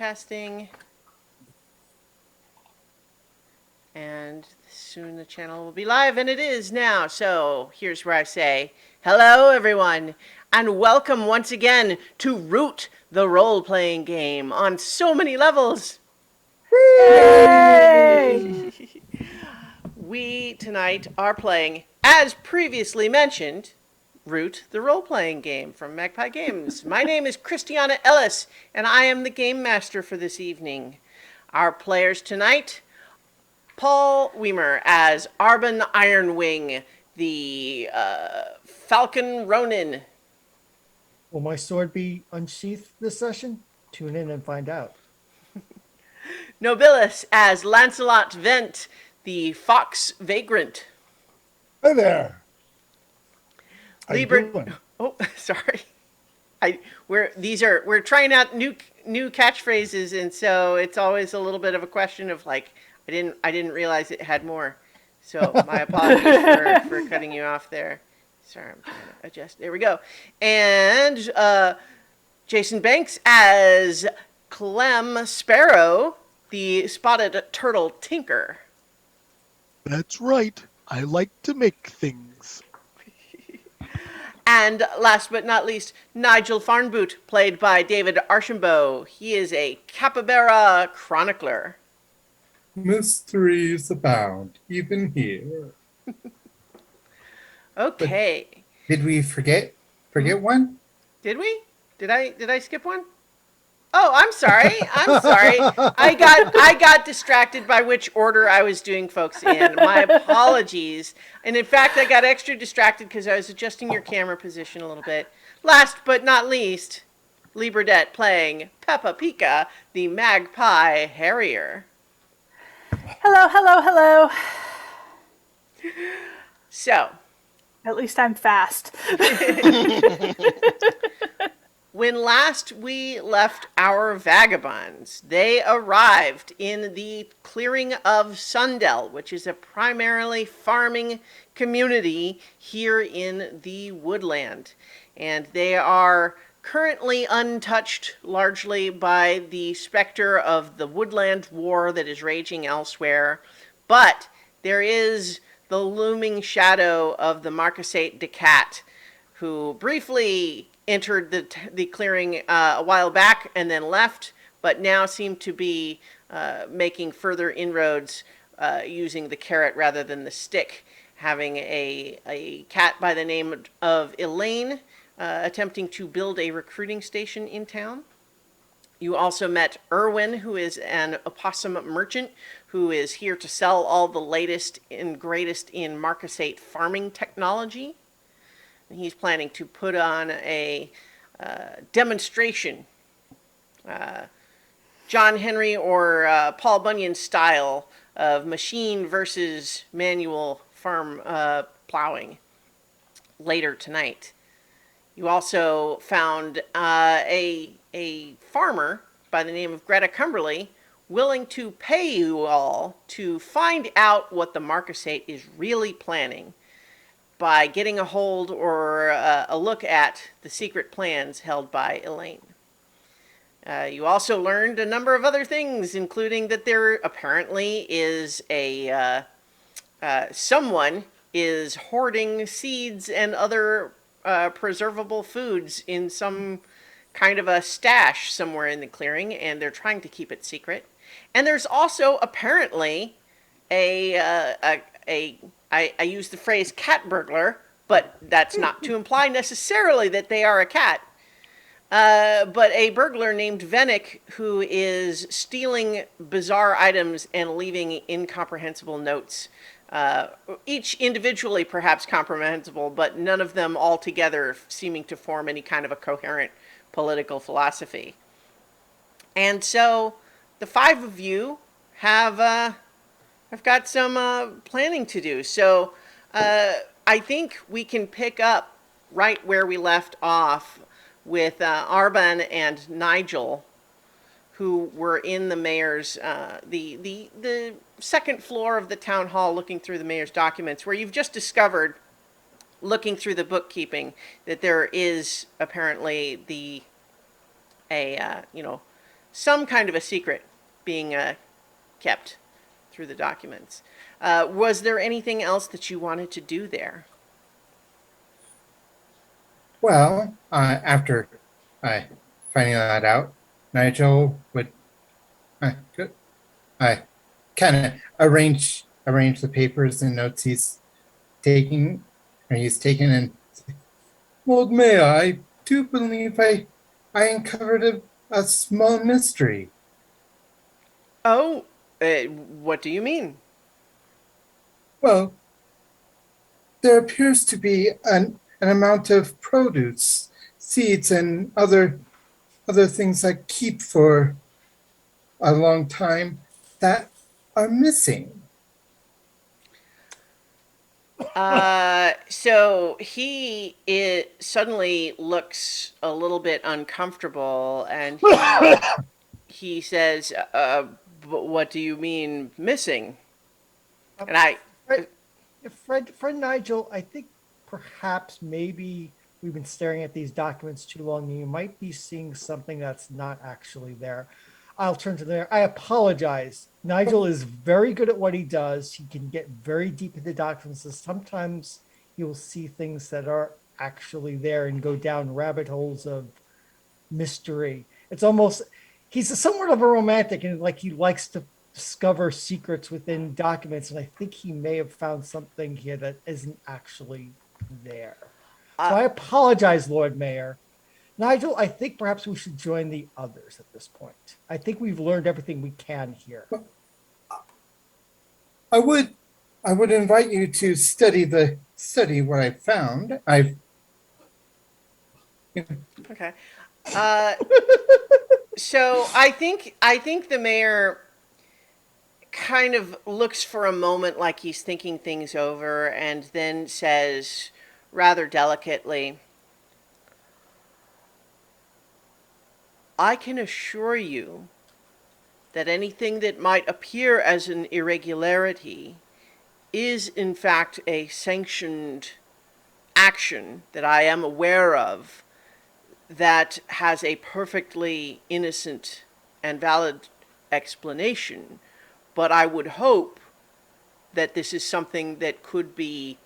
Casting. And soon the channel will be live, and it is now. So here's where I say, hello everyone, and welcome once again to Root, the role-playing game on so many levels. Yay! We tonight are playing, as previously mentioned, Root, the role-playing game from Magpie Games. My name is Christiana Ellis, and I am the game master for this evening. Our players tonight: Paul Weimer as Arban Ironwing, the Falcon Ronin. Will my sword be unsheathed this session? Tune in and find out. Nobilis as Lancelot Vent, the Fox Vagrant. Hi there. How you Liebert. doing? Oh, sorry. We're trying out new catchphrases, and so it's always a little bit of a question of like I didn't realize it had more. So my apologies for cutting you off there. Sorry, I'm trying to adjust. There we go. And Jason Banks as Clem Sparrow, the spotted turtle tinker. That's right. I like to make things. And last but not least, Nigel Farnboot, played by David Archambault. He is a capybara chronicler. Mysteries abound, even here. Okay. Did we forget one? Did we? Did I skip one? Oh, I'm sorry. I'm sorry. I got distracted by which order I was doing folks in. My apologies. And in fact, I got extra distracted because I was adjusting your camera position a little bit. Last but not least, Lee Burdett playing Peppa Pika, the Magpie Harrier. Hello, hello, hello. So, At least I'm fast. when last we left our vagabonds, they arrived in the clearing of Sundell, which is a primarily farming community here in the woodland. And they are currently untouched largely by the specter of the woodland war that is raging elsewhere. But there is the looming shadow of the Marquisate de Cat, who briefly entered the clearing a while back and then left, but now seem to be making further inroads using the carrot rather than the stick, having a cat by the name of Elaine attempting to build a recruiting station in town. You also met Erwin, who is an opossum merchant who is here to sell all the latest and greatest in Marquisate farming technology. He's planning to put on a demonstration, John Henry or Paul Bunyan style, of machine versus manual farm plowing later tonight. You also found a farmer by the name of Greta Cumberly willing to pay you all to find out what the Marquisate is really planning by getting a hold or a look at the secret plans held by Elaine. You also learned a number of other things, including that there apparently is someone is hoarding seeds and other preservable foods in some kind of a stash somewhere in the clearing, and they're trying to keep it secret. And there's also apparently I use the phrase cat burglar, but that's not to imply necessarily that they are a cat. But a burglar named Venick who is stealing bizarre items and leaving incomprehensible notes. Each individually perhaps comprehensible, but none of them all together seeming to form any kind of a coherent political philosophy. And so the five of you have got some planning to do. So I think we can pick up right where we left off with Arban and Nigel, who were in the mayor's, the second floor of the town hall looking through the mayor's documents, where you've just discovered, looking through the bookkeeping, that there is apparently some kind of a secret being kept through the documents. Was there anything else that you wanted to do there? Well, after finding that out, Nigel would uh, kind of arrange the papers and notes taking he's taken and Lord Mayor, I do believe I uncovered a small mystery. Oh, what do you mean? Well, there appears to be an amount of produce, seeds, and other things I keep for a long time that are missing. So suddenly looks a little bit uncomfortable, and he says, but "What do you mean missing?" And I, Fred, Fred Nigel, I think perhaps maybe we've been staring at these documents too long and you might be seeing something that's not actually there. I'll turn to there. I apologize. Nigel is very good at what he does. He can get very deep into documents. And sometimes you'll see things that are actually there and go down rabbit holes of mystery. It's almost he's somewhat of a romantic and like he likes to discover secrets within documents, and I think he may have found something here that isn't actually there. So uh, I apologize, Lord Mayor. Nigel, I think perhaps we should join the others at this point. I think we've learned everything we can here. I would I would invite you to study what I found. I've okay. Uh, so I think the mayor kind of looks for a moment like he's thinking things over, and then says, rather delicately, "I can assure you that anything that might appear as an irregularity is in fact a sanctioned action that I am aware of that has a perfectly innocent and valid explanation. But I would hope that this is something that could be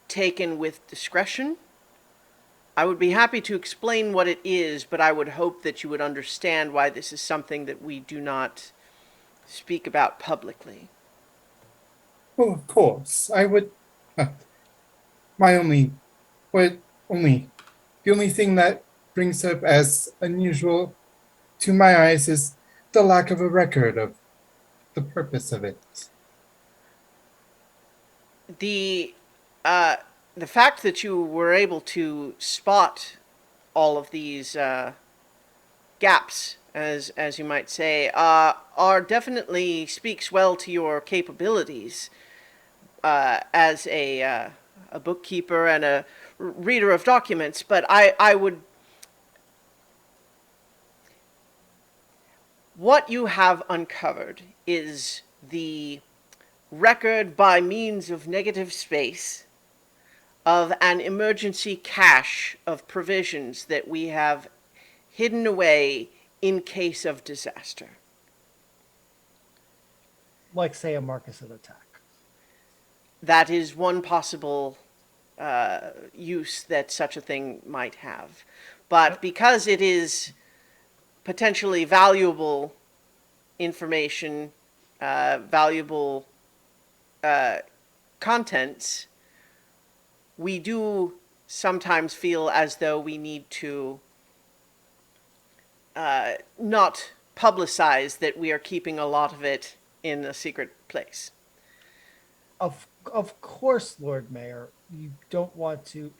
taken with discretion. I would be happy to explain what it is, but I would hope that you would understand why this is something that we do not speak about publicly." well, of course I would. Uh, my only what only the only thing that brings up as unusual to my eyes is the lack of a record of the purpose of it. The uh, the fact that you were able to spot all of these gaps, as you might say, are definitely speaks well to your capabilities as a bookkeeper and a reader of documents. But I would, what you have uncovered is the record by means of negative space of an emergency cache of provisions that we have hidden away in case of disaster. Like, say, a Marcus attack. That is one possible use that such a thing might have. But because it is potentially valuable information, valuable contents, we do sometimes feel as though we need to not publicize that we are keeping a lot of it in a secret place. Of course, Lord Mayor, you don't want to.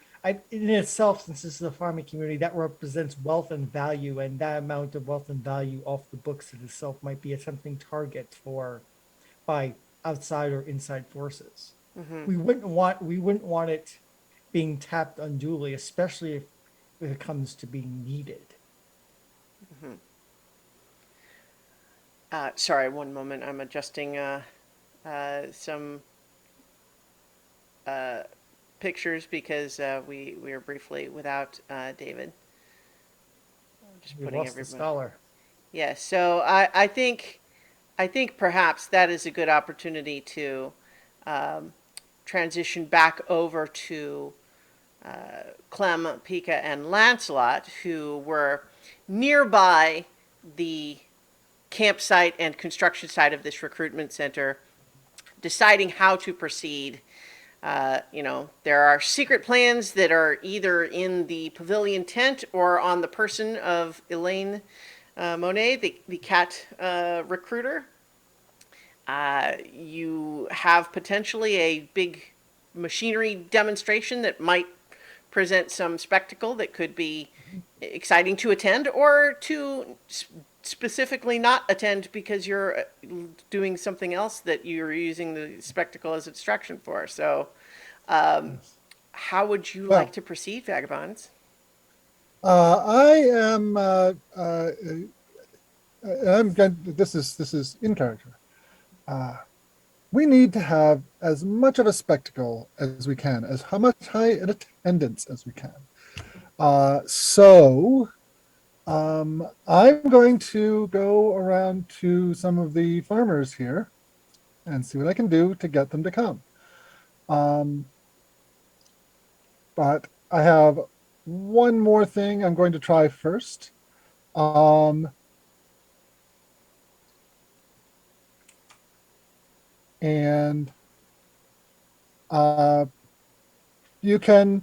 In itself, since this is a farming community, that represents wealth and value, and that amount of wealth and value off the books in itself might be a tempting target for by outside or inside forces. We wouldn't want it being tapped unduly, especially if it comes to being needed. Sorry, one moment. I'm adjusting some pictures because we are briefly without David. just We putting lost the everybody. scholar. Yeah, so I think perhaps that is a good opportunity to um, transition back over to Clem, Pika, and Lancelot, who were nearby the campsite and construction site of this recruitment center, deciding how to proceed. There are secret plans that are either in the pavilion tent or on the person of Elaine Monet, the cat recruiter. You have potentially a big machinery demonstration that might present some spectacle that could be exciting to attend or to specifically not attend because you're doing something else that you're using the spectacle as a distraction for. So, Yes. how would you like Well, to proceed, Vagabonds? I am. I'm going. This is in character. Uh, we need to have as much of a spectacle as we can, as how much high an attendance as we can. So I'm going to go around to some of the farmers here and see what I can do to get them to come. Um, but I have one more thing I'm going to try first. Um, and uh, you can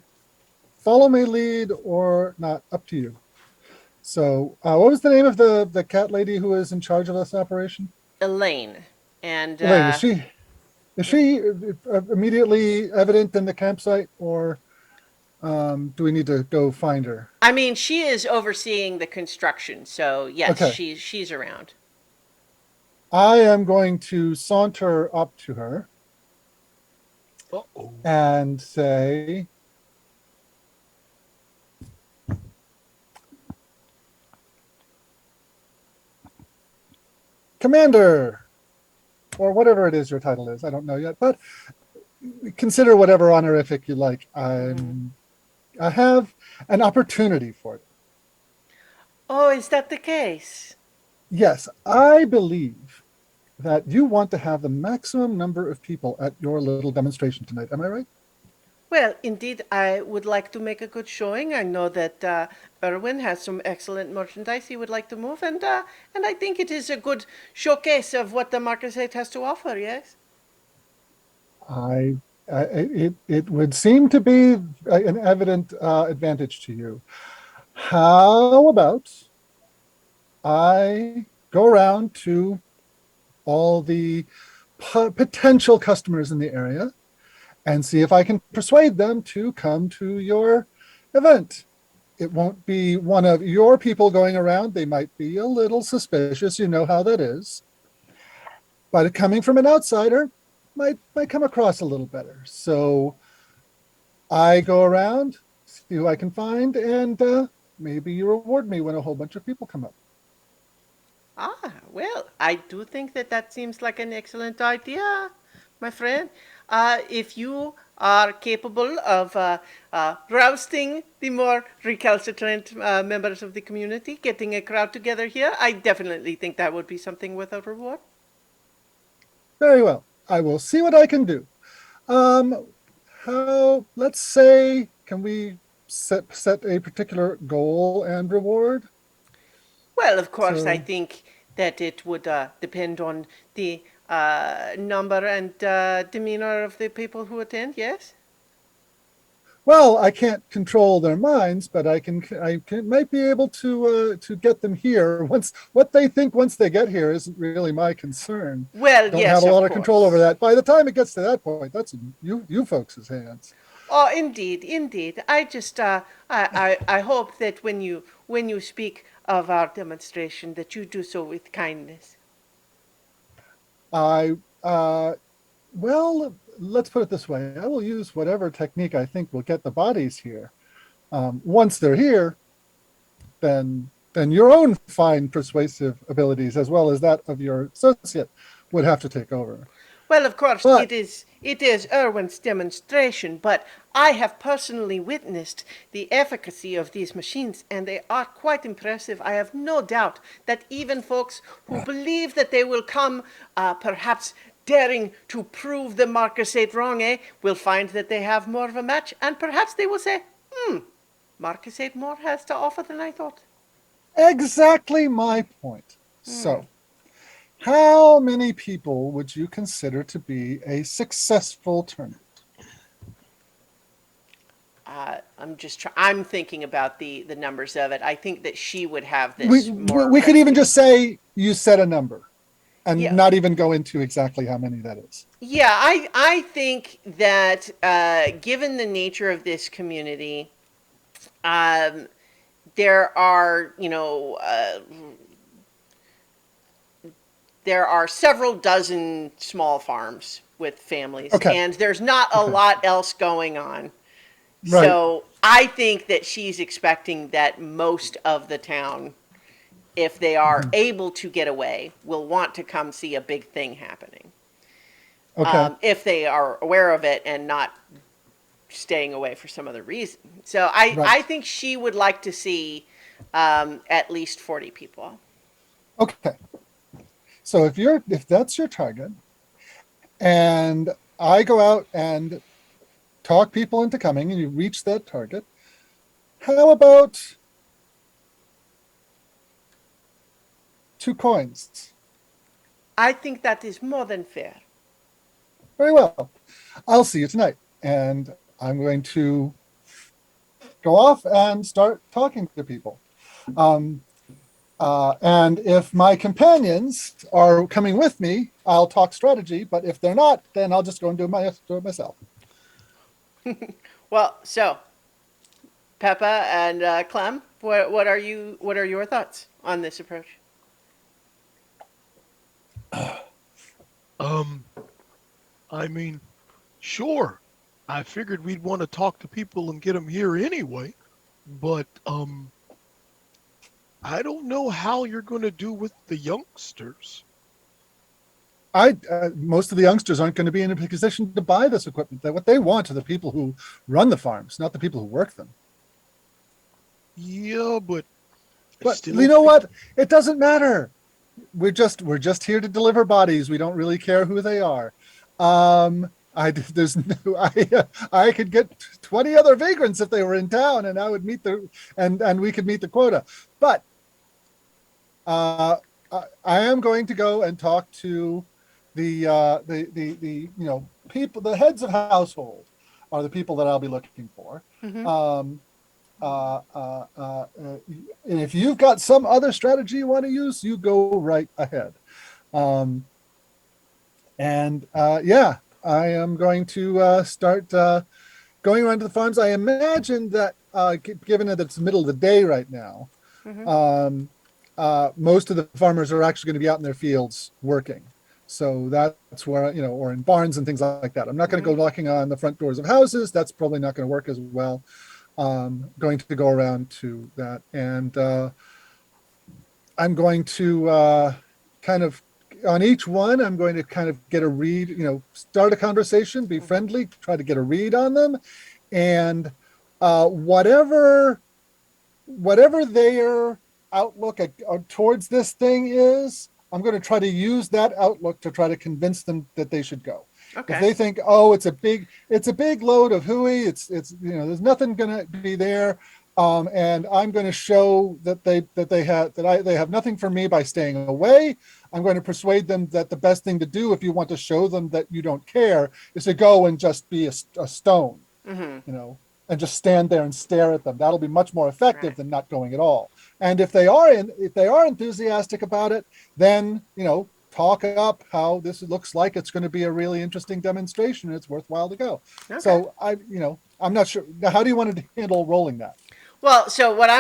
follow my lead or not, up to you. So, what was the name of the cat lady who is in charge of this operation? Elaine. And Elaine, is she immediately evident in the campsite, or do we need to go find her? I mean, she is overseeing the construction, so yes, Okay, she's around. I am going to saunter up to her Uh-oh. and say, Commander, or whatever it is your title is. I don't know yet, but consider whatever honorific you like. I have an opportunity for it. Oh, is that the case? Yes, I believe that you want to have the maximum number of people at your little demonstration tonight. Am I right? Well, indeed, I would like to make a good showing. I know that Erwin has some excellent merchandise he would like to move, and I think it is a good showcase of what the market has to offer. Yes. I, it would seem to be an evident advantage to you. How about I go around to all the potential customers in the area and see if I can persuade them to come to your event. It won't be one of your people going around. They might be a little suspicious. You know how that is. But coming from an outsider might come across a little better. So I go around, see who I can find, and maybe you reward me when a whole bunch of people come up. Well, I do think that that seems like an excellent idea, my friend. If you are capable of rousting the more recalcitrant members of the community, getting a crowd together here, I definitely think that would be something worth a reward. Very well. I will see what I can do. Um, let's say, can we set a particular goal and reward? Well, of course, I So, think that it would depend on the number and demeanor of the people who attend, yes? well, I can't control their minds, but might be able to get them here. Once what they think once they get here isn't really my concern. Well, Don't have yes, a of lot of control over course. that. By the time it gets to that point, that's in you folks' hands. Oh, indeed, indeed. I just, I hope that when you speak of our demonstration, that you do so with kindness. I well, let's put it this way. I will use whatever technique I think will get the bodies here. Once they're here, then your own fine persuasive abilities, as well as that of your associate, would have to take over. Well, of course, But it is Irwin's demonstration, but I have personally witnessed the efficacy of these machines, and they are quite impressive. I have no doubt that even folks who believe that they will come, perhaps daring to prove the Marcus 8 wrong, will find that they have more of a match, and perhaps they will say, Marcus 8 more has to offer than I thought. exactly my point. So, how many people would you consider to be a successful tournament? I'm thinking about the numbers of it. I think that she would have We, this we, more we could even readily. just say you set a number and Yeah. not even go into exactly how many that is. Yeah, I think that given the nature of this community, um, there are, there are several dozen small farms with families, Okay. and there's not a Okay. lot else going on. Right. So I think that she's expecting that most of the town, if they are able to get away, will want to come see a big thing happening. Okay. If they are aware of it and not staying away for some other reason. So I Right. think she would like to see at least 40 people. Okay. So if that's your target, and I go out and talk people into coming, and you reach that target, how about 2 coins? I think that is more than fair. Very well. I'll see you tonight, and I'm going to go off and start talking to people. Um, and if my companions are coming with me, I'll talk strategy. But if they're not, then I'll just go and do it myself. Well, so Peppa and Clem, what are your thoughts on this approach? Um, I mean, sure. I figured we'd want to talk to people and get them here anyway, but I don't know how you're going to do with the youngsters. Most of the youngsters aren't going to be in a position to buy this equipment. That what they want are the people who run the farms, not the people who work them. Yeah, but I But still you know think what? It doesn't matter. We're just here to deliver bodies. We don't really care who they are. There's no I could get 20 other vagrants if they were in town, and I would meet the and we could meet the quota. But I am going to go and talk to the people, the heads of household are the people that I'll be looking for. Mm-hmm. And if you've got some other strategy you want to use, you go right ahead. Yeah, I am going to start going around to the farms. I imagine that given that it's the middle of the day right now, Mm-hmm. most of the farmers are actually going to be out in their fields working. So that's where, or in barns and things like that. I'm not going to go knocking on the front doors of houses. That's probably not going to work as well. Going to go around to that. And I'm going to kind of, on each one, I'm going to kind of get a read, start a conversation, be friendly, try to get a read on them. And whatever their outlook towards this thing is, I'm going to try to use that outlook to try to convince them that they should go. Okay. If they think, oh, it's a big load of hooey, it's there's nothing going to be there, and I'm going to show that they have nothing for me by staying away. I'm going to persuade them that the best thing to do if you want to show them that you don't care is to go and just be a stone, Mm-hmm. and just stand there and stare at them. That'll be much more effective Right. than not going at all. And if they are enthusiastic about it, then talk up how this looks like it's going to be a really interesting demonstration and it's worthwhile to go. Okay. So I'm not sure. Now, how do you want to handle rolling that? Well, so what I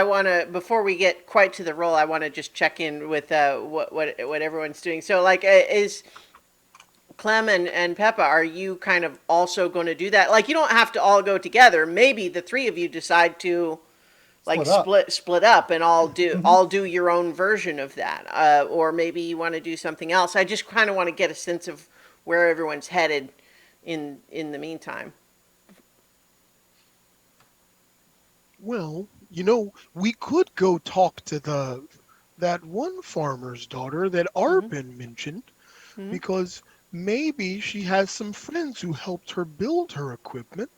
want to, before we get quite to the roll, I want to just check in with what everyone's doing. So, like, is Clem and Peppa, are you kind of also going to do that? Like, you don't have to all go together. Maybe the three of you decide to like split up and all do your own version of that, or maybe you want to do something else. I just kind of want to get a sense of where everyone's headed in the meantime. Well, we could go talk to the that one farmer's daughter that Hmm. Arbin mentioned, Hmm. because maybe she has some friends who helped her build her equipment,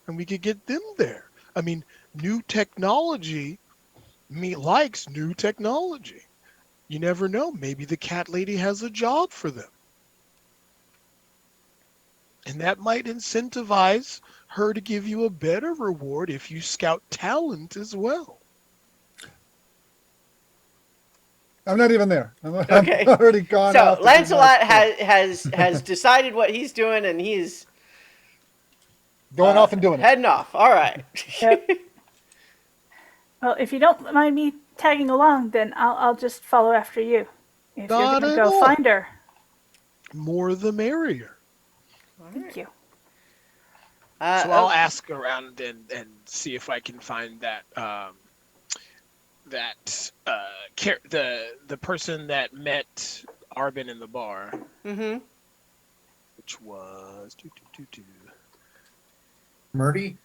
and we could get them there. I mean, new technology, me likes new technology. You never know. Maybe the cat lady has a job for them. And that might incentivize her to give you a better reward if you scout talent as well. I'm not even there. I'm Okay. already gone So off to do my Lancelot thing. has decided what he's doing, and he's Going off and doing it. heading off. All right. Yep. Well, if you don't mind me tagging along, then I'll just follow after you. If you're Not gonna at go all. find her, More the merrier. All thank right. you. So I'll ask around and see if I can find the person that met Arbin in the bar, Mm-hmm. which was Murdy?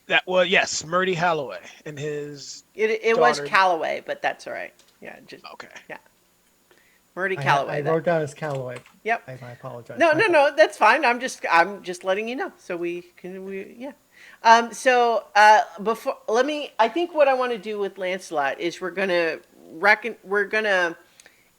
that was yes, Murdy Halloway and his It was daughter. Calloway, but that's all right. Yeah, just Okay. yeah, Murdy I Calloway. wrote down as Calloway. Yep. I apologize. No, My no, fault. no. That's fine. I'm just letting you know so we yeah. So before let me. I think what I want to do with Lancelot is we're gonna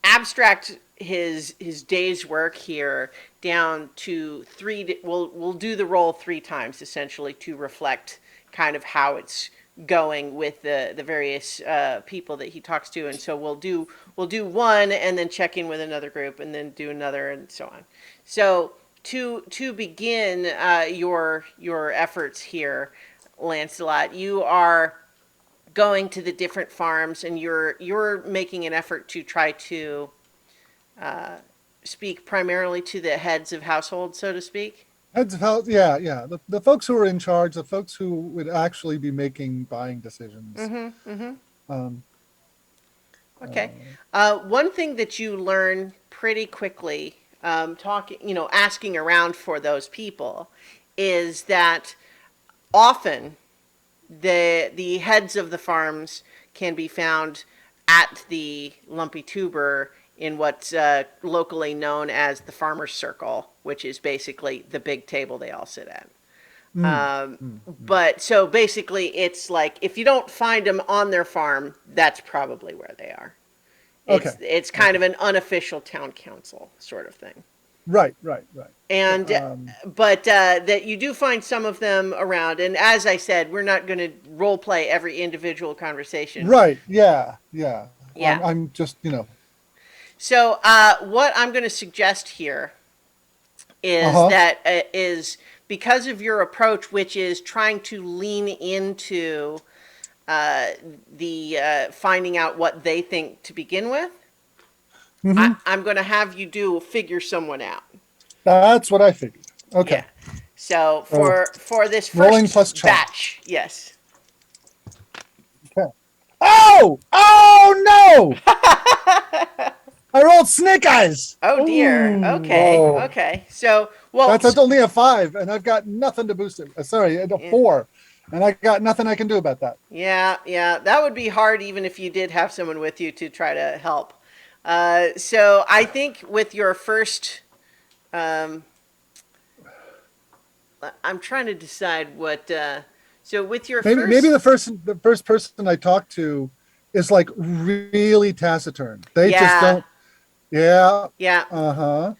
abstract his day's work here down to three. We'll do the roll three times essentially to reflect kind of how it's going with the various people that he talks to, and so we'll do one and then check in with another group and then do another and so on. So to begin your efforts here, Lancelot, you are going to the different farms and you're making an effort to try to speak primarily to the heads of households, so to speak. Heads of house, yeah, yeah. The folks who are in charge, the folks who would actually be making buying decisions. Mm-hmm. Mm-hmm. Um, Okay. One thing that you learn pretty quickly, asking around for those people, is that often the heads of the farms can be found at the lumpy tuber in what's locally known as the farmer's circle, which is basically the big table they all sit at. mm, mm. But so basically, it's like if you don't find them on their farm, that's probably where they are. Okay. It's kind of an unofficial town council sort of thing. Right, right, right. And Um, but that you do find some of them around. And as I said, we're not going to role play every individual conversation. right, yeah, yeah. Yeah. I'm just, So what I'm going to suggest here is Uh-huh. that is because of your approach, which is trying to lean into the finding out what they think to begin with. Mhm. I'm going to have you figure someone out. That's what I figured. Okay. Yeah. So So, for this rolling plus first charm. batch, yes. Okay. Oh! Oh no! I rolled snake eyes. Oh dear. Ooh. Okay. Oh. Okay. So well, That's only a 5, and I've got nothing to boost it. Sorry, a 4, and I got nothing I can do about that. yeah. That would be hard even if you did have someone with you to try to help. So I think with your first, I'm trying to decide what. So with your Maybe first, maybe the first person I talk to is like really taciturn. They just Yeah. don't. Yeah. yeah. Uh-huh.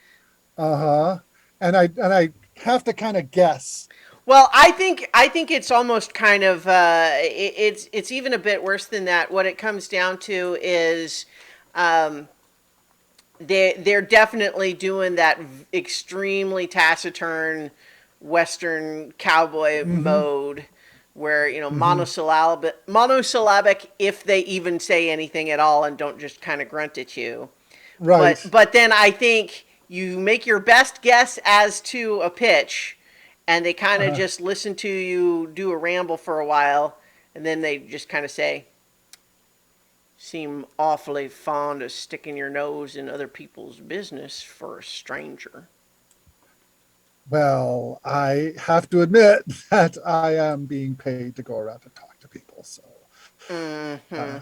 Uh-huh. And I have to kind of guess. Well, I think it's almost kind of it's even a bit worse than that. What it comes down to is they're definitely doing that extremely taciturn Western cowboy Mm-hmm. mode where Mm-hmm. monosyllabic if they even say anything at all and don't just kind of grunt at you. Right. But then I think you make your best guess as to a pitch, and they kind of Uh-huh. just listen to you do a ramble for a while, and then they just kind of say, "Seem awfully fond of sticking your nose in other people's business for a stranger." Well, I have to admit that I am being paid to go around and talk to people. So, Hmm.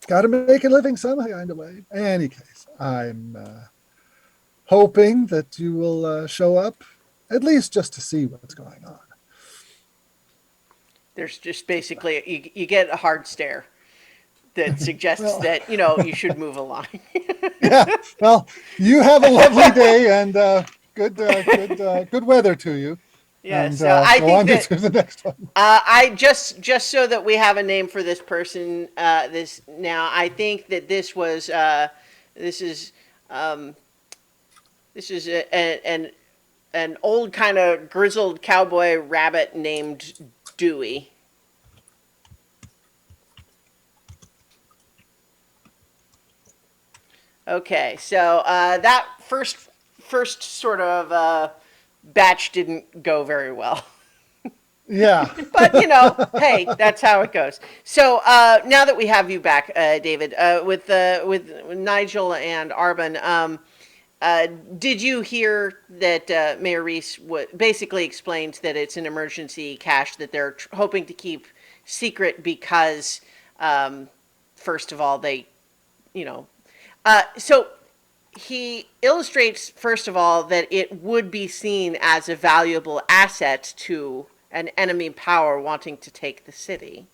got to make a living some kind of way. In any case, I'm hoping that you will show up at least just to see what's going on. There's just basically you get a hard stare that suggests Well, that you should move along. yeah. Well, you have a lovely day and good weather to you. And Yes, I go think on to that the next one. I just so that we have a name for this person. This now, I think that this is um, this is an old kind of grizzled cowboy rabbit named Dewey. Okay, so that first sort of batch didn't go very well. Yeah. But hey, that's how it goes. So now that we have you back, David, with Nigel and Arbin, did you hear that Mayor Reese basically explained that it's an emergency cache that they're hoping to keep secret because, first of all, you know, so he illustrates, first of all, that it would be seen as a valuable asset to an enemy power wanting to take the city.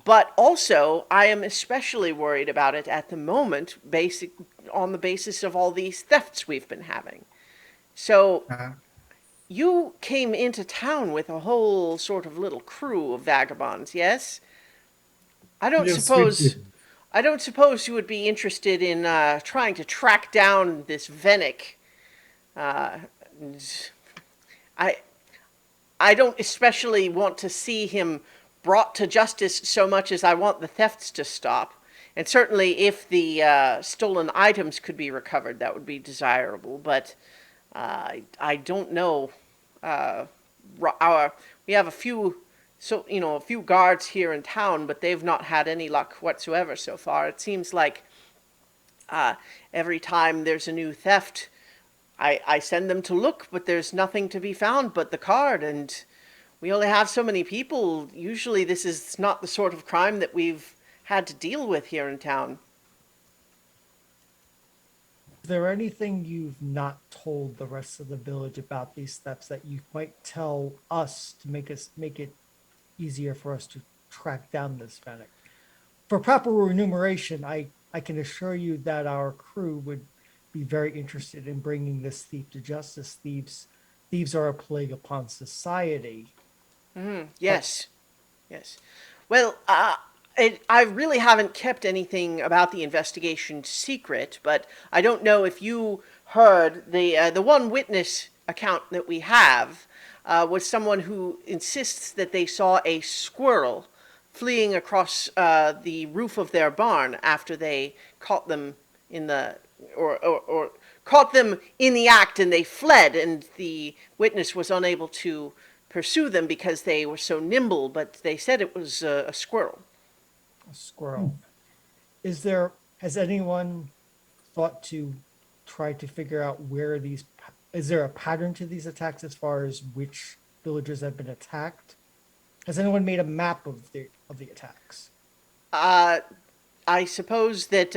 But also, I am especially worried about it at the moment, on the basis of all these thefts we've been having. So, Uh, you came into town with a whole sort of little crew of vagabonds, yes? I don't yes, we suppose did. I don't suppose you would be interested in trying to track down this Venick. Uh, I I don't especially want to see him brought to justice so much as I want the thefts to stop. And certainly, if the stolen items could be recovered, that would be desirable. But I don't know. Uh, our we have a few, a few guards here in town, but they've not had any luck whatsoever so far. It seems like uh, every time there's a new theft, I send them to look, but there's nothing to be found but the card, and we only have so many people. Usually, this is not the sort of crime that we've had to deal with here in town. Is there anything you've not told the rest of the village about these steps that you might tell us to make it easier for us to track down this Fennec? For proper remuneration, I can assure you that our crew would be very interested in bringing this thief to justice. Thieves are a plague upon society. But Yes, yes. Well, I really haven't kept anything about the investigation secret, but I don't know if you heard the one witness account that we have was someone who insists that they saw a squirrel fleeing across the roof of their barn after they caught them in the or caught them in the act, and they fled, and the witness was unable to pursue them because they were so nimble, but they said it was a squirrel. a squirrel. Has anyone thought to try to figure out where is there a pattern to these attacks as far as which villages have been attacked? Has anyone made a map of the attacks? Uh, I suppose that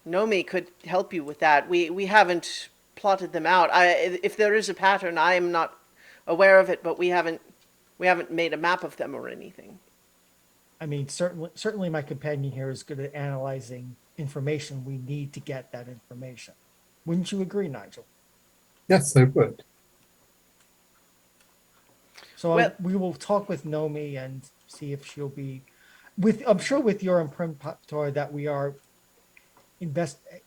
Nomi could help you with that. We haven't plotted them out. If there is a pattern, I am not aware of it, but we haven't made a map of them or anything. I mean, certainly my companion here is good at analyzing information. We need to get that information. Wouldn't you agree, Nigel? Yes, I would. So Well, we will talk with Nomi and see if she'll be I'm sure with your imprimatur that we are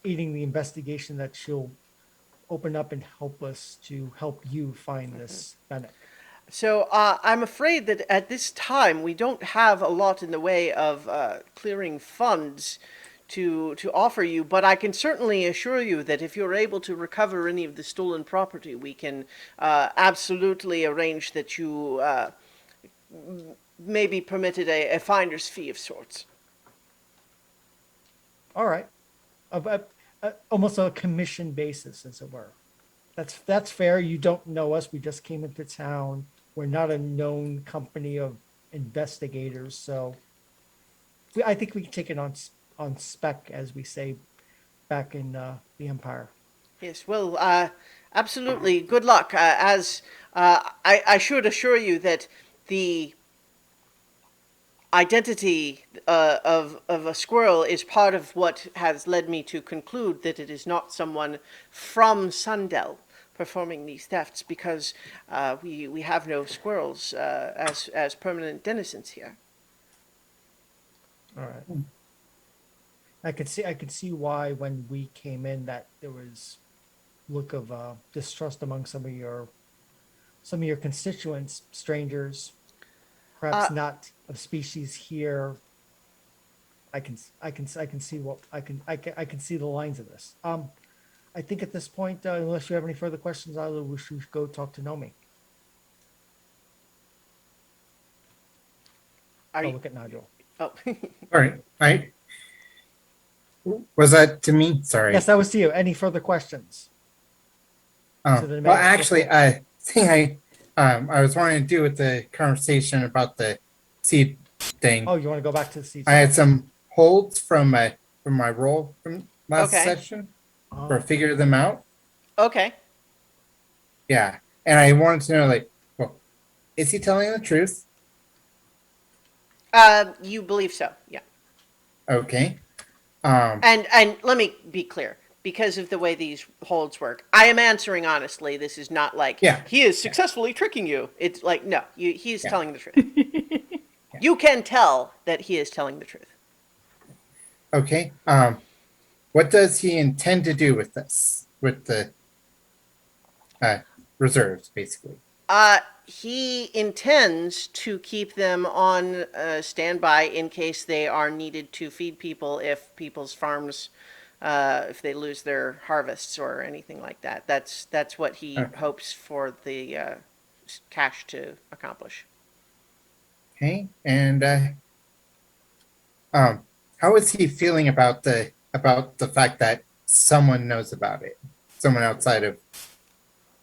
aiding the investigation, that she'll open up and help us to help you find this Fennec. so I'm afraid that at this time we don't have a lot in the way of clearing funds to offer you, but I can certainly assure you that if you're able to recover any of the stolen property, we can absolutely arrange that you may be permitted a finder's fee of sorts. All right. almost a commission basis, as it were. That's fair. You don't know us. We just came into town. We're not a known company of investigators, so I think we can take it on spec, as we say back in the Empire. Yes, well, absolutely. Good luck. I should assure you that the identity of a squirrel is part of what has led me to conclude that it is not someone from Sundell performing these thefts, because we have no squirrels as permanent denizens here. All right. I could see why when we came in that there was look of distrust among some of your constituents, strangers, perhaps not of species here. I can see what I can see the lines of this. I think at this point, unless you have any further questions, we should go talk to Nomi. Are I'll you, look at Nigel. oh, All right. Was that to me? Sorry. Yes, that was to you. Any further questions? to the Well, mayor. actually, I think I was wanting to do with the conversation about the seed thing. Oh, you want to go back to the seats? I had some holds from my role from last Okay. session, Oh, or figure them out. okay. Yeah, and I wanted to know, like, well, is he telling the truth? You believe so, yeah. Okay. And let me be clear, because of the way these holds work, I am answering honestly. This is not like Yeah. he is successfully tricking you. It's like, no, he is Yeah. telling the truth. You can tell that he is telling the truth. Okay. What does he intend to do with this? With the reserves, basically. He intends to keep them on standby in case they are needed to feed people if people's farms, if they lose their harvests or anything like that. That's what he Okay. hopes for the cash to accomplish. Okay. And how is he feeling about the fact that someone knows about it? Someone outside of.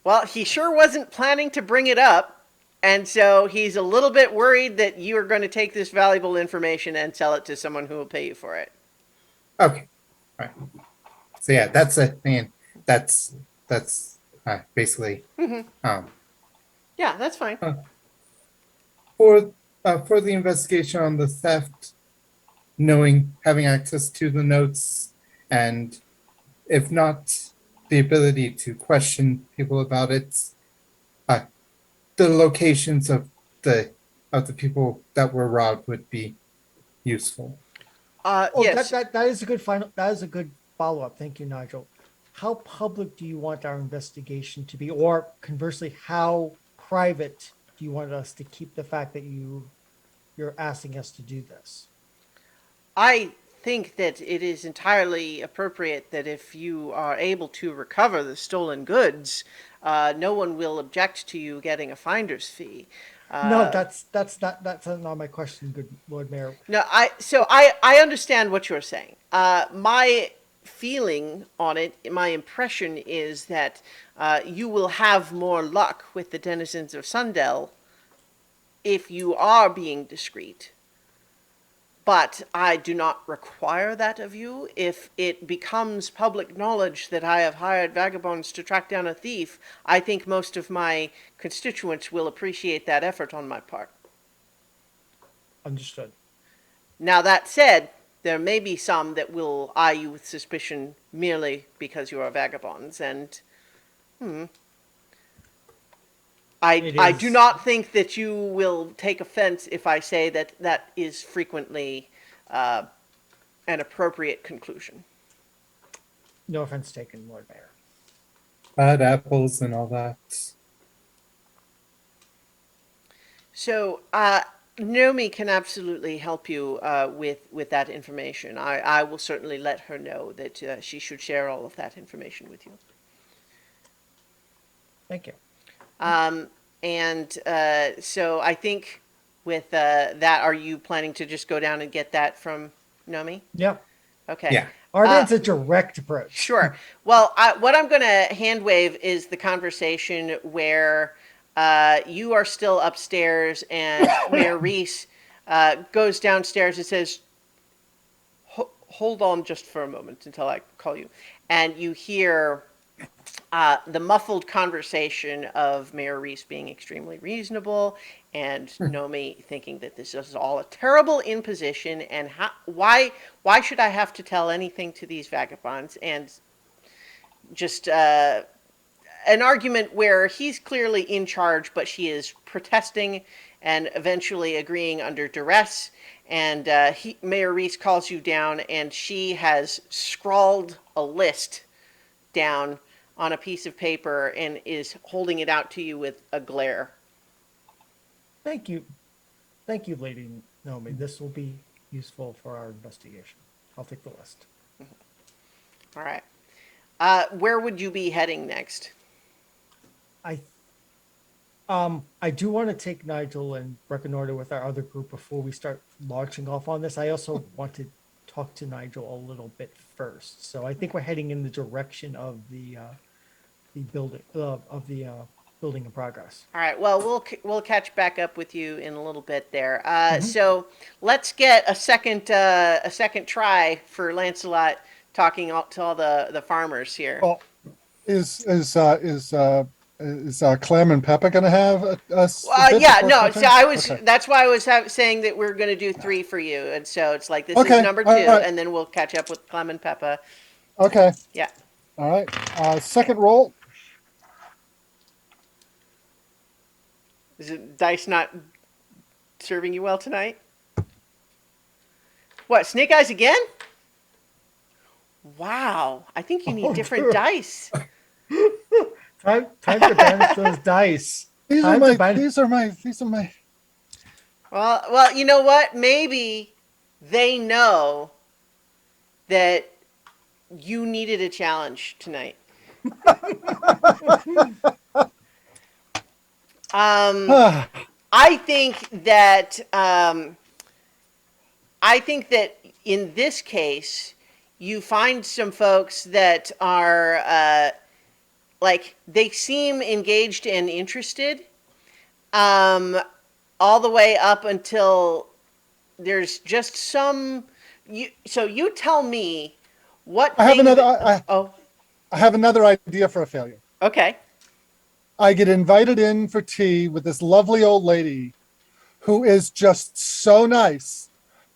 Well, he sure wasn't planning to bring it up, and so he's a little bit worried that you are going to take this valuable information and sell it to someone who will pay you for it. Okay. All right. So yeah, that's a thing. That's basically Yeah, that's fine. for the investigation on the theft, having access to the notes, and if not, the ability to question people about it, the locations of the people that were robbed would be useful. Oh, Yes. that is a good follow up. Thank you, Nigel. How public do you want our investigation to be, or conversely, how private do you want us to keep the fact that you're asking us to do this? I think that it is entirely appropriate that if you are able to recover the stolen goods, no one will object to you getting a finder's fee. No, that's not my question, good Lord Mayor. No, I understand what you're saying. My feeling on it, my impression is that you will have more luck with the denizens of Sundell if you are being discreet. But I do not require that of you. If it becomes public knowledge that I have hired vagabonds to track down a thief, I think most of my constituents will appreciate that effort on my part. Understood. Now, that said, there may be some that will eye you with suspicion merely because you are vagabonds, and I do not think that you will take offense if I say that that is frequently an appropriate conclusion. No offense taken, Lord Mayor. Bad apples and all that. So, Nomi can absolutely help you with that information. I will certainly let her know that she should share all of that information with you. Thank you. So I think with that, are you planning to just go down and get that from Nomi? Yeah. Okay. Yeah. Arden's a direct approach. Sure. Well, what I'm going to hand wave is the conversation where you are still upstairs and Mayor Reese goes downstairs and says, hold on just for a moment until I call you. And you hear the muffled conversation of Mayor Reese being extremely reasonable and Nomi thinking that this is all a terrible imposition and why should I have to tell anything to these vagabonds, and just an argument where he's clearly in charge, but she is protesting and eventually agreeing under duress. And Mayor Reese calls you down, and she has scrawled a list down on a piece of paper and is holding it out to you with a glare. Thank you. Thank you, Lady Naomi. This will be useful for our investigation. I'll take the list. All right. Where would you be heading next? I do want to take Nigel and reconnoiter with our other group before we start launching off on this. I also want to talk to Nigel a little bit first. So I think we're heading in the direction of the building building in progress. All right. Well, we'll catch back up with you in a little bit there. So let's get a second try for Lancelot talking to all the farmers here. Well, is Clem and Peppa going to have a bit Yeah, before no. my So turn? I was. Okay. That's why I was saying that we're going to do 3 for you, and so it's like this Okay, is number 2, all right. and then we'll catch up with Clem and Peppa. Okay. Yeah. All right. Second roll. Is it dice not serving you well tonight? What, Snake Eyes again? Wow. I think you need different dice. Time to banish those dice. These Time are to ban- these are my. Well, you know what? Maybe they know that you needed a challenge tonight. I think that in this case, you find some folks that are like they seem engaged and interested, all the way up until there's just some. So you tell me what. I have thing another. that- I have another idea for a failure. Okay. I get invited in for tea with this lovely old lady who is just so nice,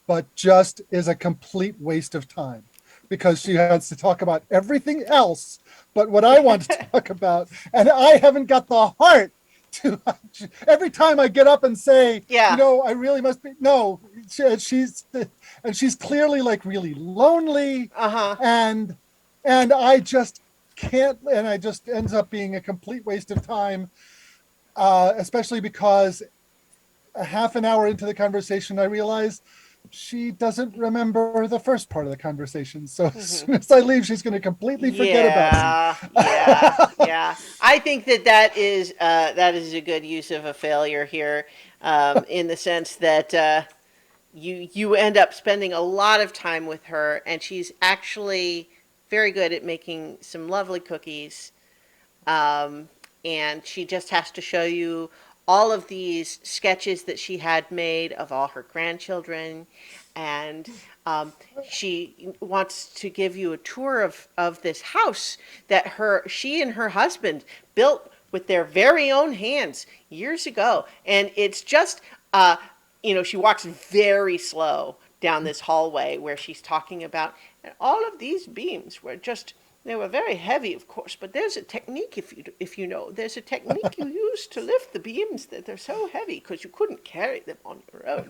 but just is a complete waste of time because she has to talk about everything else but what I want to talk about. And I haven't got the heart to, every time I get up and say, Yeah. I really must be, no, she's clearly like really lonely. And I just can't, and I just ends up being a complete waste of time, especially because a half an hour into the conversation, I realize she doesn't remember the first part of the conversation. So as soon as I leave, she's going to completely forget about me. Yeah. I think that is a good use of a failure here, in the sense that you end up spending a lot of time with her, and she's actually very good at making some lovely cookies, and she just has to show you all of these sketches that she had made of all her grandchildren, and she wants to give you a tour of this house that she and her husband built with their very own hands years ago. And it's just, she walks very slow down this hallway where she's talking about, and all of these beams were just, they were very heavy, of course, but there's a technique, there's a technique you use to lift the beams that they're so heavy because you couldn't carry them on your own.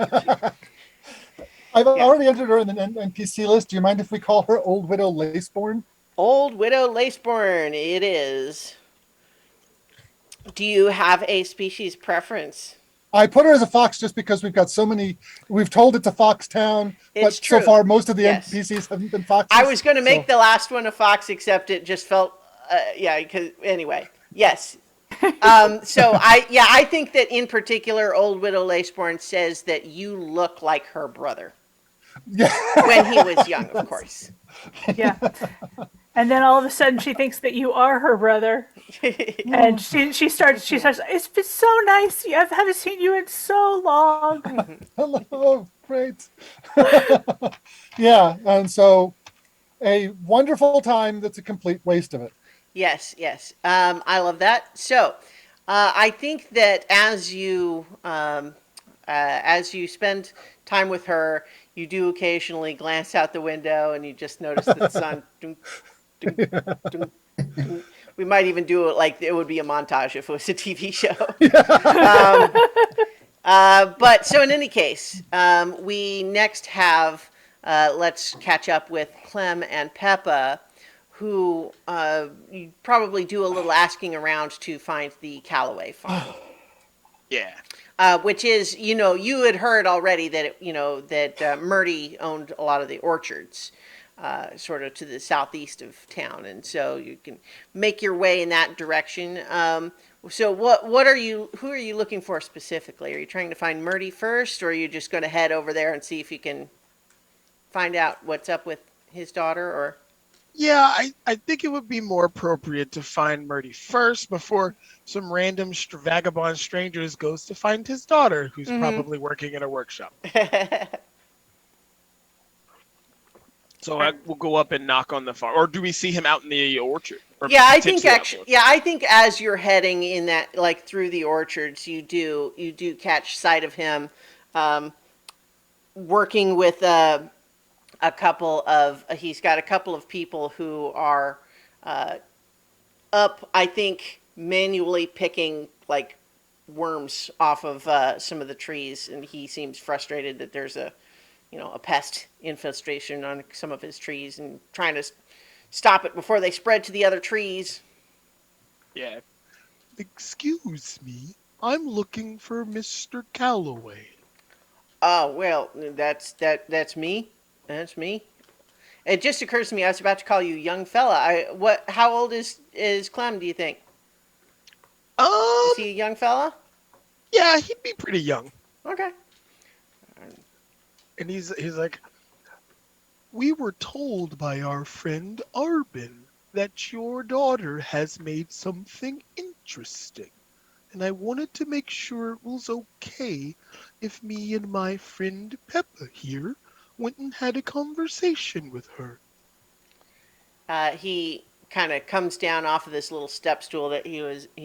I've already entered her in the NPC list. Do you mind if we call her Old Widow Laceborn? Old Widow Laceborn, it is. Do you have a species preference? I put her as a fox just because we've told it's a fox town, It's but so true. far most of the Yes. NPCs haven't been foxes. I was going to make the last one a fox, except it just felt, because anyway, yes. I think that in particular, Old Widow Laceborn says that you look like her brother. Yeah. When he was young, of course. Yeah. And then all of a sudden she thinks that you are her brother. And she starts, it's been so nice. I haven't seen you in so long. Hello, great. Yeah, and so a wonderful time that's a complete waste of it. Yes, yes. I love that. So, I think that as you spend time with her, you do occasionally glance out the window and you just notice the sun. Dunk, dunk, dunk, dunk. We might even do it like it would be a montage if it was a TV show. But so in any case, we next have let's catch up with Clem and Peppa, who you probably do a little asking around to find the Callaway farm. Yeah. Which is, you had heard already that, that Murdy owned a lot of the orchards, sort of to the southeast of town. And so you can make your way in that direction. So who are you looking for specifically? Are you trying to find Murdy first, or are you just going to head over there and see if you can find out what's up with his daughter, or? Yeah, I think it would be more appropriate to find Murdy first before some random vagabond strangers goes to find his daughter, who's probably working in a workshop. So I will go up and knock on the farm. Or do we see him out in the orchard? Or Yeah, I think potentially out in the actually, orchard? yeah, I think as you're heading in that, like through the orchards, you do catch sight of him, working with he's got a couple of people who are up, I think, manually picking like worms off of some of the trees, and he seems frustrated that there's a pest infestation on some of his trees, and trying to stop it before they spread to the other trees. Yeah. Excuse me, I'm looking for Mr. Calloway. Oh well, that's me. That's me. It just occurs to me I was about to call you young fella. How old is Clem, do you think? Um, Is he a young fella? yeah, he'd be pretty young. Okay. And he's like, we were told by our friend Arbin that your daughter has made something interesting. And I wanted to make sure it was okay if me and my friend Peppa here went and had a conversation with her. He kind of comes down off of this little step stool that he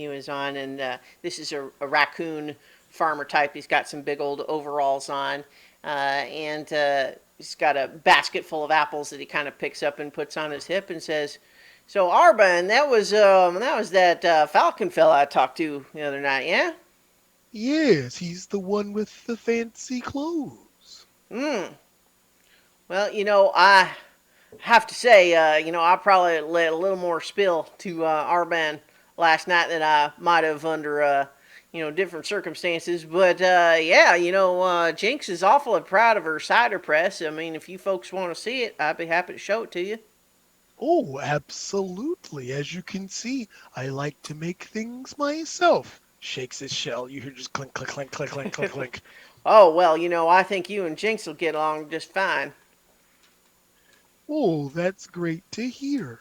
was on, and this is a raccoon farmer type. He's got some big old overalls on, and he's got a basket full of apples that he kind of picks up and puts on his hip and says, "So Arbin, that Falcon fella I talked to the other night, yeah?" Yes, he's the one with the fancy clothes. Hmm. Well, I have to say, I probably let a little more spill to Arban last night than I might have under, different circumstances. But yeah, Jinx is awfully proud of her cider press. I mean, if you folks want to see it, I'd be happy to show it to you. Oh, absolutely. As you can see, I like to make things myself. Shakes his shell. You hear just clink, clink, clink, clink, clink, clink, clink. Oh, well, I think you and Jinx will get along just fine. Oh, that's great to hear.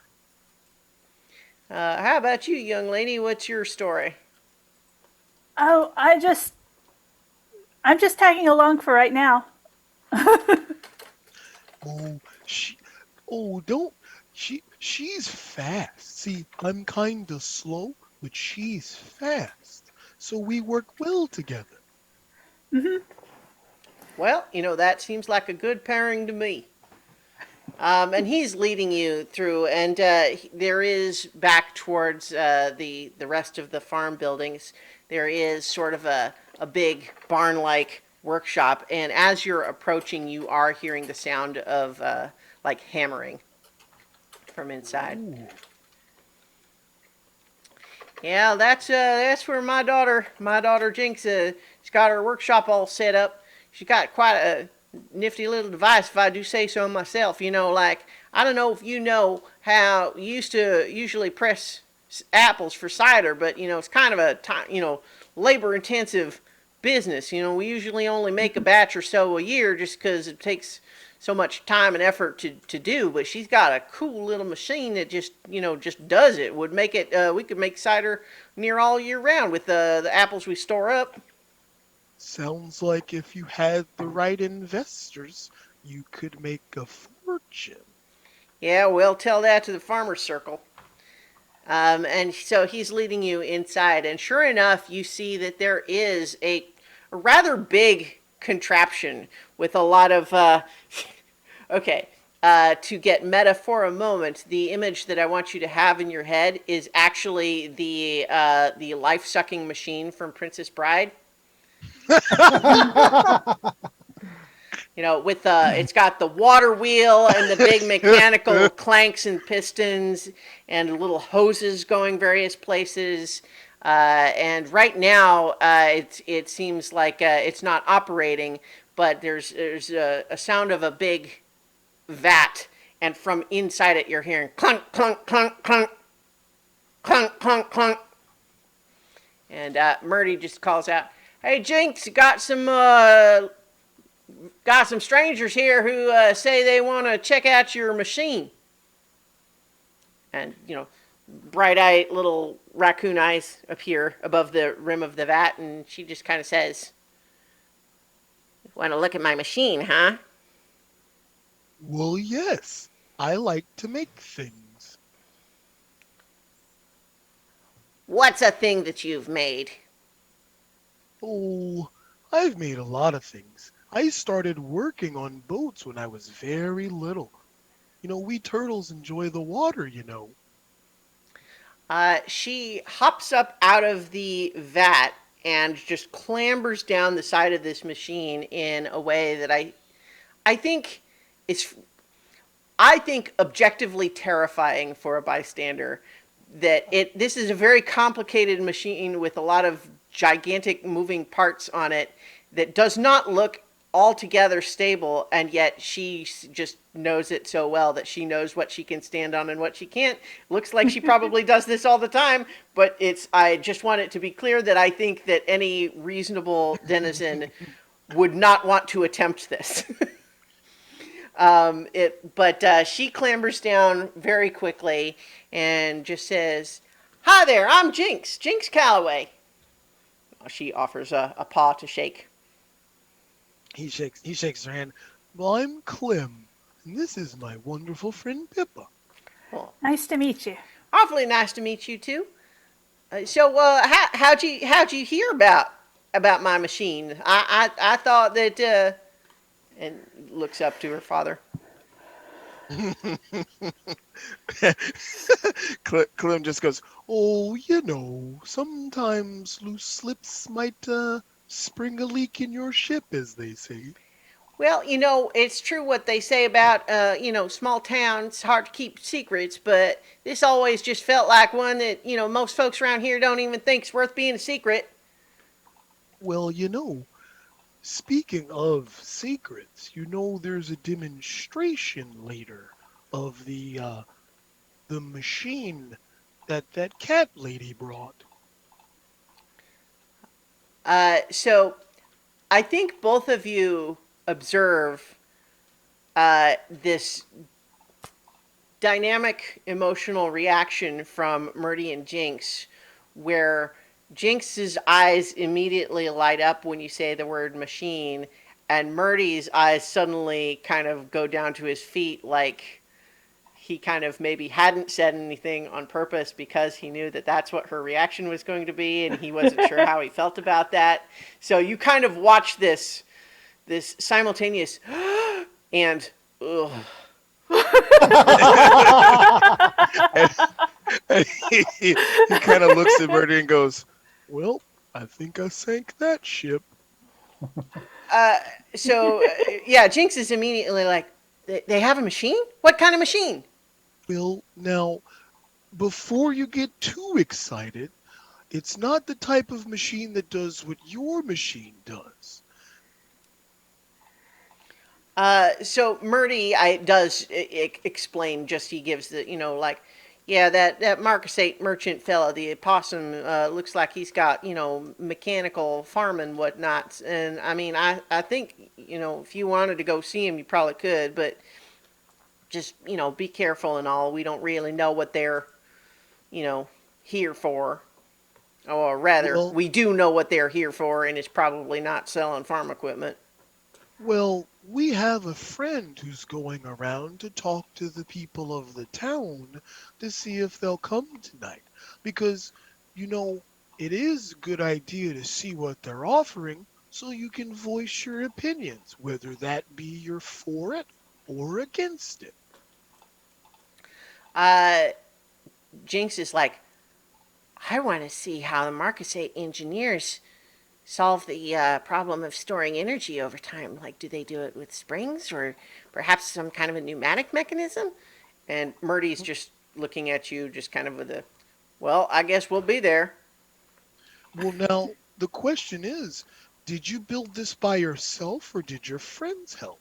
How about you, young lady? What's your story? Oh, I'm just tagging along for right now. Oh, she, oh, don't, she's fast. See, I'm kinda slow, but she's fast. So we work well together. Well, that seems like a good pairing to me. And he's leading you through, and there is back towards the rest of the farm buildings. There is sort of a big barn-like workshop, and as you're approaching, you are hearing the sound of like hammering from inside. Ooh, Yeah, that's where my daughter Jinx, she's got her workshop all set up. She's got quite a nifty little device, if I do say so myself. Like, I don't know if you know how you used to usually press apples for cider, but it's kind of a labor intensive business. We usually only make a batch or so a year just because it takes so much time and effort to do. But she's got a cool little machine that just does it. Would make it. We could make cider near all year round with the apples we store up. Sounds like if you had the right investors, you could make a fortune. Yeah, we'll tell that to the farmer's circle. And so he's leading you inside, and sure enough, you see that there is a rather big contraption with a lot of. Okay, to get meta for a moment, the image that I want you to have in your head is actually the life sucking machine from Princess Bride. With it's got the water wheel and the big mechanical clanks and pistons and little hoses going various places. And right now, it seems like it's not operating, but there's a sound of a big vat, and from inside it, you're hearing clunk, clunk, clunk, clunk, clunk, clunk, clunk. And Murdy just calls out, "Hey, Jinx, got some strangers here who say they want to check out your machine." And, bright-eyed little raccoon eyes appear above the rim of the vat, and she just kind of says, "Want to look at my machine, huh?" Well, yes. I like to make things. "What's a thing that you've made?" Oh, I've made a lot of things. I started working on boats when I was very little. We turtles enjoy the water. She hops up out of the vat and just clambers down the side of this machine in a way that I think is I think objectively terrifying for a bystander. This is a very complicated machine with a lot of gigantic moving parts on it that does not look altogether stable, and yet she just knows it so well that she knows what she can stand on and what she can't. Looks like she probably does this all the time, but I just want it to be clear that I think that any reasonable denizen would not want to attempt this. But she clambers down very quickly and just says, "Hi there, I'm Jinx Calloway." She offers a paw to shake. He shakes her hand. Well, I'm Clem, and this is my wonderful friend Pippa. Well, Nice to meet you. awfully nice to meet you too. How'd you hear about my machine? I thought that and looks up to her father. Clem just goes, "Oh, sometimes loose slips might spring a leak in your ship, as they say." Well, it's true what they say about, small towns, hard to keep secrets, but this always just felt like one that, most folks around here don't even think's worth being a secret. Well, speaking of secrets, there's a demonstration later of the machine that cat lady brought. So I think both of you observe this dynamic emotional reaction from Murdy and Jinx, where Jinx's eyes immediately light up when you say the word machine, and Murdy's eyes suddenly kind of go down to his feet, like he kind of maybe hadn't said anything on purpose because he knew that that's what her reaction was going to be, and he wasn't sure how he felt about that. So you kind of watch this simultaneous and ugh. And he kind of looks at Murdy and goes, "Well, I think I sank that ship." Yeah, Jinx is immediately like, they have a machine? What kind of machine?" Well, now, before you get too excited, it's not the type of machine that does what your machine does. So Murdy does explain. Just he gives the like, Yeah, that Marcusate merchant fella, the possum, looks like he's got, mechanical farm and whatnot. And I mean, I think, if you wanted to go see him, you probably could, but just, be careful and all. We don't really know what they're, you know, here for. Or rather, Well, we do know what they're here for, and it's probably not selling farm equipment. well, we have a friend who's going around to talk to the people of the town to see if they'll come tonight. Because, you know, it is a good idea to see what they're offering so you can voice your opinions, whether that be you're for it or against it. Uh, Jinx is like, I want to see how the Marcusate engineers solve the problem of storing energy over time. Like, do they do it with springs or perhaps some kind of a pneumatic mechanism? And Murdy's just looking at you, just kind of with a, well, I guess we'll be there. Well, now, the question is, did you build this by yourself or did your friends help?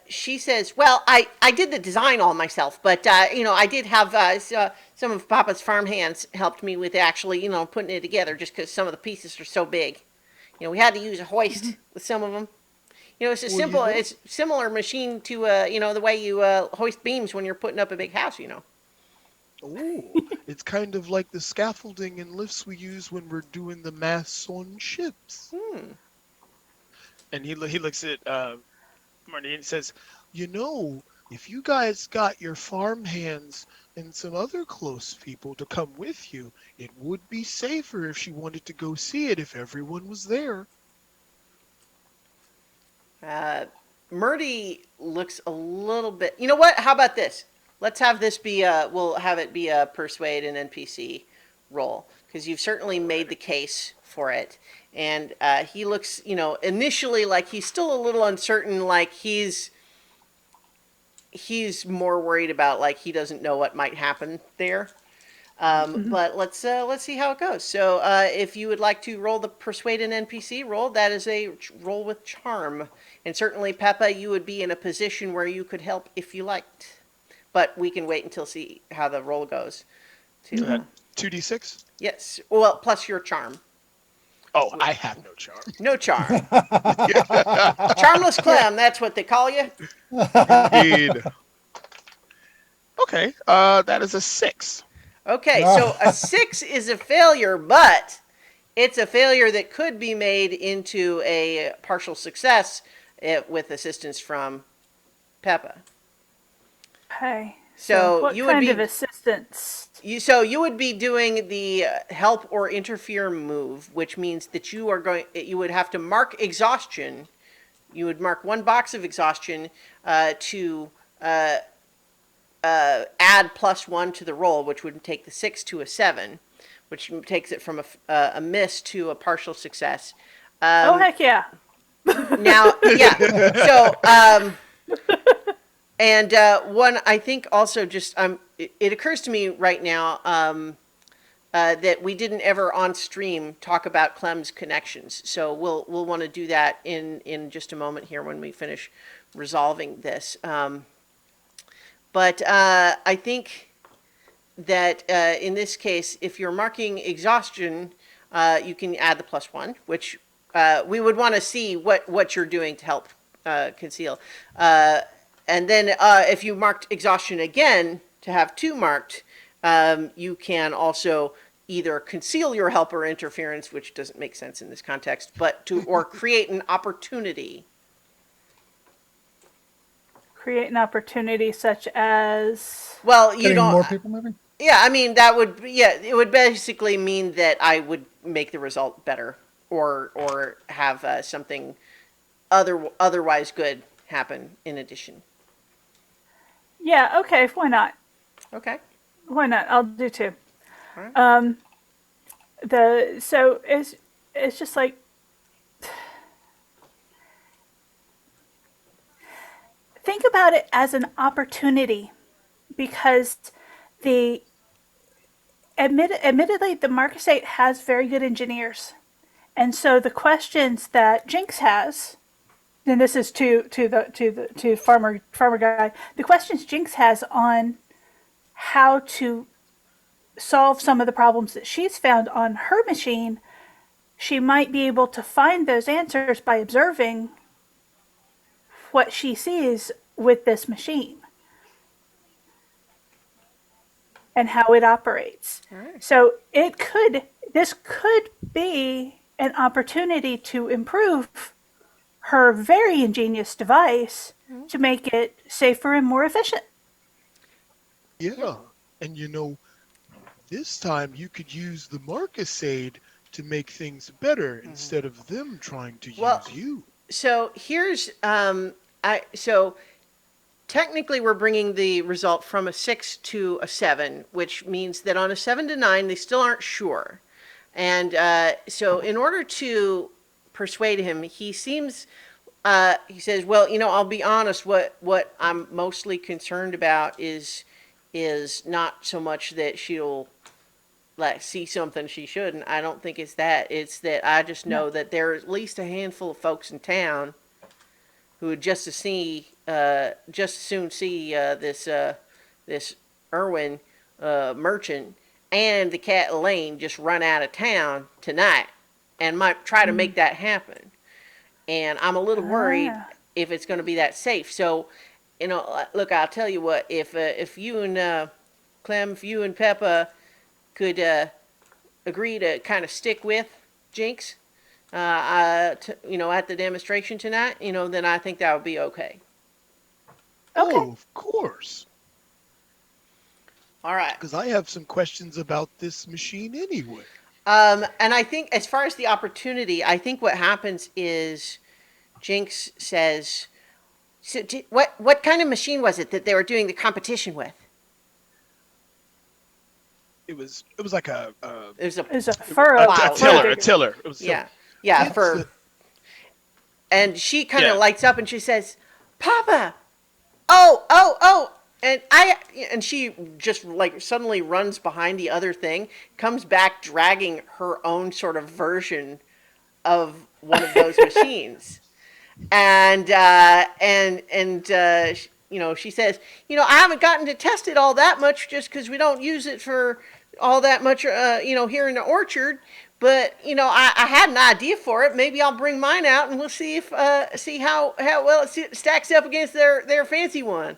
She says, well, I did the design all myself, but, I did have some of Papa's farm hands helped me with actually, putting it together just because some of the pieces are so big. We had to use a hoist with some of them. It's a Well, you know, it's similar machine to, the way you hoist beams when you're putting up a big house. oh, it's kind of like the scaffolding and lifts we use when we're doing the masts on ships. Hmm. And he looks at Marty and says, You know, if you guys got your farm hands and some other close people to come with you, it would be safer if she wanted to go see it if everyone was there. Uh, Murdy looks a little bit. You know what? How about this? Let's have this be a. We'll have it be a persuade an NPC roll because you've certainly made the case for it. And he looks, initially like he's still a little uncertain. Like he's more worried about like he doesn't know what might happen there. But let's see how it goes. So if you would like to roll the persuade an NPC roll, that is a roll with charm, and certainly Peppa, you would be in a position where you could help if you liked. But we can wait until see how the roll goes. To 2d6? yes, well plus your charm. "Oh, I have no charm." No charm, charmless clam. That's what they call you. Indeed. Okay, that is a 6. Okay, so a 6 is a failure, but it's a failure that could be made into a partial success with assistance from Peppa. Okay. So what you would kind be of assistance? you would be doing the help or interfere move, which means that you would have to mark exhaustion. You would mark one box of exhaustion to add +1 to the roll, which would take the 6 to a 7, which takes it from a miss to a partial success. Oh heck yeah! Now, yeah. So, and one, I think also just it occurs to me right now that we didn't ever on stream talk about Clem's connections. So we'll want to do that in just a moment here when we finish resolving this. But I think that in this case, if you're marking exhaustion, you can add the +1, which we would want to see what you're doing to help conceal. And then if you marked exhaustion again to have 2 marked, you can also either conceal your help or interference, which doesn't make sense in this context, or create an opportunity. Create an opportunity such as. Well, you Getting don't. more people moving? Yeah, I mean it would basically mean that I would make the result better, or have something otherwise good happen in addition. Yeah. Okay. Why not? Okay. Why not? I'll do 2. All right. So it's just like. Think about it as an opportunity, because the admittedly the Marcusate has very good engineers, and so the questions that Jinx has, and this is to farmer guy, the questions Jinx has on how to solve some of the problems that she's found on her machine, she might be able to find those answers by observing what she sees with this machine and how it operates. Right. So this could be an opportunity to improve her very ingenious device to make it safer and more efficient. Yeah. And this time you could use the Marcusade to make things better instead of them trying to Well, use you. so here's so technically we're bringing the result from a 6 to a 7, which means that on a 7 to 9 they still aren't sure. And so in order to persuade him, he seems he says, well, I'll be honest, what I'm mostly concerned about is not so much that she'll like see something she shouldn't. I don't think it's that. It's that I just know that there are at least a handful of folks in town who would just as soon see this Irwin merchant and the cat Elaine just run out of town tonight, and might try to make that happen. And I'm a little worried if it's going to be that safe. So, look, I'll tell you what. If you and Clem, if you and Peppa could agree to kind of stick with Jinx, at the demonstration tonight, then I think that would be okay. Okay. Oh, of course. All right. Because I have some questions about this machine anyway. And I think as far as the opportunity, I think what happens is Jinx says, so what kind of machine was it that they were doing the competition with? It was like It was a furrow. plow. a tiller. It was Yeah. It's For and she kind of lights up and she says, "Papa, oh," and she just like suddenly runs behind the other thing, comes back dragging her own sort of version of one of those machines, and she says, I haven't gotten to test it all that much just because we don't use it for all that much, here in the orchard. But I had an idea for it. Maybe I'll bring mine out and we'll see if see how well it stacks up against their fancy one.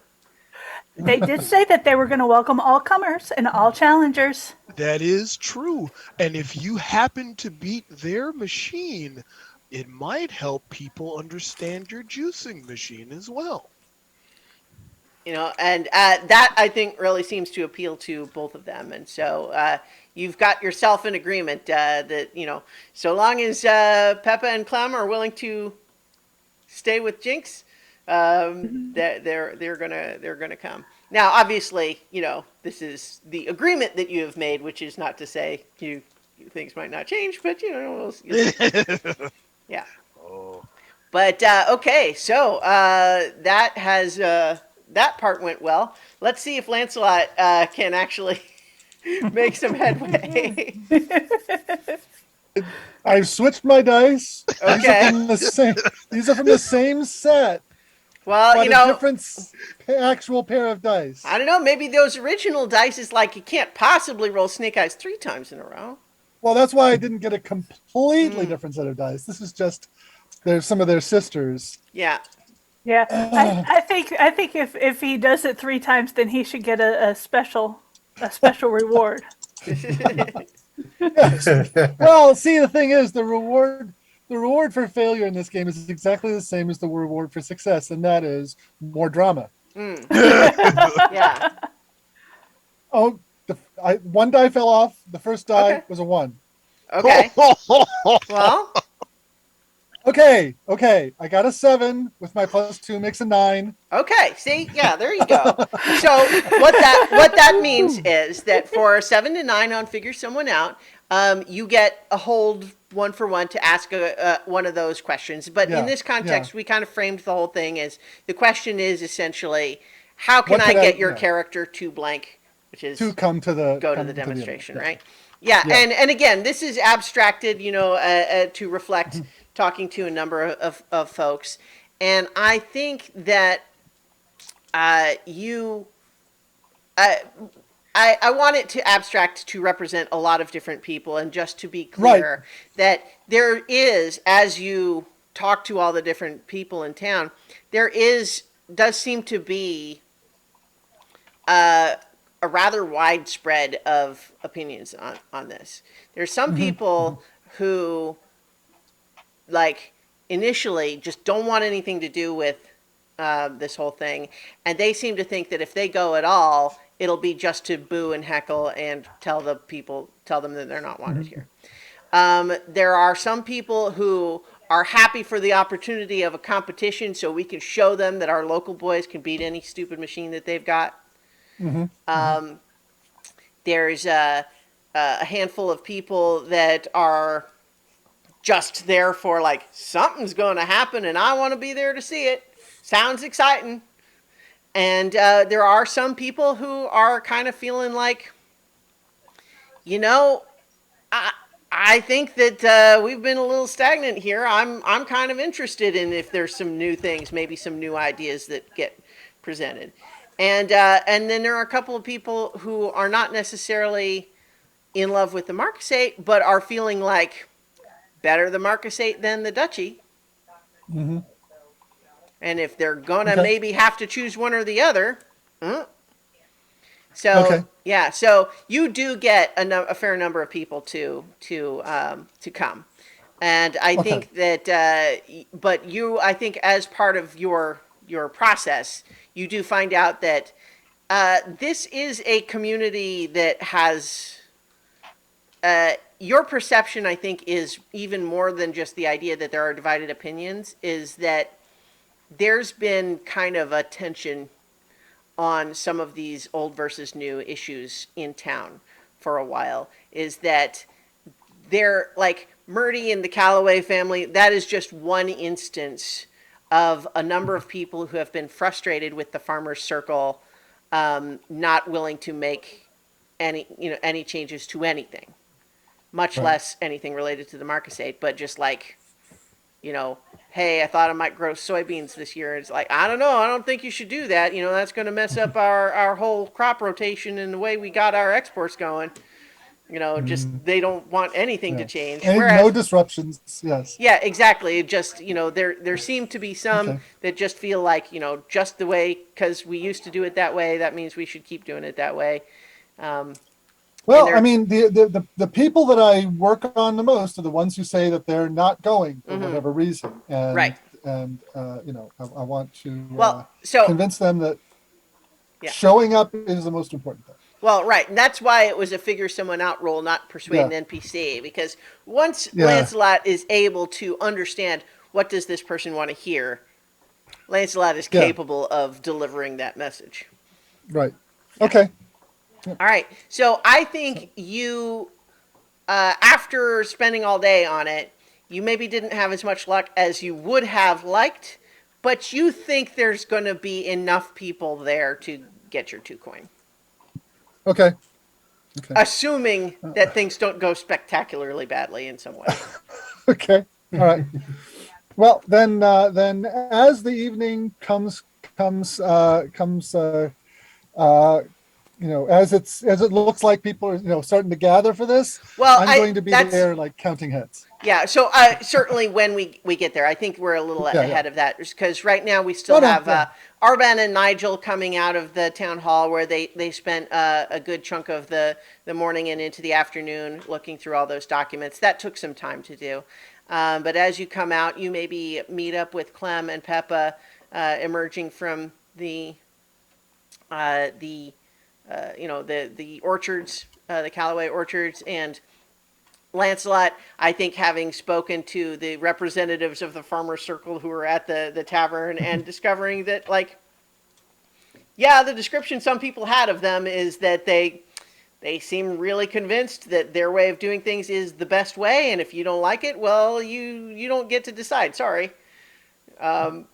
They did say that they were going to welcome all comers and all challengers. That is true. And if you happen to beat their machine, it might help people understand your juicing machine as well. And that I think really seems to appeal to both of them. And so you've got yourself in agreement that, so long as Peppa and Clem are willing to stay with Jinx, that they're gonna come. Now, obviously, this is the agreement that you have made, which is not to say things might not change, but you'll see. Yeah. Oh. But okay, so that has that part went well. Let's see if Lancelot can actually make some headway. I've switched my dice. Okay. These are from the same set. Well, but a different actual pair of dice. I don't know. Maybe those original dice is like you can't possibly roll snake eyes 3 times in a row. Well, that's why I didn't get a completely different set of dice. This is just there's some of their sisters. Yeah. Yeah, I think if he does it 3 times, then he should get a special reward. Yes. Well, see, the thing is, the reward for failure in this game is exactly the same as the reward for success, and that is more drama. Yeah. Oh, one die fell off. The first die was a 1. Okay. Well. Okay. I got a 7 with my +2 makes a 9. Okay. See, yeah, there you go. So what that means is that for a 7 to 9 on Figure Someone Out, you get a hold 1-for-1 to ask one of those questions. But in this context, we kind of framed the whole thing as the question is essentially, how can I get your character to blank, which is to come to the go to the demonstration, right? Yeah. And again, this is abstracted, to reflect talking to a number of folks. And I think that I want it to abstract to represent a lot of different people, and just to be Right. clear that there is, as you talk to all the different people in town, there does seem to be a rather widespread of opinions on this. There's some people who, like, initially just don't want anything to do with this whole thing, and they seem to think that if they go at all, it'll be just to boo and heckle and tell them that they're not wanted here. There are some people who are happy for the opportunity of a competition, so we can show them that our local boys can beat any stupid machine that they've got. There's a handful of people that are just there for, like, something's going to happen and I want to be there to see it. Sounds exciting. And there are some people who are kind of feeling like, you know, I think that we've been a little stagnant here. I'm kind of interested in if there's some new things, maybe some new ideas that get presented. And then there are a couple of people who are not necessarily in love with the Marquisate, but are feeling like better the Marquisate than the Duchy. And if they're gonna Okay. maybe have to choose one or the other, so Okay. yeah, so you do get a fair number of people to come, and I Okay. think that but I think as part of your process, you do find out that this is a community that has your perception, I think, is even more than just the idea that there are divided opinions, is that there's been kind of a tension on some of these old versus new issues in town for a while. Is that they're like Murdy and the Calloway family, that is just one instance of a number of people who have been frustrated with the farmers circle not willing to make any changes to anything, much Right. less anything related to the Marquisate, but just like, hey, I thought I might grow soybeans this year. It's like, I don't know. I don't think you should do that. That's going to mess up our whole crop rotation and the way we got our exports going. Just they don't want anything to Yeah. change. And no Whereas, disruptions. Yes. yeah, exactly. It just, there seem to be some Okay. that just feel like, just the way, because we used to do it that way, that means we should keep doing it that way. Well, they're- I mean, the people that I work on the most are the ones who say that they're not going for whatever reason, and Right. and I want to Well, so convince them that Yeah. showing up is the most important thing. Well, right, and that's why it was a figure someone out role, not persuade an Yeah. NPC. Because once Yeah. Lancelot is able to understand what does this person want to hear, Lancelot is Yeah. capable of delivering that message. Right. Okay. All right, so I think you, after spending all day on it, you maybe didn't have as much luck as you would have liked, but you think there's going to be enough people there to get your 2 coin. Okay. Okay. Assuming that things don't go spectacularly badly in some way. Okay. All right. Well, then as the evening comes, as it looks like people are starting to gather for this. Well, I'm going to be that's- there, like, counting heads. Yeah, so certainly when we get there, I think we're a little Yeah, ahead yeah. of that, because right now we still No, have yeah. Arban and Nigel coming out of the town hall, where they spent a good chunk of the morning and into the afternoon looking through all those documents. That took some time to do. But as you come out, you maybe meet up with Clem and Peppa emerging from the orchards, the Callaway orchards, and Lancelot, I think, having spoken to the representatives of the farmers circle who were at the tavern and discovering that, like, yeah, the description some people had of them is that they seem really convinced that their way of doing things is the best way, and if you don't like it, well, you don't get to decide. Sorry. But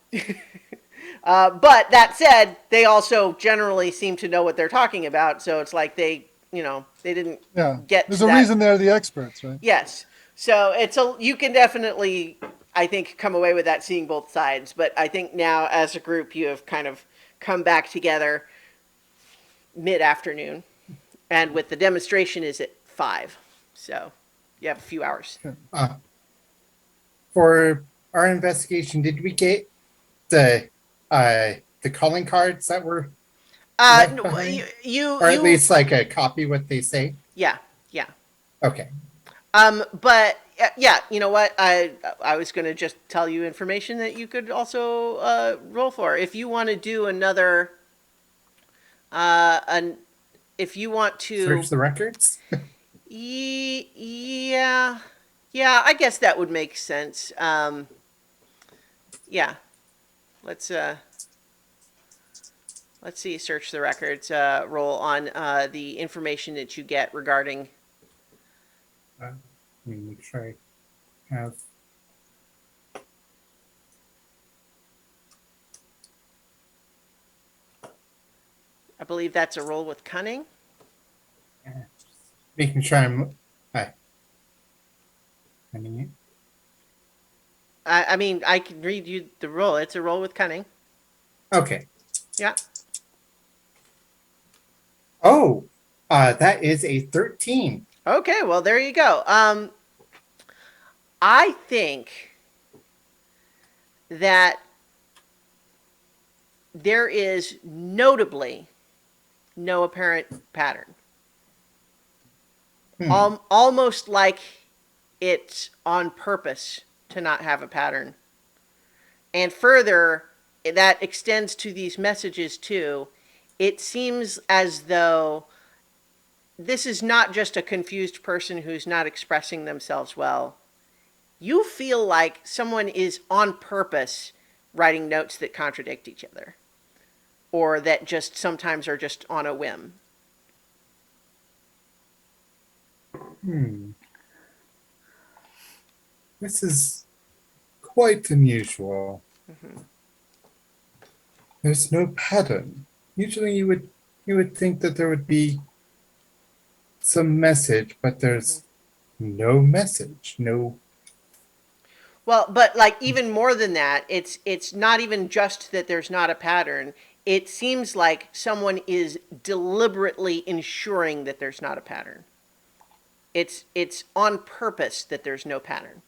that said, they also generally seem to know what they're talking about, so it's like they didn't Yeah. get There's to a that. reason they're the experts, right? Yes. So you can definitely, I think, come away with that seeing both sides. But I think now as a group you have kind of come back together mid-afternoon And with the demonstration is at 5. So you have a few hours. Uh, for our investigation, did we get the calling cards that were left No, behind, you, or at least like a copy what they say? yeah, yeah. Okay. But yeah, you know what? I was going to just tell you information that you could also roll for if you want to do another. An if you want to. Search the records. Yeah, yeah. I guess that would make sense. Yeah. Let's let's see. Search the records. Roll on the information that you get regarding. Let me make sure I have. I believe that's a roll with cunning. Making sure I'm. Finding it. I mean, I can read you the roll. It's a roll with cunning. Okay. Yeah. Oh, that is a 13. Okay, well there you go. I think that there is notably no apparent pattern. Almost like it's on purpose to not have a pattern. And further, that extends to these messages too. It seems as though this is not just a confused person who's not expressing themselves well. You feel like someone is on purpose writing notes that contradict each other, or that just sometimes are just on a whim. This is quite unusual. There's no pattern. Usually you would think that there would be some message, but there's no message. No. Well, but like even more than that, it's not even just that there's not a pattern. It seems like someone is deliberately ensuring that there's not a pattern. It's on purpose that there's no pattern.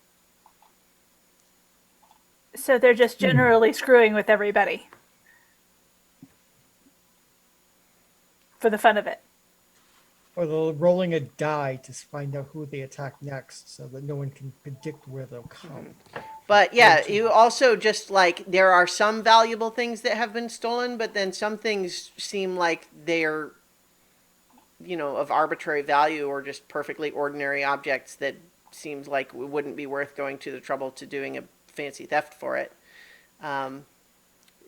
So they're just generally screwing with everybody for the fun of it. Or they're rolling a die to find out who they attack next, so that no one can predict where they'll come. But yeah, you also just like there are some valuable things that have been stolen, but then some things seem like they're, of arbitrary value or just perfectly ordinary objects that seems like it wouldn't be worth going to the trouble to doing a fancy theft for it.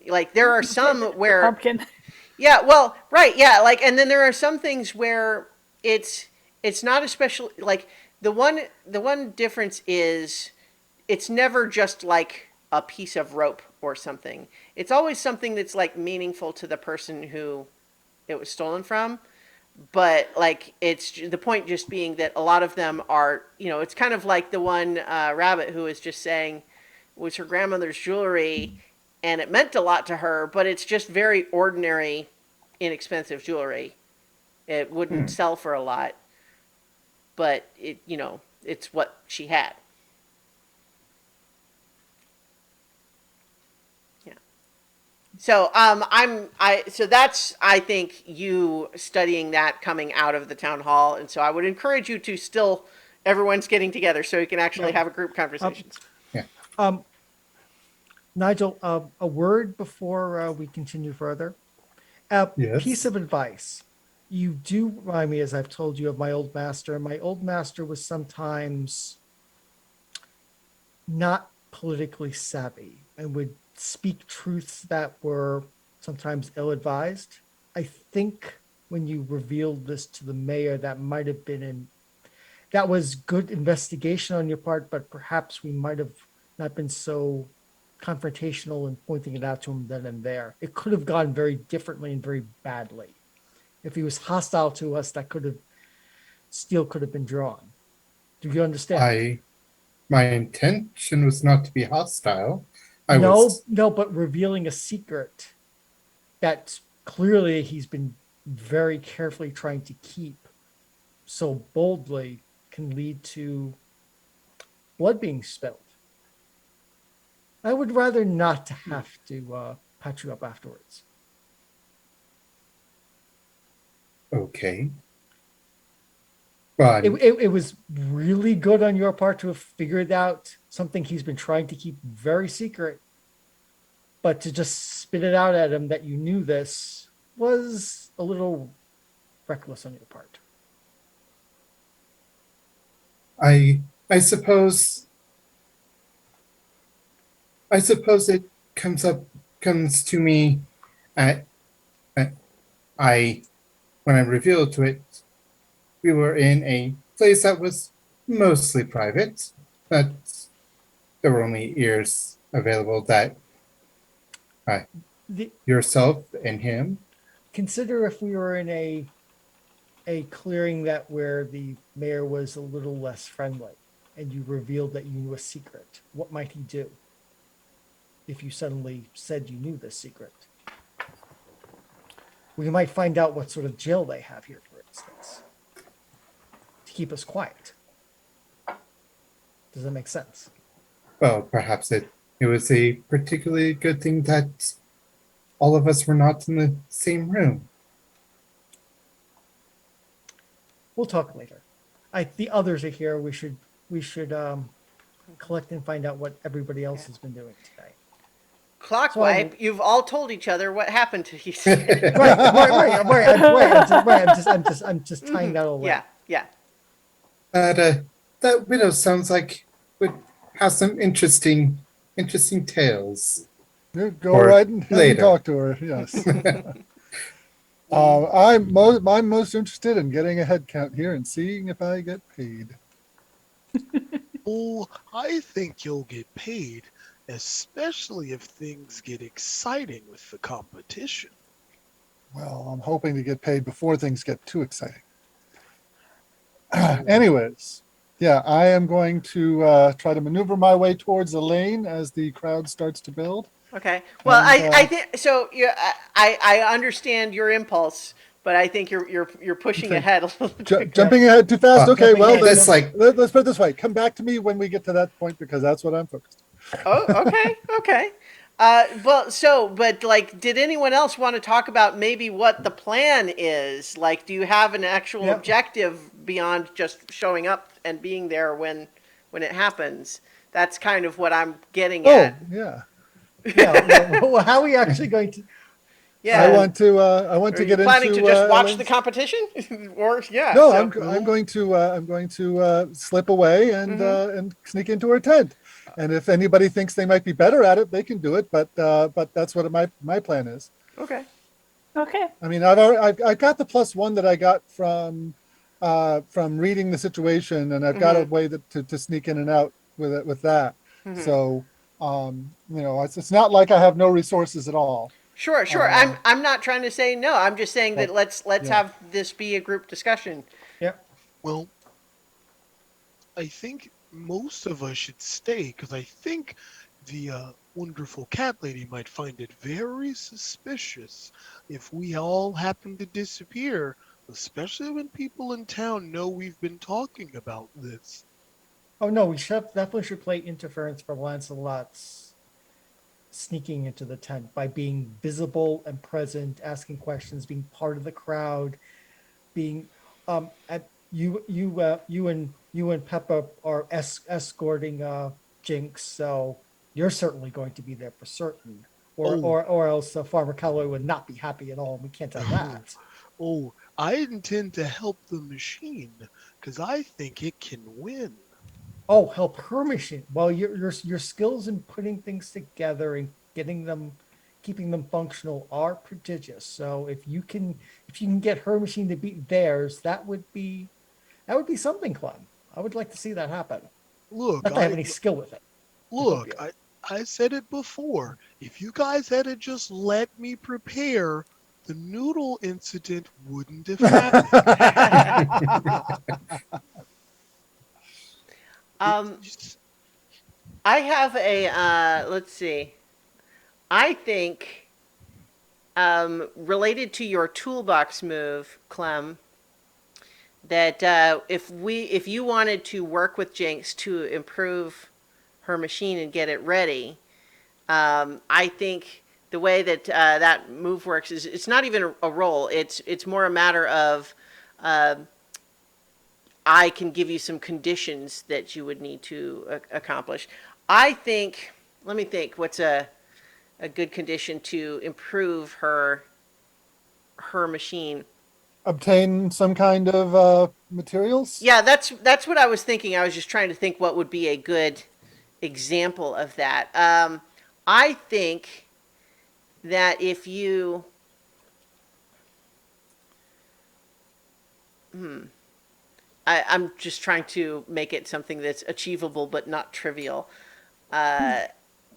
Like there are some where Pumpkin. yeah, well, right, yeah, like, and then there are some things where it's not especially like the one difference is it's never just like a piece of rope or something. It's always something that's like meaningful to the person who it was stolen from. But like it's the point just being that a lot of them are, it's kind of like the one rabbit who was just saying it was her grandmother's jewelry and it meant a lot to her, but it's just very ordinary, inexpensive jewelry. It wouldn't sell for a lot, but it's what she had. Yeah. So so that's I think you studying that coming out of the town hall, and so I would encourage you to still everyone's getting together so you can actually have a group conversations. Yeah. Nigel, a word before we continue further. Yes. Piece of advice. You do remind me, as I've told you, of my old master. My old master was sometimes not politically savvy and would speak truths that were sometimes ill-advised. I think when you revealed this to the mayor, that might have been that was good investigation on your part, but perhaps we might have not been so confrontational in pointing it out to him then and there. It could have gone very differently and very badly. If he was hostile to us, steel could have been drawn. Do you understand? My intention was not to be hostile. No, but revealing a secret that clearly he's been very carefully trying to keep so boldly can lead to blood being spilled. I would rather not have to patch you up afterwards. Okay. But It was really good on your part to have figured out something he's been trying to keep very secret, but to just spit it out at him that you knew this was a little reckless on your part. I suppose it comes to me at, at I when I revealed to it we were in a place that was mostly private, but there were only ears available that The, yourself and him. consider if we were in a clearing that where the mayor was a little less friendly and you revealed that you knew a secret. What might he do if you suddenly said you knew this secret? We might find out what sort of jail they have here, for instance, to keep us quiet. Does that make sense? Well, perhaps it was a particularly good thing that all of us were not in the same room. We'll talk later. The others are here. We should collect and find out what everybody else has been doing today. Clockwipe, you've all told each other what happened to you. I'm just tying that all in. Yeah. That widow sounds like would have some interesting tales. You go Or right and later. talk to her. Yes. I'm most interested in getting a head count here and seeing if I get paid. Oh, I think you'll get paid, especially if things get exciting with the competition. Well, I'm hoping to get paid before things get too exciting. Anyways, yeah, I am going to try to maneuver my way towards the lane as the crowd starts to build. Okay. Well, And, I think so. Yeah, I understand your impulse, but I think you're pushing ahead a little quicker. Jumping ahead too fast. Okay, well, that's like let's put it this way. Come back to me when we get to that point because that's what I'm focused on. Oh, okay. But like, did anyone else want to talk about maybe what the plan is? Like, do you have an actual Yep. objective beyond just showing up and being there when it happens? That's kind of what I'm getting Oh, at. yeah. Well, how are we actually going to? Yeah. I want to Are get you planning into to just watch Elaine's- the competition, or yeah? No, so- I'm going to slip away and sneak into her tent. And if anybody thinks they might be better at it, they can do it. But that's what my plan is. Okay. Okay. I mean, I've got the +1 that I got from reading the situation, and I've got a way to sneak in and out with that. So it's not like I have no resources at all. Sure. I'm not trying to say no. I'm just saying that let's have this be a group discussion. Yeah. Well, I think most of us should stay because I think the wonderful cat lady might find it very suspicious if we all happen to disappear, especially when people in town know we've been talking about this. Oh no, we definitely should play interference for Lancelot's sneaking into the tent by being visible and present, asking questions, being part of the crowd, being at you and Peppa are escorting Jinx, so you're certainly going to be there for certain. Or else Farmer Calloway would not be happy at all, and we can't have that. Oh, I intend to help the machine because I think it can win. Oh, help her machine. Well, your skills in putting things together and keeping them functional are prodigious. So if you can get her machine to beat theirs, that would be something, Clem. I would like to see that happen. Look, Not that I have any skill with it. Look, I said it before. If you guys had just let me prepare, the noodle incident wouldn't have happened. I have a let's see. I think related to your toolbox move, Clem, that if you wanted to work with Jinx to improve her machine and get it ready, I think the way that that move works is it's not even a roll. It's more a matter of I can give you some conditions that you would need to accomplish. I think. Let me think. What's a good condition to improve her machine? Obtain some kind of materials. Yeah, that's what I was thinking. I was just trying to think what would be a good example of that. I think that if you, I'm just trying to make it something that's achievable but not trivial. Uh,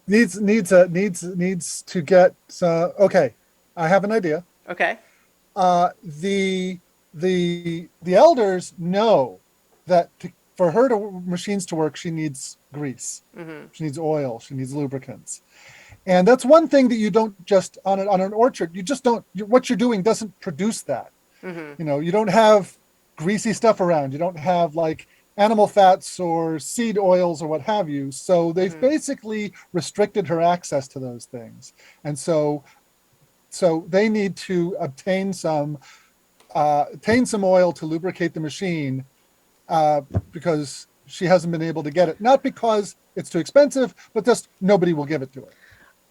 Needs to get. Okay, I have an idea. okay. The elders know that for her to machines to work, she needs grease, Mm-hmm. she needs oil, she needs lubricants, and that's one thing that you don't just on an orchard. You just don't. What you're doing doesn't produce that. Mm-hmm. You don't have greasy stuff around. You don't have like animal fats or seed oils or what have you. So they've Mm-hmm. basically restricted her access to those things, and so they need to obtain some oil to lubricate the machine because she hasn't been able to get it. Not because it's too expensive, but just nobody will give it to her.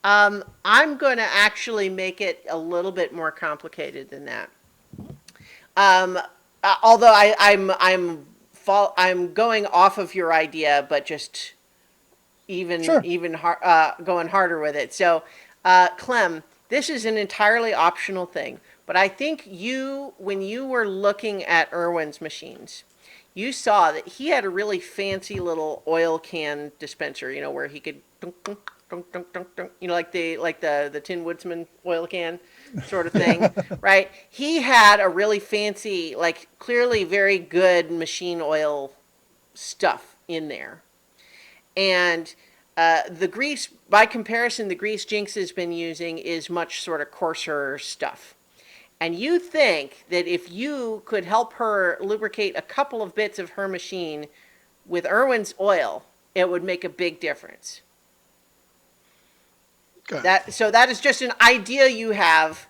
I'm going to actually make it a little bit more complicated than that. Um, Although I'm going off of your idea, but just Sure. going harder with it. So, Clem, this is an entirely optional thing, but I think when you were looking at Irwin's machines, you saw that he had a really fancy little oil can dispenser. Where he could dunk, dunk, dunk, dunk, dunk, dunk, like the Tin Woodsman oil can sort of thing, right? He had a really fancy, like clearly very good machine oil stuff in there. And the grease, by comparison, the grease Jinx has been using is much sort of coarser stuff. And you think that if you could help her lubricate a couple of bits of her machine with Irwin's oil, it would make a big difference. Okay. That is just an idea you have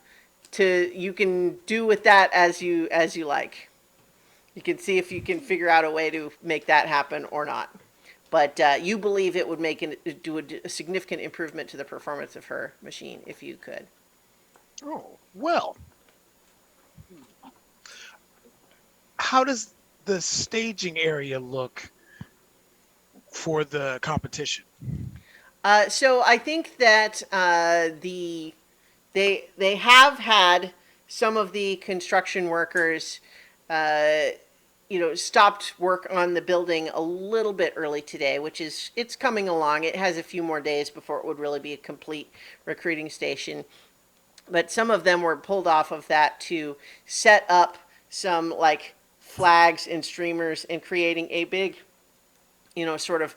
you can do with that as you like. You can see if you can figure out a way to make that happen or not. But you believe it would do a significant improvement to the performance of her machine if you could. Oh, well. How does the staging area look for the competition? So I think that they have had some of the construction workers, stopped work on the building a little bit early today, which is it's coming along. It has a few more days before it would really be a complete recruiting station. But some of them were pulled off of that to set up some like flags and streamers and creating a big, sort of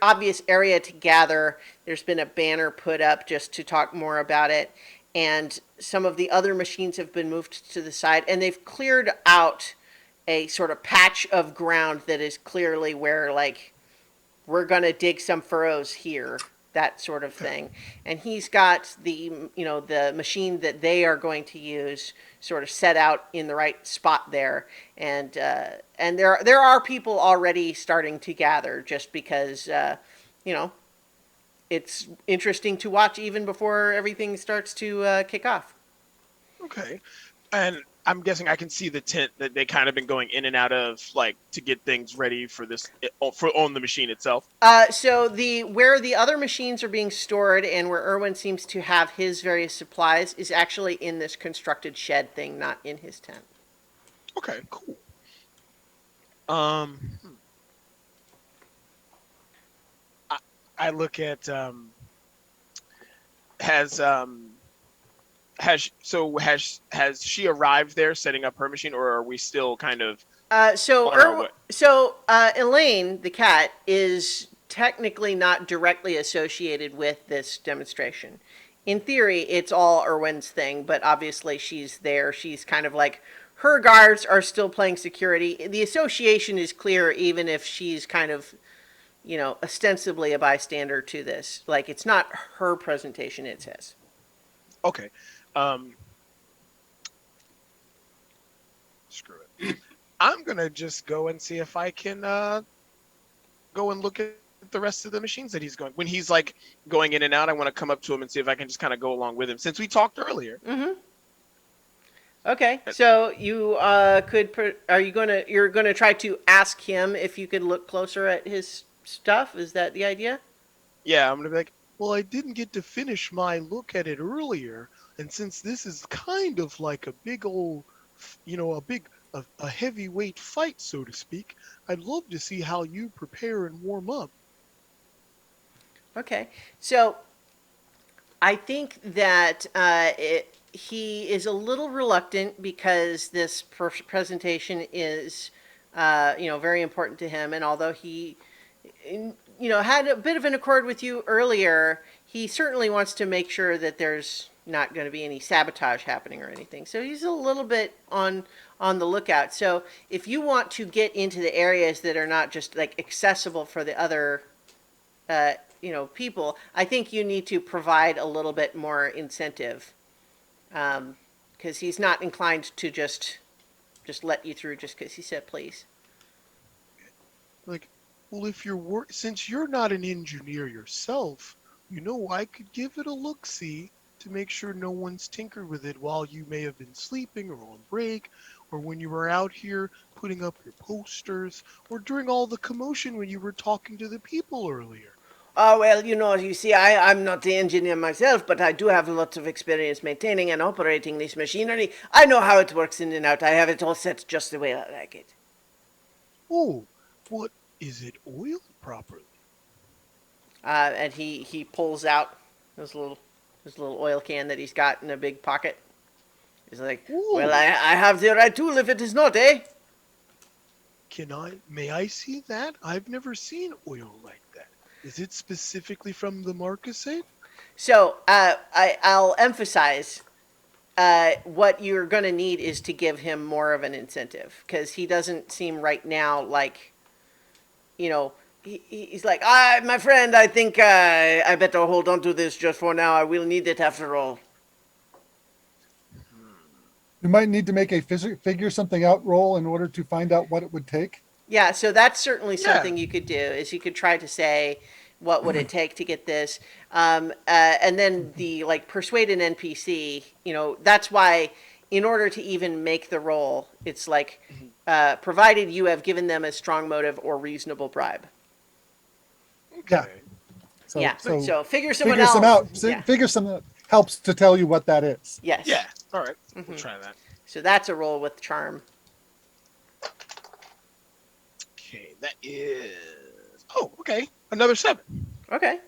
obvious area to gather. There's been a banner put up just to talk more about it. And some of the other machines have been moved to the side, and they've cleared out a sort of patch of ground that is clearly where, like, we're going to dig some furrows here, that sort of thing. And he's got the machine that they are going to use sort of set out in the right spot there. And there are people already starting to gather just because, it's interesting to watch even before everything starts to kick off. Okay. And I'm guessing I can see the tent that they kind of been going in and out of, like, to get things ready for on the machine itself. So where the other machines are being stored and where Irwin seems to have his various supplies is actually in this constructed shed thing, not in his tent. Okay, cool. Um, I look at has has she arrived there setting up her machine, or are we still kind of on our way? Elaine, the cat, is technically not directly associated with this demonstration. In theory, it's all Irwin's thing, but obviously she's there. She's kind of like her guards are still playing security. The association is clear, even if she's kind of, ostensibly a bystander to this. Like, it's not her presentation, it's his. Okay. Um, Screw it. I'm gonna just go and see if I can go and look at the rest of the machines that he's going. When he's like going in and out, I want to come up to him and see if I can just kind of go along with him. Since we talked earlier. Mm-hmm. Okay, so you you're gonna try to ask him if you could look closer at his stuff? Is that the idea? Yeah, I'm gonna be like, well, I didn't get to finish my look at it earlier, and since this is kind of like a big old, a heavyweight fight, so to speak, I'd love to see how you prepare and warm up. Okay, so I think that he is a little reluctant because this presentation is, very important to him. And although he, had a bit of an accord with you earlier, he certainly wants to make sure that there's not going to be any sabotage happening or anything. So he's a little bit on the lookout. So if you want to get into the areas that are not just like accessible for the other people, I think you need to provide a little bit more incentive, because he's not inclined to just let you through just because he said please. Like, well, if since you're not an engineer yourself, I could give it a look-see to make sure no one's tinkered with it while you may have been sleeping or on break, or when you were out here putting up your posters, or during all the commotion when you were talking to the people earlier. Oh, well, you see, I'm not the engineer myself, but I do have lots of experience maintaining and operating this machinery. I know how it works in and out. I have it all set just the way I like it. Oh, what is it oiled properly? And he pulls out his little oil can that he's got in a big pocket. He's like, Ooh. well, I have the right tool if it is not, eh? May I see that? I've never seen oil like that. Is it specifically from the marquisate? So I'll emphasize, what you're going to need is to give him more of an incentive, because he doesn't seem right now like, he's like, my friend, I think I better hold on to this just for now. I will need it after all. You might need to make a figure something out roll in order to find out what it would take. Yeah, so that's certainly something you could do, is you could try to say, what would it take to get this? And then the, persuade an NPC, that's why, in order to even make the roll, it's like, provided you have given them a strong motive or reasonable bribe. Yeah. So, Yeah, so so figure someone figure else. some out. Yeah. Figure some helps to tell you what that is. Yes. Yeah. All right. We'll try that. So that's a roll with charm. Okay, that is. Oh, okay. Another 7. Okay.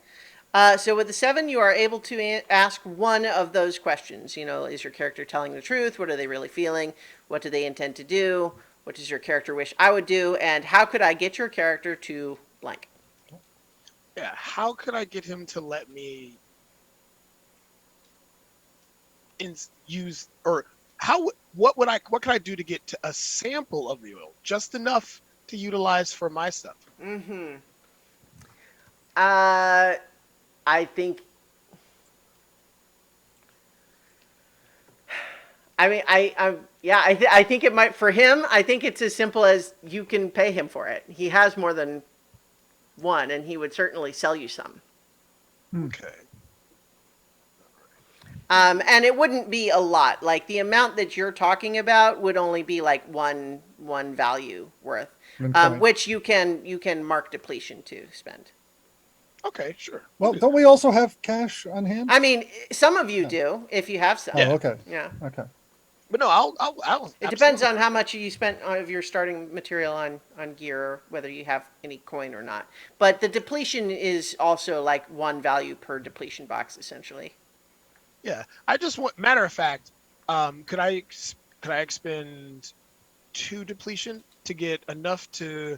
So with the 7, you are able to ask one of those questions. Is your character telling the truth? What are they really feeling? What do they intend to do? What does your character wish I would do? And how could I get your character to blank? Yeah. How could I get him to let me use, or what could I do to get to a sample of the oil, just enough to utilize for my stuff? Mm-hmm. I think. I mean, I think it might, for him, I think it's as simple as you can pay him for it. He has more than one, and he would certainly sell you some. Okay. And it wouldn't be a lot. Like, the amount that you're talking about would only be like one value worth, which you can mark depletion to spend. Okay, sure. Well, don't we also have cash on hand? I mean, some of you do, if you have some. Oh, okay. Yeah. Okay. But no, I'll It depends on how much you spent of your starting material on gear, or whether you have any coin or not. But the depletion is also like one value per depletion box, essentially. Yeah, I just want. Matter of fact, could I expend 2 depletion to get enough to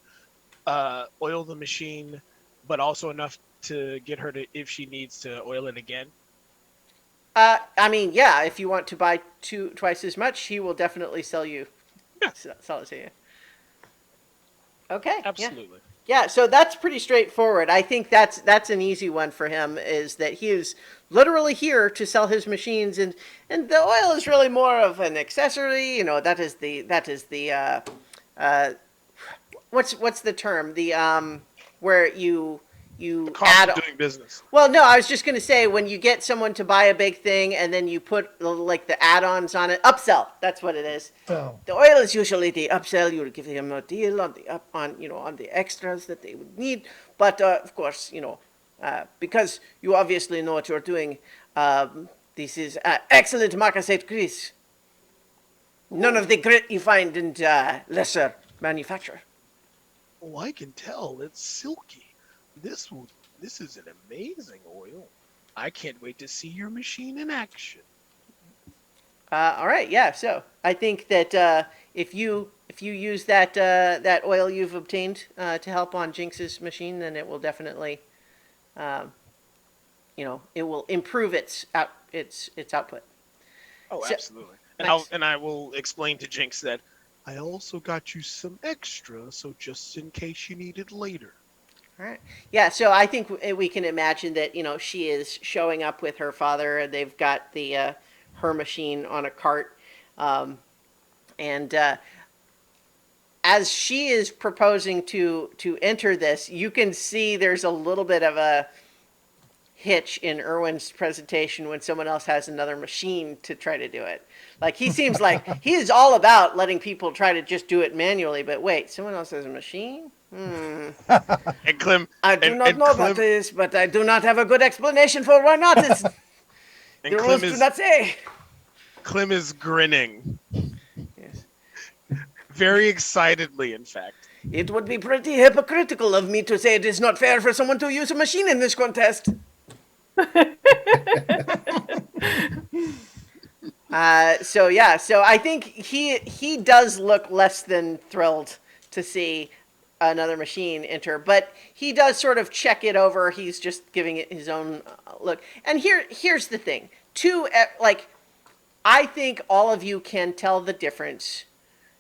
oil the machine, but also enough to get her to, if she needs to oil it again? I mean, yeah, if you want to buy twice as much, he will definitely sell you sell it to you. Okay. Yeah. Absolutely. Yeah, so that's pretty straightforward. I think that's an easy one for him. Is that he is literally here to sell his machines, and the oil is really more of an accessory. That is the uh, what's the term? The where you Cost add. of doing business. Well, no, I was just going to say when you get someone to buy a big thing and then you put like the add-ons on it, upsell. That's what it is. So, The oil is usually the upsell. You give them a deal on the on the extras that they would need. But of course, because you obviously know what you're doing. This is excellent marcasite grease. None of the grit you find in lesser manufacturer. Oh, I can tell. It's silky. This will. This is an amazing oil. I can't wait to see your machine in action. All right, yeah. So I think that if you use that oil you've obtained to help on Jinx's machine, then it will definitely, um, it will improve its output. Oh, So- absolutely. And Nice. I will explain to Jinx that I also got you some extra, so just in case you need it later. All right. Yeah. So I think we can imagine that she is showing up with her father, and they've got the her machine on a cart, and as she is proposing to enter this, you can see there's a little bit of a hitch in Irwin's presentation when someone else has another machine to try to do it. Like he seems like he is all about letting people try to just do it manually, but wait, someone else has a machine? And Clem, I do and, not and know Clem, about this, but I do not have a good explanation for why not. It's, the and rules do not say. Clem is grinning Yes. very excitedly. In fact, It would be pretty hypocritical of me to say it is not fair for someone to use a machine in this contest. So I think he does look less than thrilled to see another machine enter, but he does sort of check it over. He's just giving it his own look. And here's the thing: I think all of you can tell the difference.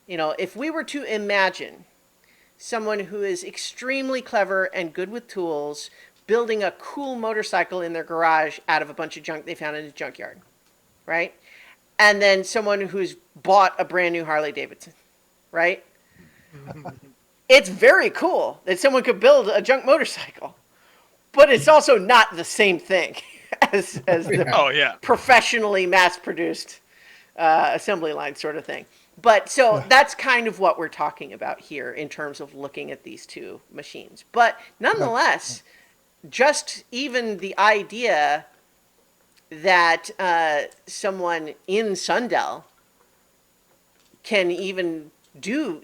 If we were to imagine someone who is extremely clever and good with tools building a cool motorcycle in their garage out of a bunch of junk they found in a junkyard, right? And then someone who's bought a brand new Harley Davidson, right? It's very cool that someone could build a junk motorcycle, but it's also not the same thing as the oh yeah, professionally mass-produced assembly line sort of thing. But so that's kind of what we're talking about here in terms of looking at these two machines. But nonetheless, just even the idea that someone in Sundell can even do,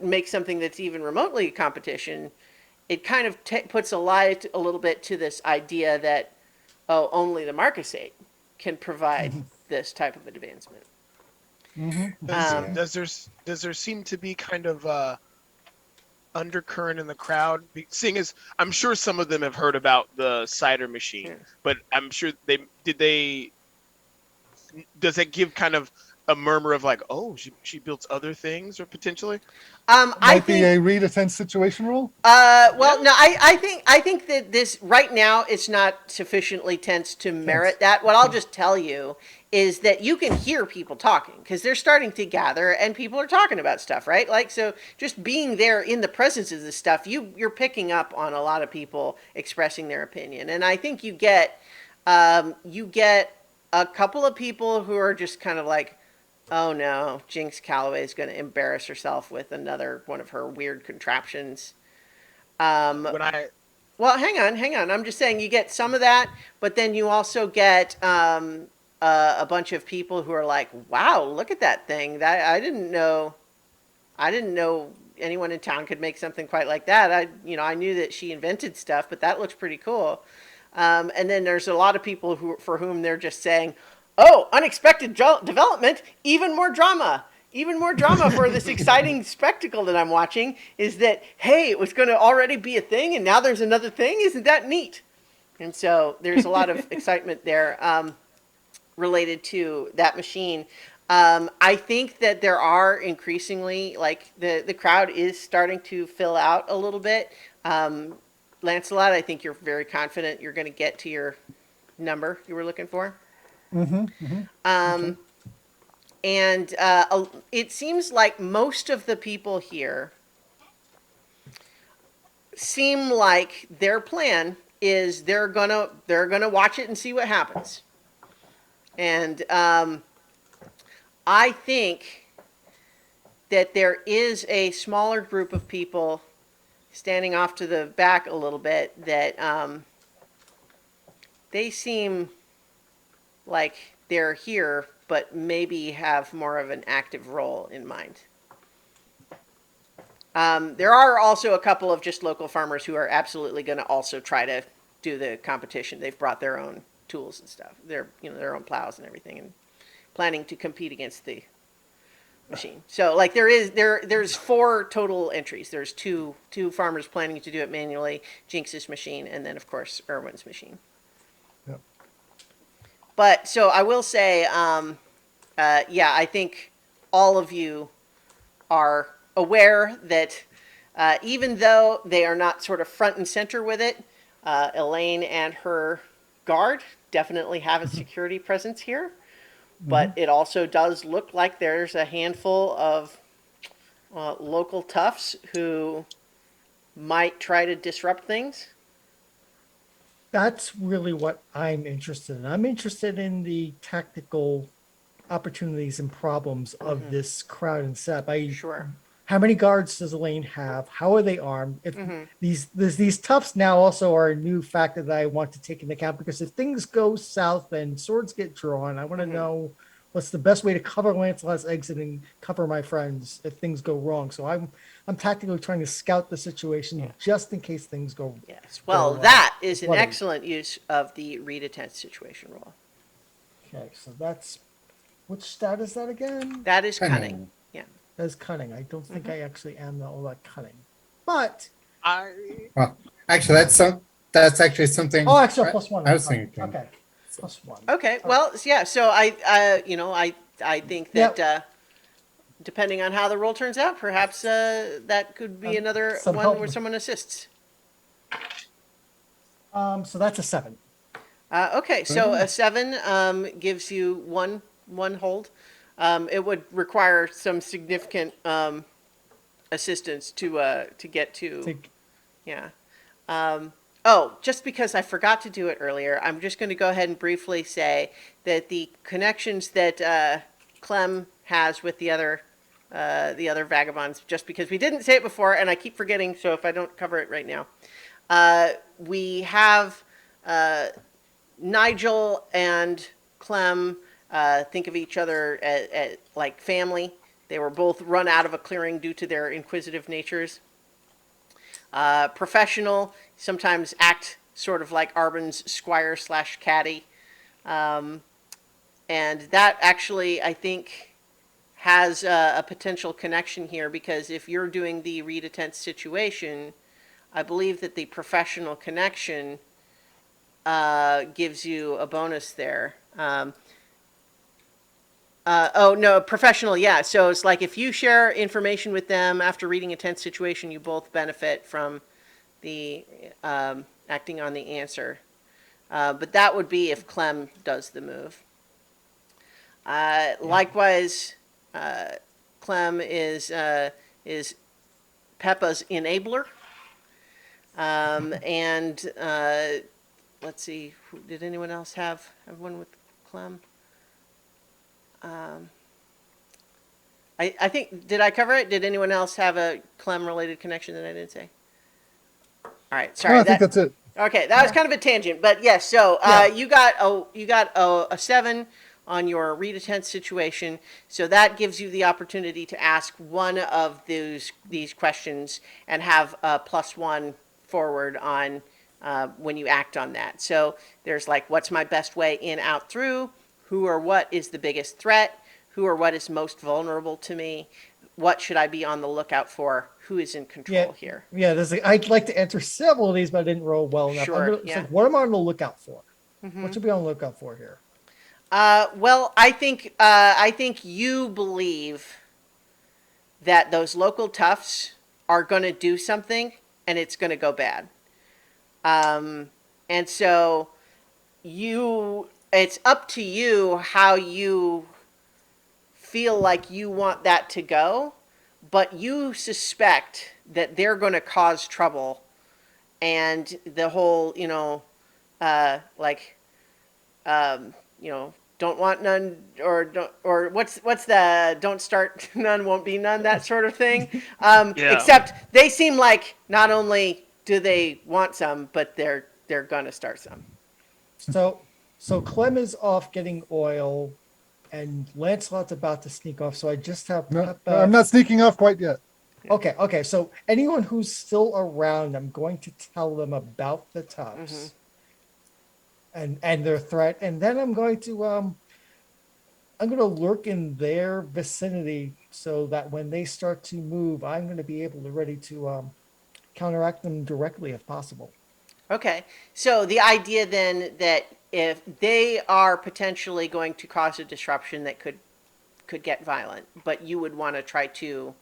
make something that's even remotely a competition, it kind of puts a light a little bit to this idea that, only the Marcasate can provide this type of advancement. does there seem to be kind of undercurrent in the crowd? Seeing as I'm sure some of them have heard about the cider machine, Yeah. but I'm sure they does it give kind of a murmur of like, oh, she builds other things or potentially? I Might be think. a read a tense situation rule. Well, no, I think that this right now it's not sufficiently tense to merit that. What I'll just tell you is that you can hear people talking because they're starting to gather and people are talking about stuff, right? Like, so just being there in the presence of this stuff, you're picking up on a lot of people expressing their opinion, and I think you get a couple of people who are just kind of like, oh no, Jinx Calloway is going to embarrass herself with another one of her weird contraptions. When I Well, hang on. I'm just saying you get some of that, but then you also get a bunch of people who are like, wow, look at that thing. That I didn't know anyone in town could make something quite like that. I knew that she invented stuff, but that looks pretty cool. And then there's a lot of people for whom they're just saying, oh, unexpected development, even more drama. Even more drama for this exciting spectacle that I'm watching is that, hey, it was going to already be a thing and now there's another thing. Isn't that neat? And so there's a lot of excitement there related to that machine. I think that there are increasingly, like, the crowd is starting to fill out a little bit. Lancelot, I think you're very confident you're going to get to your number you were looking for. Okay. And it seems like most of the people here seem like their plan is they're gonna watch it and see what happens. And I think that there is a smaller group of people standing off to the back a little bit that they seem like they're here, but maybe have more of an active role in mind. There are also a couple of just local farmers who are absolutely going to also try to do the competition. They've brought their own tools and stuff, their own plows and everything, and planning to compete against the machine. So like there's 4 total entries. There's two farmers planning to do it manually, Jinx's machine, and then of course Irwin's machine. Yep. But so I will say, yeah, I think all of you are aware that even though they are not sort of front and center with it, Elaine and her guard definitely have a security presence here. But it also does look like there's a handful of local toughs who might try to disrupt things. That's really what I'm interested in. I'm interested in the tactical opportunities and problems of this crowd and setup. Sure. How many guards does Elaine have? How are they armed? If these toughs now also are a new factor that I want to take into account, because if things go south and swords get drawn, I want to know what's the best way to cover Lancelot's exit and cover my friends if things go wrong. So I'm tactically trying to scout the situation just in case things go. Yes. Well, go, that is an bloody. excellent use of the read a tense situation roll. Okay, so that's which stat is that again? That is Cunning. cunning. Yeah. That's cunning. I don't think I actually am all that cunning, but Well, actually, that's actually something. oh, actually, plus one. I was thinking. Okay, plus one. Okay. Well, yeah. So I think that depending on how the roll turns out, perhaps that could be another some one help. where someone assists. So that's a 7. Okay, so a 7 gives you one hold. It would require some significant assistance to get to. Yeah. Oh, just because I forgot to do it earlier, I'm just going to go ahead and briefly say that the connections that Clem has with the other vagabonds, just because we didn't say it before, and I keep forgetting, so if I don't cover it right now, we have Nigel and Clem think of each other as like family. They were both run out of a clearing due to their inquisitive natures. Professional, sometimes act sort of like Arbon's squire / caddy. And that actually, I think, has a potential connection here, because if you're doing the read a tense situation, I believe that the professional connection gives you a bonus there. Oh, no, professional, yeah. So it's like if you share information with them after reading a tense situation, you both benefit from the acting on the answer. But that would be if Clem does the move. Likewise, Clem is Peppa's enabler. And let's see, did anyone else have one with Clem? I think, did I cover it? Did anyone else have a Clem related connection that I didn't say? All right, sorry. I think that's it. Okay, that was kind of a tangent, but yes. So you got a 7 on your read a tense situation. So that gives you the opportunity to ask one of these questions and have a +1 forward on when you act on that. So there's like, what's my best way in, out, through? Who or what is the biggest threat? Who or what is most vulnerable to me? What should I be on the lookout for? Who is in control here? Yeah, I'd like to answer several of these, but I didn't roll well enough. Sure, It's like, what am I on the lookout for? What should I be on the lookout for here? Well, I think you believe that those local toughs are going to do something, and it's going to go bad. And so it's up to you how you feel like you want that to go, but you suspect that they're going to cause trouble, and the whole, like, don't want none, or don't, or what's the don't start none won't be none, that sort of thing. Yeah. Except they seem like not only do they want some, but they're gonna start some. So Clem is off getting oil, and Lancelot's about to sneak off. So I just have No, I'm not sneaking off quite yet. Okay. So anyone who's still around, I'm going to tell them about the Tufts and their threat, and then I'm going to lurk in their vicinity so that when they start to move, I'm going to be able to ready to counteract them directly if possible. Okay, so the idea then that if they are potentially going to cause a disruption that could get violent, but you would want to try to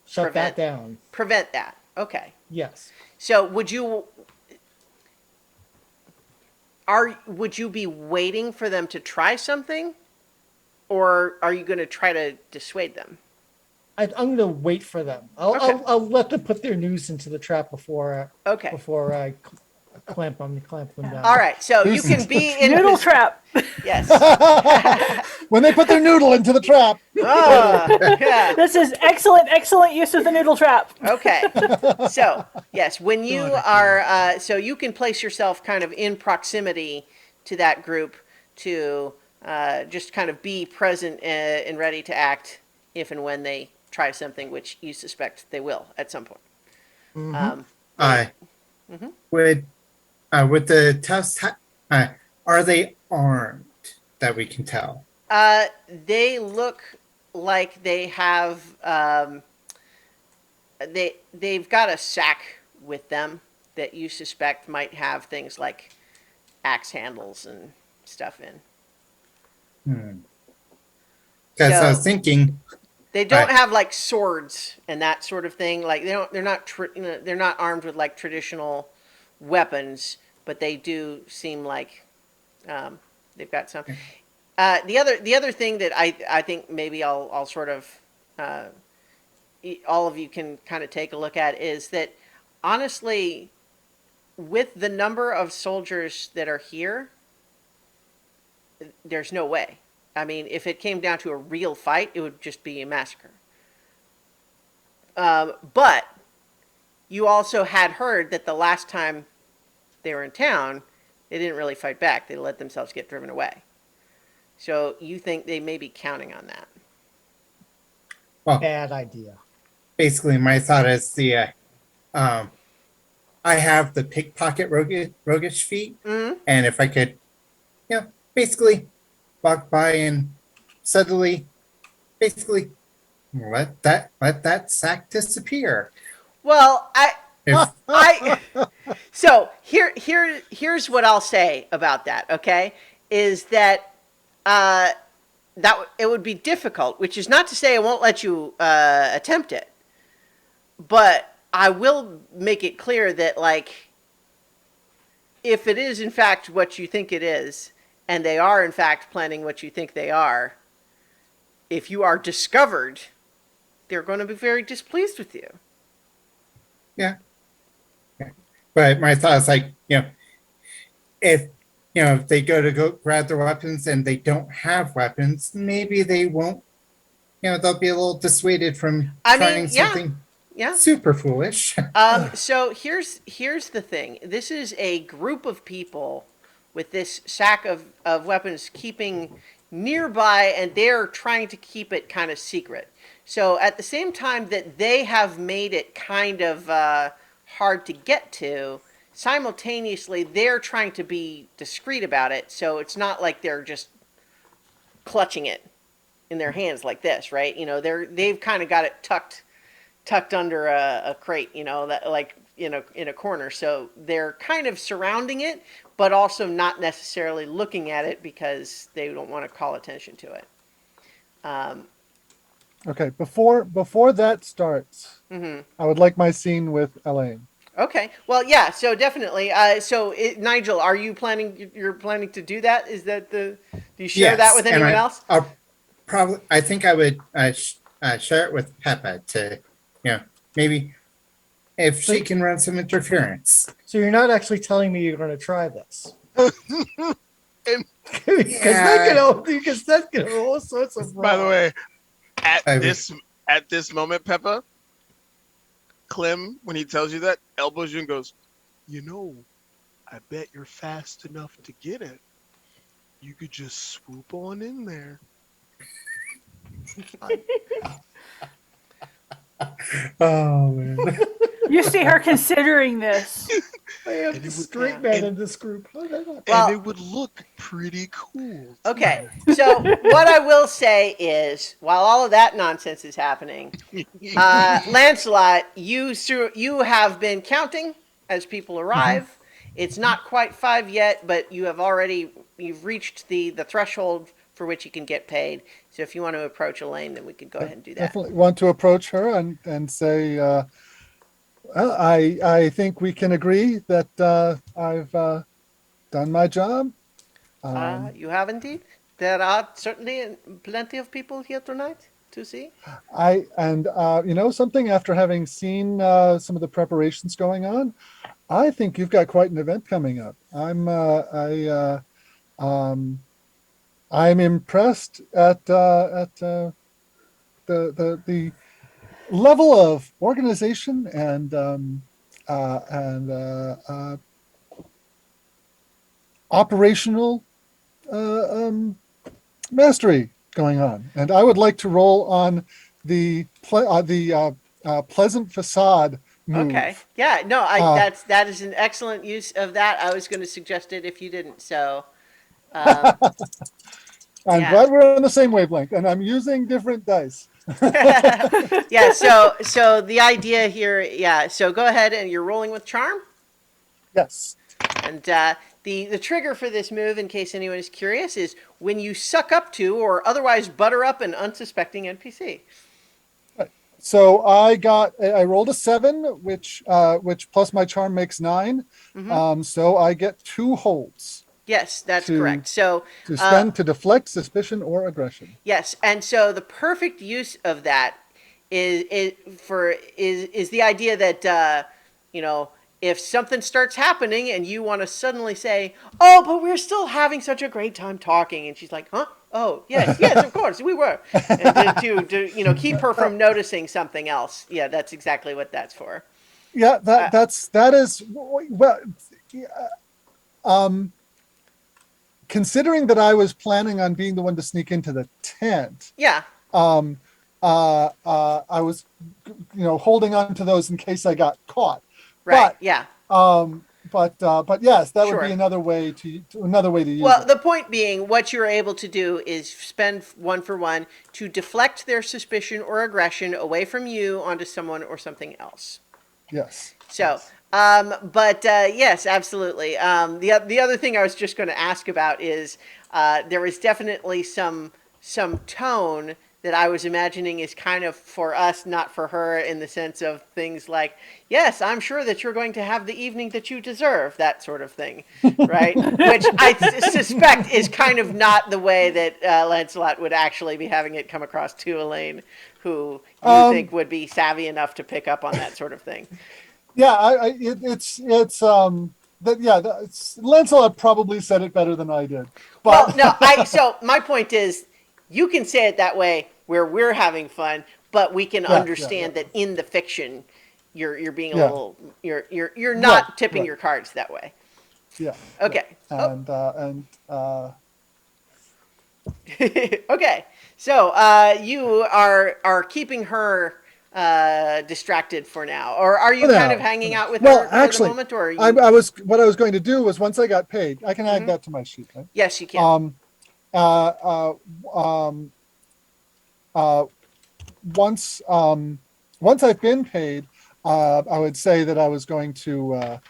Shut prevent that down. prevent that. Okay. Yes. So would you be waiting for them to try something, or are you going to try to dissuade them? I'm going to wait for them. I'll let them put their noose into the trap before Okay. before I clamp them down. All right. So you can be in Noodle trap. Yes. When they put their noodle into the trap. Yeah. This is excellent use of the noodle trap. Okay. So, yes, when you are, so you can place yourself kind of in proximity to that group to just kind of be present and ready to act if and when they try something, which you suspect they will at some point. With the test, are they armed that we can tell? They look like they have, they've got a sack with them that you suspect might have things like axe handles and stuff in. Because I was So- thinking, They don't Right. have like swords and that sort of thing. Like they're not they're not armed with like traditional weapons, but they do seem like they've got some. The other thing that I think maybe I'll sort of all of you can kind of take a look at is that honestly, with the number of soldiers that are here, there's no way. I mean, if it came down to a real fight, it would just be a massacre. But you also had heard that the last time they were in town, they didn't really fight back. They let themselves get driven away. So you think they may be counting on that. well, Bad idea. basically my thought is I have the pickpocket roguish feat, and if I could, basically walk by and suddenly, basically let that sack disappear. Well, If so here's what I'll say about that. Okay, is that that it would be difficult, which is not to say I won't let you attempt it, but I will make it clear that like if it is in fact what you think it is, and they are in fact planning what you think they are, if you are discovered, they're going to be very displeased with you. yeah. But my thought is like, if if they go grab their weapons and they don't have weapons, maybe they won't. They'll be a little dissuaded from trying something Yeah. super foolish. So here's the thing. This is a group of people with this sack of weapons keeping nearby, and they're trying to keep it kind of secret. So at the same time that they have made it kind of hard to get to, simultaneously they're trying to be discreet about it. So it's not like they're just clutching it in their hands like this, right? They've kind of got it tucked under a crate, that like in a corner. So they're kind of surrounding it, but also not necessarily looking at it because they don't want to call attention to it. Okay, before that starts, I would like my scene with Elaine. Okay. Well, yeah. So definitely. Nigel, are you planning? You're planning to do that? Is that the? Do you share that Yes, with and anyone else? I'll probably. I think I would share it with Peppa to, maybe if So, she can run some interference. so you're not actually telling me you're going to try this. And Because that can all sorts of by the wrong. way, at I this at this moment, Peppa, Clem, when he tells you that, elbows you and goes, I bet you're fast enough to get it. You could just swoop on in there. Oh man. You see her considering this. I am And the it would- straight man and- in this group. How did I not- Well- And it would look pretty cool. too. Okay. So what I will say is, while all of that nonsense is happening, Lancelot, you have been counting as people arrive. It's not quite 5 yet, but you've reached the threshold for which you can get paid. So if you want to approach Elaine, then we could go ahead and do that. Definitely want to approach her and say, well, I think we can agree that I've done my job. You have indeed. There are certainly plenty of people here tonight to see. Something after having seen some of the preparations going on, I think you've got quite an event coming up. I'm impressed at the level of organization and operational mastery going on, and I would like to roll on the pleasant facade move. Okay. Yeah. No. That is an excellent use of that. I was going to suggest it if you didn't. So. I'm Yeah. glad we're on the same wavelength, and I'm using different dice. Yeah. So the idea here. Yeah. So go ahead and you're rolling with charm. Yes. And the trigger for this move, in case anyone is curious, is when you suck up to or otherwise butter up an unsuspecting NPC. So I rolled a 7, which plus my charm makes 9. So I get 2 holds Yes, that's correct. So to spend to deflect suspicion or aggression. yes, and so the perfect use of that is the idea that if something starts happening and you want to suddenly say, "Oh, but we're still having such a great time talking," and she's like, "Huh? Oh, yes, of course we were," and to keep her from noticing something else. Yeah, that's exactly what that's for. Yeah, that is well. Considering that I was planning on being the one to sneak into the tent, Yeah. I was, holding on to those in case I got caught. Right. But, yeah. But yes, that Sure. would be another way to use Well, it. the point being, what you're able to do is spend 1 for 1 to deflect their suspicion or aggression away from you onto someone or something else. Yes. So, yes, absolutely. The other thing I was just going to ask about is there was definitely some tone that I was imagining is kind of for us, not for her, in the sense of things like, "Yes, I'm sure that you're going to have the evening that you deserve," that sort of thing, right? Which I suspect is kind of not the way that Lancelot would actually be having it come across to Elaine, who you think would be savvy enough to pick up on that sort of thing. Yeah, Lancelot probably said it better than I did. But Well, no, so my point is, you can say it that way where we're having fun, but we can understand that in the fiction, you're being a little, you're not tipping your cards that way. yeah. Okay. And Okay. So you are keeping her distracted for now, or are you kind of hanging out with her for the moment, or are you... what I was going to do was once I got paid, I can add that to my sheet, right? Yes, you can. Once I've been paid, I would say that I was going to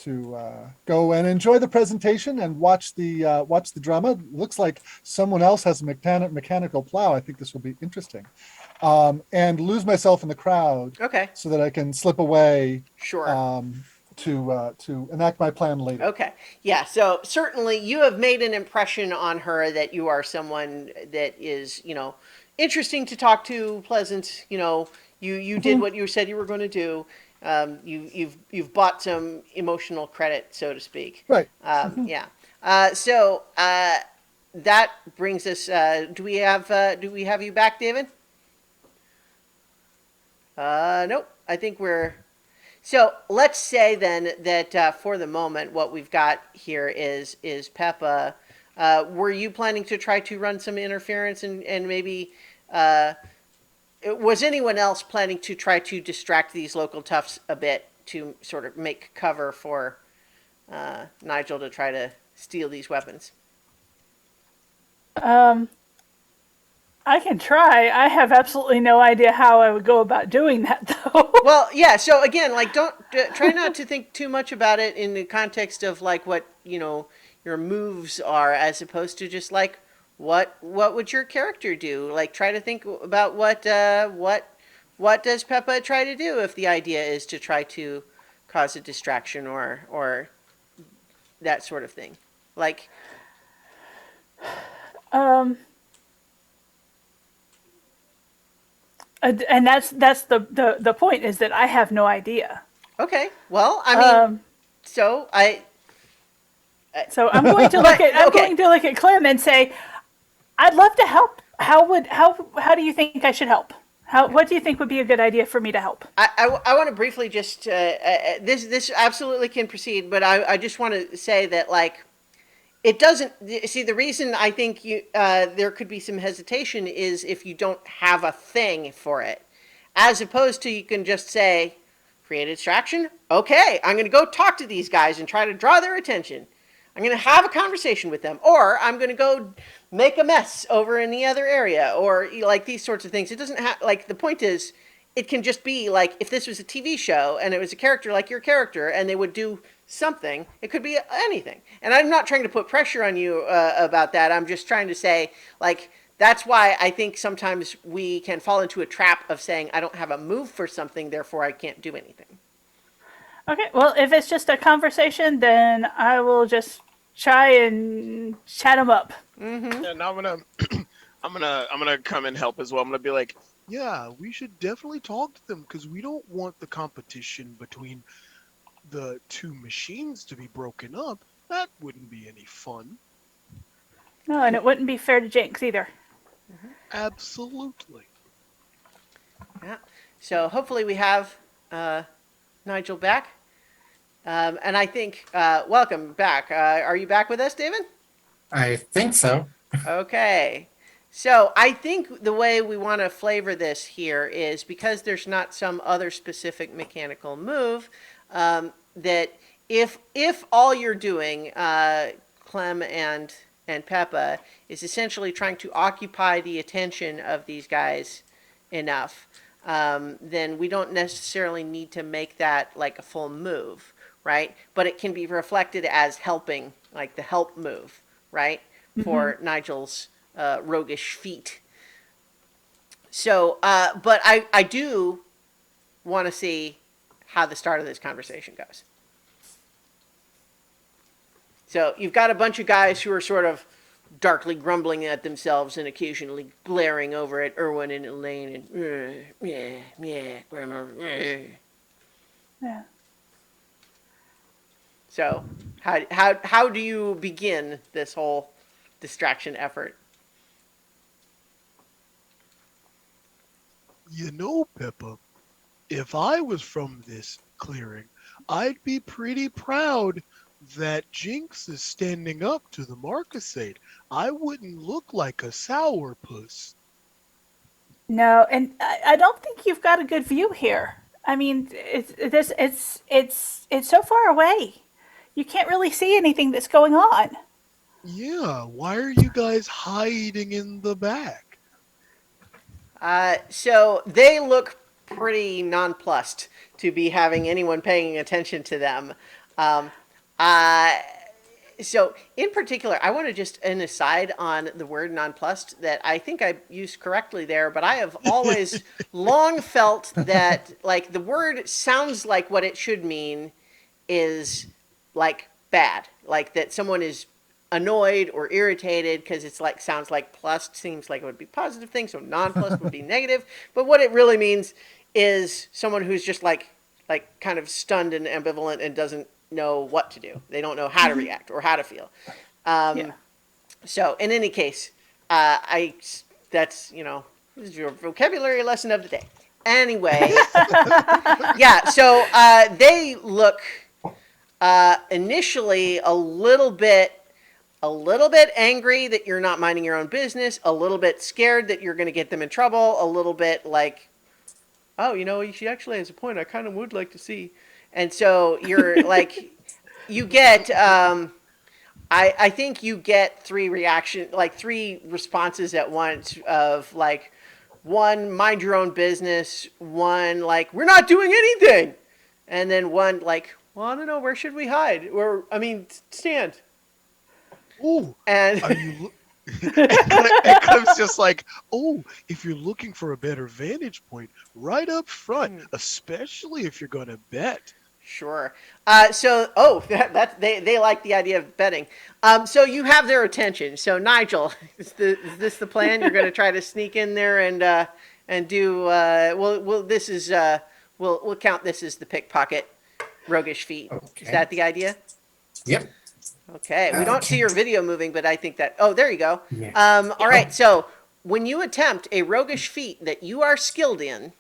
go and enjoy the presentation and watch the drama. Looks like someone else has a mechanical plow. I think this will be interesting. And lose myself in the crowd Okay. so that I can slip away Sure. to enact my plan later. Okay. Yeah. So certainly you have made an impression on her that you are someone that is, interesting to talk to, pleasant. You did what you said you were going to do. You've bought some emotional credit, so to speak. Right. Yeah. So that brings us. Do we have you back, David? Nope. I think we're. So let's say then that for the moment, what we've got here is Peppa. Were you planning to try to run some interference and maybe was anyone else planning to try to distract these local toughs a bit to sort of make cover for Nigel to try to steal these weapons? I can try. I have absolutely no idea how I would go about doing that, though. Well, yeah. So again, like, don't try not to think too much about it in the context of like what your moves are, as opposed to just like what would your character do? Like, try to think about what does Peppa try to do if the idea is to try to cause a distraction or that sort of thing. Like, And that's the point, is that I have no idea. okay, well, I mean, so I So I'm going to look at Okay. going to look at Clem and say, I'd love to help. How do you think I should help? What do you think would be a good idea for me to help? I want to briefly just this absolutely can proceed, but I just want to say that, like, it doesn't see the reason I think you there could be some hesitation is if you don't have a thing for it, as opposed to you can just say create a distraction. Okay, I'm going to go talk to these guys and try to draw their attention. I'm going to have a conversation with them, or I'm going to go make a mess over in the other area, or like these sorts of things. It doesn't have, like, the point is, it can just be like if this was a TV show and it was a character like your character and they would do something, it could be anything. And I'm not trying to put pressure on you about that. I'm just trying to say, like, that's why I think sometimes we can fall into a trap of saying, I don't have a move for something, therefore I can't do anything. Okay, well, if it's just a conversation, then I will just try and chat them up. And I'm gonna, I'm gonna come and help as well. I'm gonna be like, Yeah, we should definitely talk to them because we don't want the competition between the two machines to be broken up. That wouldn't be any fun. No, and it wouldn't be fair to Jinx either. Absolutely. Yeah. So hopefully we have Nigel back. And I think, welcome back. Are you back with us, David? I think so. Okay. So I think the way we want to flavor this here is, because there's not some other specific mechanical move, that if all you're doing, Clem and Peppa, is essentially trying to occupy the attention of these guys enough, then we don't necessarily need to make that like a full move, right? But it can be reflected as helping, like the help move, right? For Nigel's roguish feat. So, but I do want to see how the start of this conversation goes. So you've got a bunch of guys who are sort of darkly grumbling at themselves and occasionally glaring over at Erwin and Elaine and Yeah. So how do you begin this whole distraction effort? You know, Peppa, if I was from this clearing, I'd be pretty proud that Jinx is standing up to the Marcusade. I wouldn't look like a sourpuss. No, and I don't think you've got a good view here. I mean, it's so far away. You can't really see anything that's going on. Yeah, why are you guys hiding in the back? So they look pretty nonplussed to be having anyone paying attention to them. Um, uh, so, in particular, I want to just an aside on the word nonplussed that I think I used correctly there, but I have always long felt that like the word sounds like what it should mean is like bad, like that someone is annoyed or irritated because it's like sounds like plus seems like it would be positive thing, so nonplussed would be negative. But what it really means is someone who's just like kind of stunned and ambivalent and doesn't know what to do. They don't know how to react or how to feel. Yeah. So in any case, I that's this is your vocabulary lesson of the day. Anyway, yeah. So they look initially a little bit angry that you're not minding your own business, a little bit scared that you're going to get them in trouble, a little bit like, oh, she actually has a point. I kind of would like to see. And so you're like, you get, I think you get three responses at once of like, one, mind your own business, one, like, we're not doing anything. And then one, like, well, I don't know, where should we hide? Or, I mean, stand. Ooh, And are you? It comes just like, oh, if you're looking for a better vantage point, right up front, especially if you're going to bet. sure. They like the idea of betting. So you have their attention. So Nigel, is this the plan? You're going to try to sneak in there and do. We'll count this as the pickpocket, roguish feat. Okay. Is that the idea? Yep. Okay. We don't see your video moving, but I think that. Oh, there you go. Yeah. All right. So when you attempt a roguish feat that you are skilled in,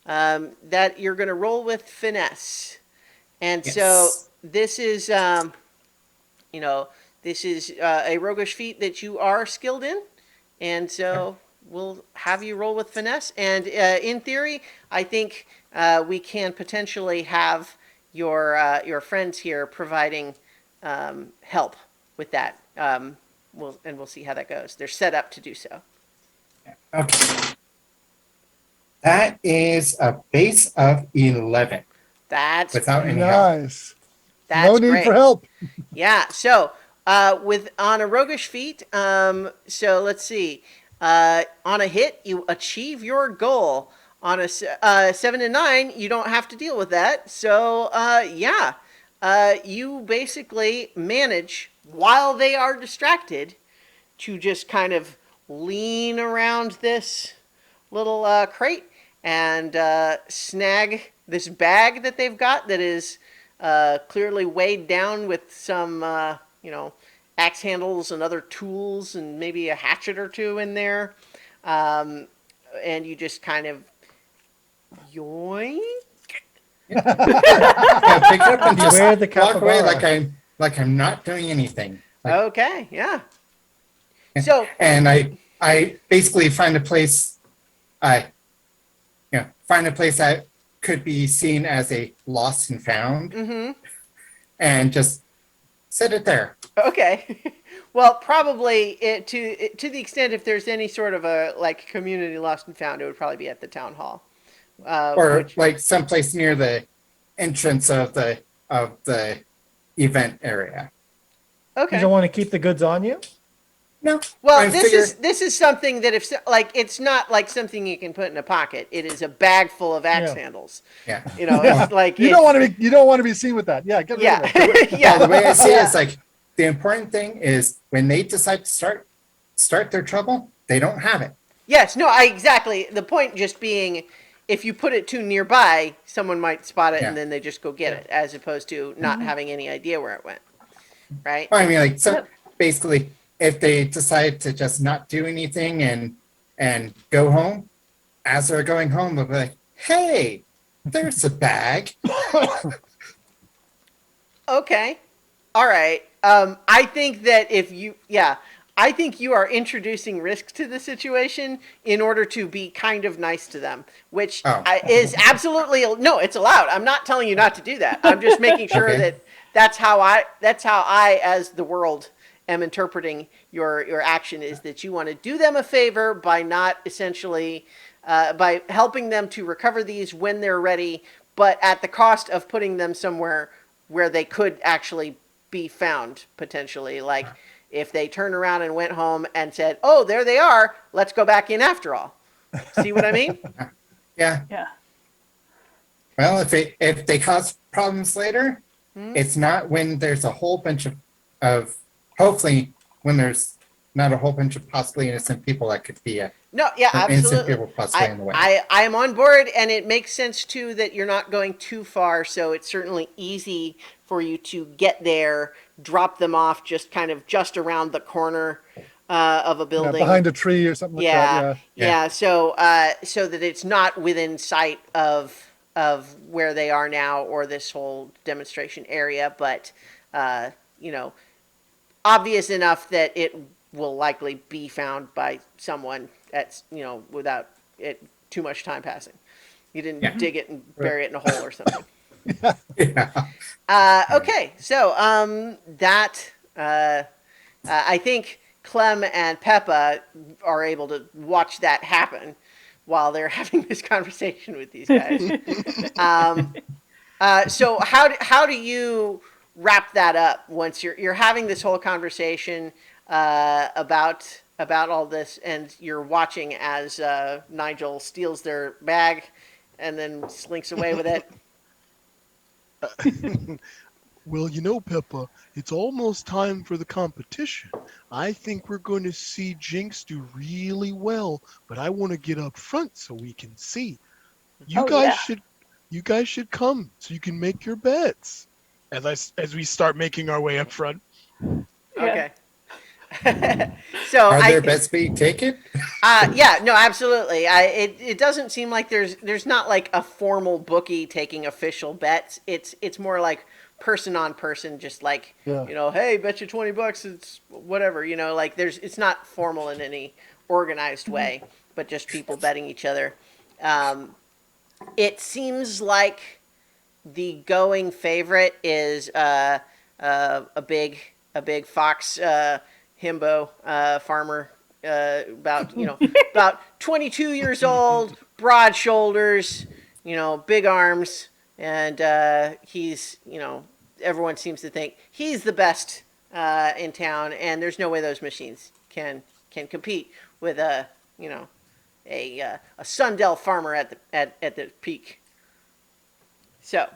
that you're going to roll with finesse. And so Yes. this is, this is a roguish feat that you are skilled in. And so we'll have you roll with finesse. And in theory, I think we can potentially have your friends here providing help with that. We'll see how that goes. They're set up to do so. Okay. That is a base of 11 That's without any help. Nice. that's No need great. for help. Yeah. So on a roguish feat, so let's see. On a hit, you achieve your goal. On a 7 and 9, you don't have to deal with that. So yeah, you basically manage while they are distracted to just kind of lean around this little crate and snag this bag that they've got that is clearly weighed down with some, axe handles and other tools and maybe a hatchet or two in there. And you just kind of yoink. Yeah, pick it up and just Beware the walk away capybara. like I'm not doing anything. Like, Okay, yeah. So, and I basically find a place that could be seen as a lost and found, and just set it there. okay. Well, probably to the extent if there's any sort of a like community lost and found, it would probably be at the town hall. Or like someplace near the entrance of the event area. You Okay. don't want to keep the goods on you? No. Well, I figure- this is something that if like it's not like something you can put in a pocket. It is a bag full of axe Yeah. handles. Yeah. It's like You don't want to be seen with that. Yeah, get rid Yeah, of it. yeah. Well, the way I see it Yeah. is like the important thing is when they decide to start their trouble, they don't have it. Yes, no, exactly. The point just being, if you put it too nearby, someone might spot it Yeah. and then they just go get it, as opposed to not having any idea where it went. Right? I mean, like, so basically, if they decide to just not do anything and go home, as they're going home, they'll be like, "Hey, there's a bag." Okay. All right. I think that I think you are introducing risk to the situation in order to be kind of nice to them, which is absolutely no. It's allowed. I'm not telling you not to do that. I'm just making sure Okay. that that's how I, as the world, am interpreting your action is that you want to do them a favor by not essentially by helping them to recover these when they're ready, but at the cost of putting them somewhere where they could actually be found potentially. Like if they turned around and went home and said, "Oh, there they are. Let's go back in after all." See what I mean? Yeah. Yeah. Well, if they cause problems later, it's not when there's a whole bunch of hopefully when there's not a whole bunch of possibly innocent people that could be No, yeah, innocent absolutely. people possibly in the way. I am on board, and it makes sense too that you're not going too far, so it's certainly easy for you to get there, drop them off just around the corner of a building. behind a tree or something like Yeah, that. yeah. So, so that it's not within sight of where they are now or this whole demonstration area, but you know, obvious enough that it will likely be found by someone at without it too much time passing. You didn't dig it and bury it in a hole or something. Yeah. Okay, so that I think Clem and Peppa are able to watch that happen while they're having this conversation with these guys. So how do you wrap that up once you're having this whole conversation about all this, and you're watching as Nigel steals their bag and then slinks away with it? Well, Peppa, it's almost time for the competition. I think we're going to see Jinx do really well, but I want to get up front so we can see. You guys should come so you can make your bets. As we start making our way up front. Okay. So Are there bets being taken? yeah, no, absolutely. It doesn't seem like there's not like a formal bookie taking official bets. It's more like person on person, just like hey, bet you $20, it's whatever, like it's not formal in any organized way, but just people betting each other. It seems like the going favorite is a big fox himbo farmer, about about 22 years old, broad shoulders, big arms, and he's everyone seems to think he's the best in town, and there's no way those machines can compete with a Sundell farmer at the peak. So,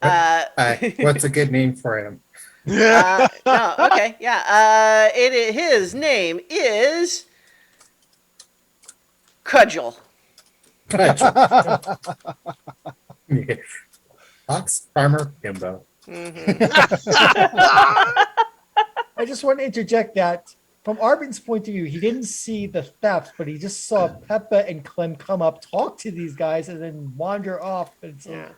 What's a good name for him? no, okay, yeah. His name is Cudgel. Fox Farmer Himbo. I just want to interject that from Arvin's point of view, he didn't see the theft, but he just saw Peppa and Clem come up, talk to these guys, and then wander off. And so,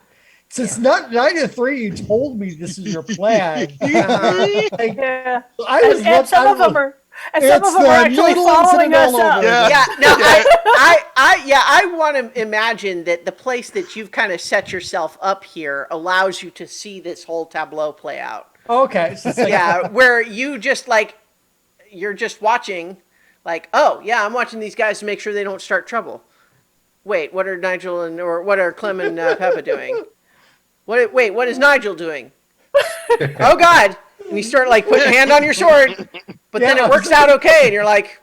since neither of three you told me this is your plan, Yeah. and some of them are actually following us up. Yeah, no, I want to imagine that the place that you've kind of set yourself up here allows you to see this whole tableau play out. Okay. So it's like, Yeah, where you just you're just watching, like, oh yeah, I'm watching these guys to make sure they don't start trouble. Wait, what are Nigel or what are Clem and Peppa doing? What is Nigel doing? Oh God! And you start putting a hand on your sword, but then it works out okay, and you're like,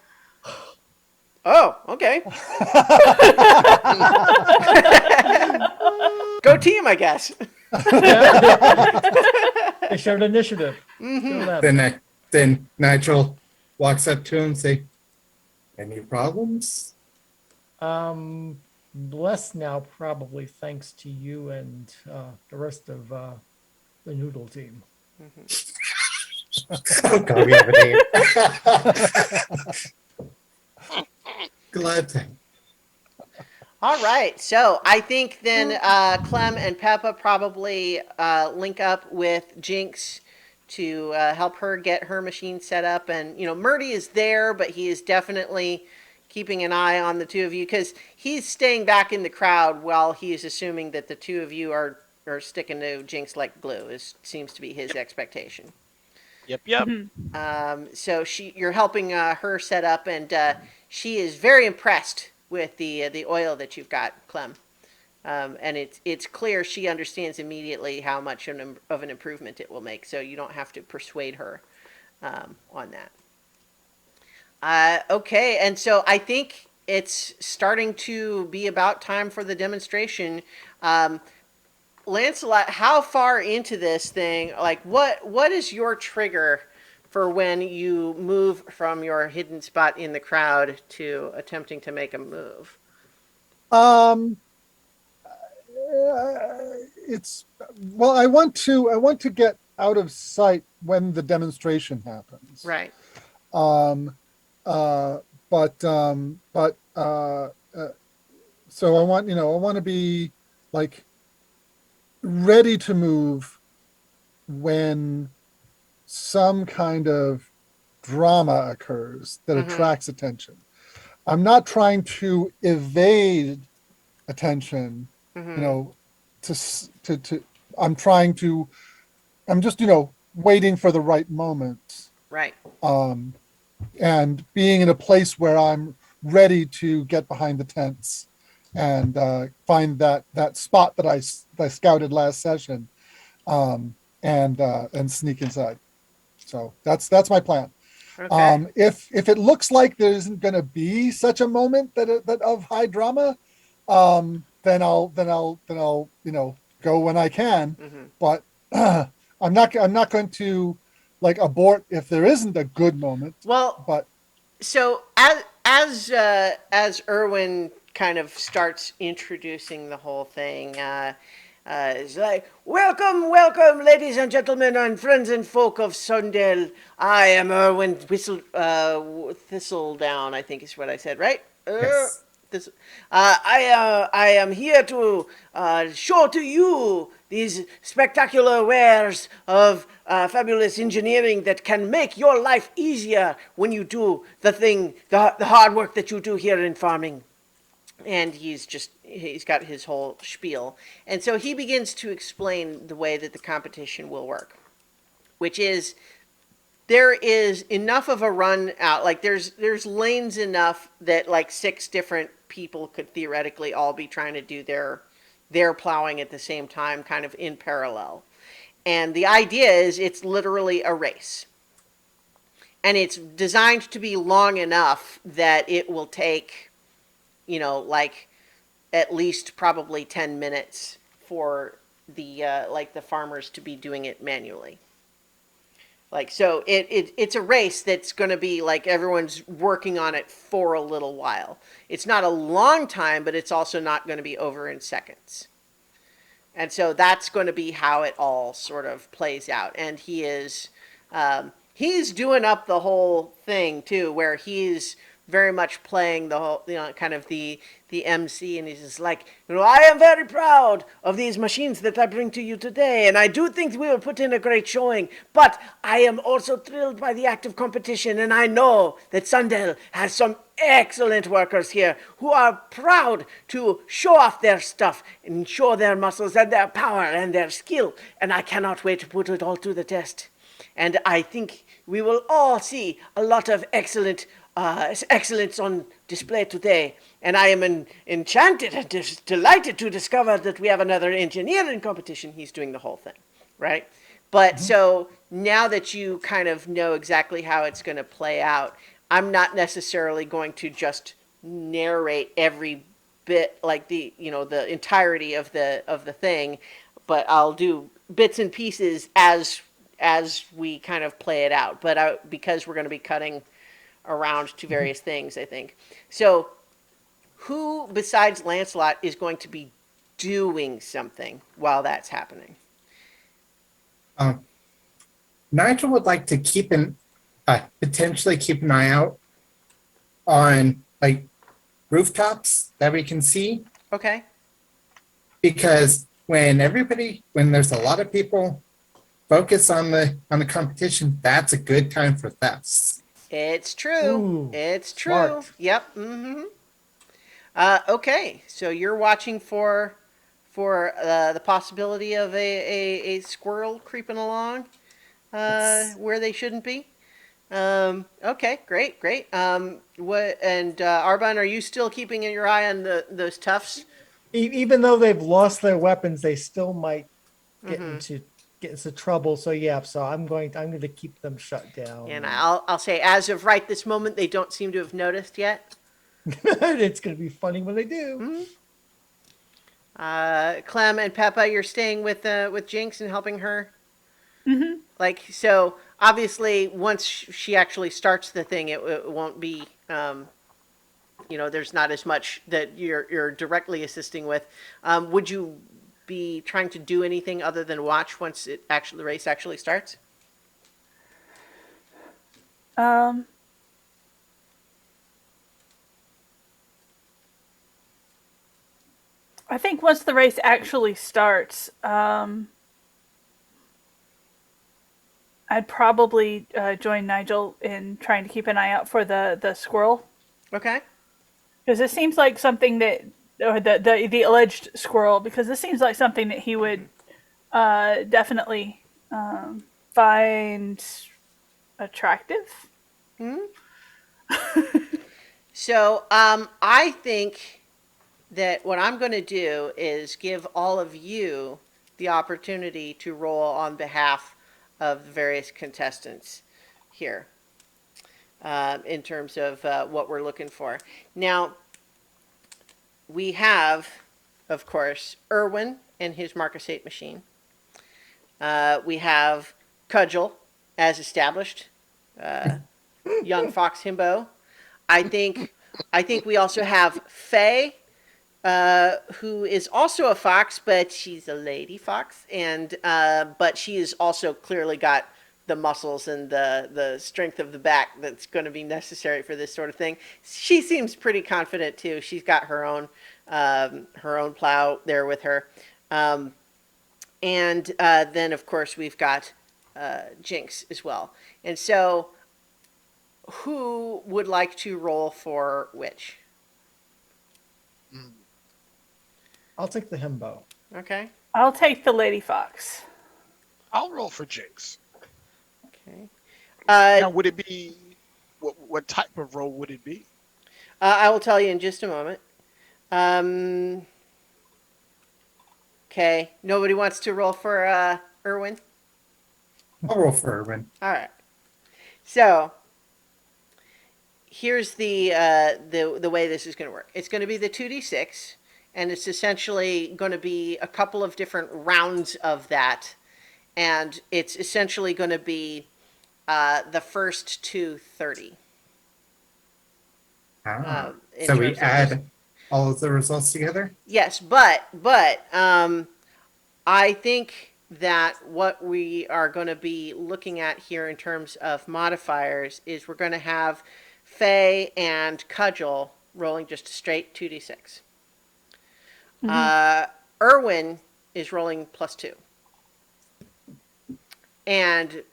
oh, okay. Go team, I guess. they showed initiative. Then Nigel walks up to him and say, "Any problems?" Less now, probably thanks to you and the rest of the Noodle team. Oh God, we have a name. Glad to. All right, so I think then Clem and Peppa probably link up with Jinx to help her get her machine set up, and Murdy is there, but he is definitely keeping an eye on the two of you because he's staying back in the crowd while he is assuming that the two of you are sticking to Jinx like glue. Seems to be his expectation. Yep. So you're helping her set up, and she is very impressed with the oil that you've got, Clem. And it's clear she understands immediately how much of an improvement it will make. So you don't have to persuade her on that. Okay, and so I think it's starting to be about time for the demonstration. Um, Lancelot, how far into this thing? Like, what is your trigger for when you move from your hidden spot in the crowd to attempting to make a move? Um, it's well, I want to get out of sight when the demonstration happens. Right. Um, uh, but so I want to be like ready to move when some kind of drama occurs that Mm-hmm. attracts attention. I'm not trying to evade attention, you Mm-hmm. know, to I'm trying to I'm just, waiting for the right moment. Right. Um, and being in a place where I'm ready to get behind the tents and find that spot that I scouted last session, and sneak inside. So that's my plan. Okay. If it looks like there isn't going to be such a moment that of high drama, then I'll go when I can. Mm-hmm. But I'm not going to like abort if there isn't a good moment. Well, But so as Irwin kind of starts introducing the whole thing, it's like, welcome, welcome, ladies and gentlemen, and friends and folk of Sundale. I am Irwin Thistledown, I think is what I said, right? Yes. This, I am here to show to you these spectacular wares of fabulous engineering that can make your life easier when you do the hard work that you do here in farming. And he's got his whole spiel. And so he begins to explain the way that the competition will work, which is there is enough of a run out, like there's lanes enough that like six different people could theoretically all be trying to do their plowing at the same time, kind of in parallel. And the idea is it's literally a race, and it's designed to be long enough that it will take, like at least probably 10 minutes for the farmers to be doing it manually. Like, so it's a race that's going to be like everyone's working on it for a little while. It's not a long time, but it's also not going to be over in seconds. And so that's going to be how it all sort of plays out. And he's doing up the whole thing too, where he's very much playing the whole, kind of the MC, and he's just like, I am very proud of these machines that I bring to you today, and I do think we will put in a great showing, but I am also thrilled by the act of competition, and I know that Sundell has some excellent workers here who are proud to show off their stuff and show their muscles and their power and their skill, and I cannot wait to put it all to the test. And I think we will all see a lot of excellence on display today. And I am enchanted and delighted to discover that we have another engineering competition. He's doing the whole thing, right? But so now that you kind of know exactly how it's going to play out, I'm not necessarily going to just narrate every bit, like the entirety of the thing, but I'll do bits and pieces as we kind of play it out. But because we're going to be cutting around to various things, I think. So, who besides Lancelot is going to be doing something while that's happening? Um, Nigel would like to potentially keep an eye out on like rooftops that we can see, Okay. because when there's a lot of people focus on the competition, that's a good time for thefts. It's true. Ooh, It's true. smart. Yep. Mm-hmm. Okay. So you're watching for the possibility of a squirrel creeping along Yes. where they shouldn't be. Okay, great, great. What and Arbon, are you still keeping your eye on those toughs? even though they've lost their weapons, they still might get Mm-hmm. into trouble. So yeah, so I'm going to keep them shut down. And I'll say, as of right this moment, they don't seem to have noticed yet. It's going to be funny when they do. Clem and Peppa, you're staying with Jinx and helping her. Mm-hmm. Like, so obviously, once she actually starts the thing, it won't be. There's not as much that you're directly assisting with. Would you be trying to do anything other than watch once the race actually starts? Um, I think once the race actually starts, I'd probably join Nigel in trying to keep an eye out for the squirrel, Okay. because it seems like something that, or the alleged squirrel, because this seems like something that he would definitely find attractive. So I think that what I'm going to do is give all of you the opportunity to roll on behalf of the various contestants here in terms of what we're looking for. Now, we have, of course, Irwin and his Marcus 8 machine. We have Cudgel, as established. Young Fox Himbo. I think we also have Faye, who is also a fox, but she's a lady fox, and but she has also clearly got the muscles and the strength of the back that's going to be necessary for this sort of thing. She seems pretty confident too. She's got her own plow there with her, and then of course we've got Jinx as well. And so, who would like to roll for which? I'll take the himbo. Okay. I'll take the lady fox. I'll roll for Jinx. Okay. Now, would it be what type of role would it be? I will tell you in just a moment. Okay. Nobody wants to roll for Irwin? I'll roll for Irwin. All right. So here's the way this is going to work. It's going to be the 2d6, and it's essentially going to be a couple of different rounds of that, and it's essentially going to be the first to 30. In So we terms of this. add all of the results together? Yes, but I think that what we are going to be looking at here in terms of modifiers is we're going to have Faye and Cudgel rolling just a straight 2d6. Irwin is rolling +2. And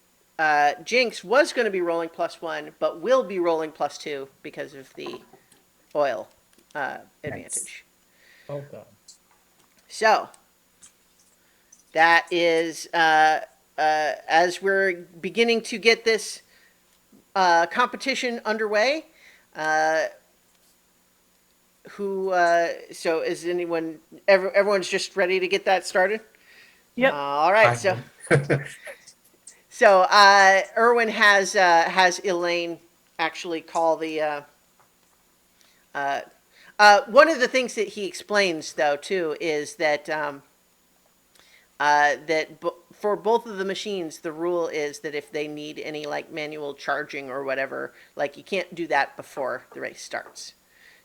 Jinx was going to be rolling +1, but will be rolling +2 because of the oil advantage. Oh god. So that is as we're beginning to get this competition underway. So is anyone? Everyone's just ready to get that started. Yep. All right. So Irwin has Elaine actually call the. One of the things that he explains, though, too, is that for both of the machines, the rule is that if they need any like manual charging or whatever, like you can't do that before the race starts.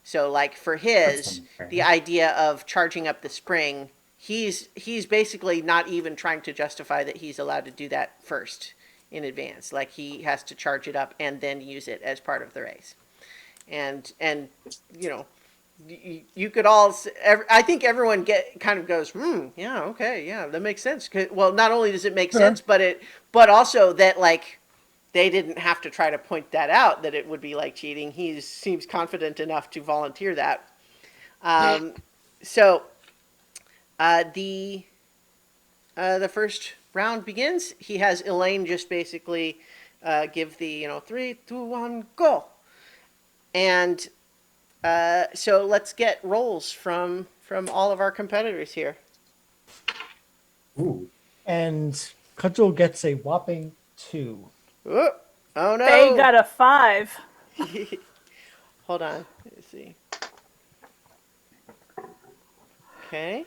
So, like for his, the idea of charging up the spring, he's basically not even trying to justify that he's allowed to do that first in advance. Like he has to charge it up and then use it as part of the race. And you know, you could all, I think everyone kind of goes, yeah, okay, yeah, that makes sense. Well, not only does it make sense, but also that like they didn't have to try to point that out, that it would be like cheating. He seems confident enough to volunteer that. So the first round begins. He has Elaine just basically give the 3, 2, 1, go. And so let's get rolls from from all of our competitors here. Ooh. And Cudgel gets a whopping 2. Ooh, oh Faye no! got a 5. Hold on. Let's see. Okay.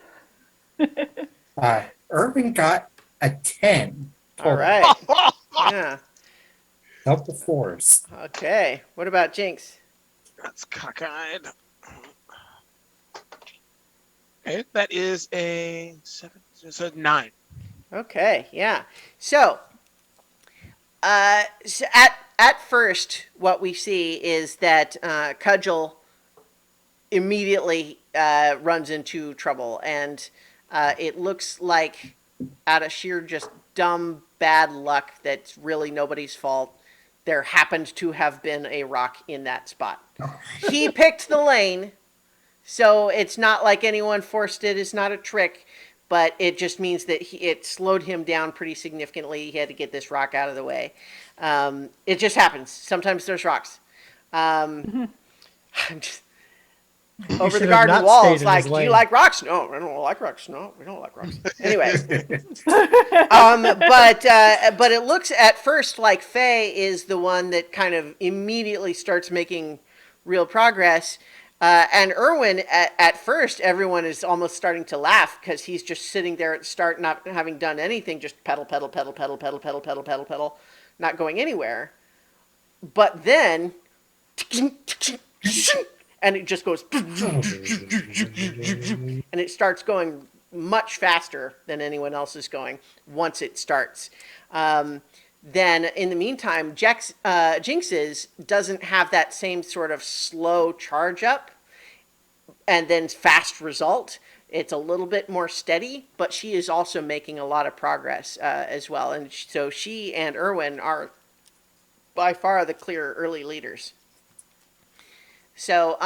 Irvin got a 10 All total. right. Yeah. Double fours. Okay. What about Jinx? That's cockeyed. Okay, that is a 7. It's a 9. Okay. Yeah. So, at first, what we see is that Cudgel immediately runs into trouble, and it looks like out of sheer just dumb bad luck that's really nobody's fault, there happened to have been a rock in that spot. He picked the lane, so it's not like anyone forced it. It's not a trick, but it just means that it slowed him down pretty significantly. He had to get this rock out of the way. It just happens. Sometimes there's rocks. I'm just, over the should have garden not wall stayed is in like, his do you lane. like rocks? No, I don't like rocks. No, we don't like rocks. Anyways, but it looks at first like Faye is the one that kind of immediately starts making real progress. And Erwin, at first, everyone is almost starting to laugh because he's just sitting there at the start, not having done anything, just pedal, pedal, pedal, pedal, pedal, pedal, pedal, pedal, pedal, not going anywhere. But then, and it just goes, and it starts going much faster than anyone else is going once it starts. Then in the meantime, Jinx's doesn't have that same sort of slow charge up and then fast result. It's a little bit more steady, but she is also making a lot of progress as well. And so she and Erwin are by far the clear early leaders. So,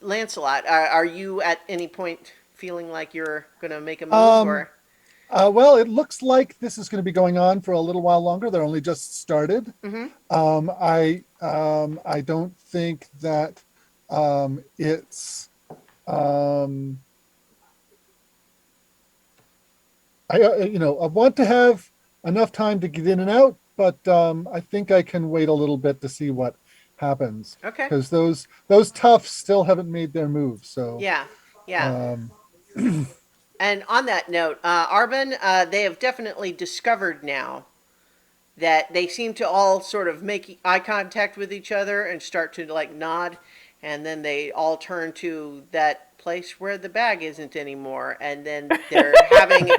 Lancelot, are you at any point feeling like you're going to make a move? Or Well, it looks like this is going to be going on for a little while longer. They're only just started. I don't think that it's. I want to have enough time to get in and out, but I think I can wait a little bit to see what happens. Okay. Because those toughs still haven't made their move. So yeah. And on that note, Arbin, they have definitely discovered now that they seem to all sort of make eye contact with each other and start to like nod, and then they all turn to that place where the bag isn't anymore, and then they're having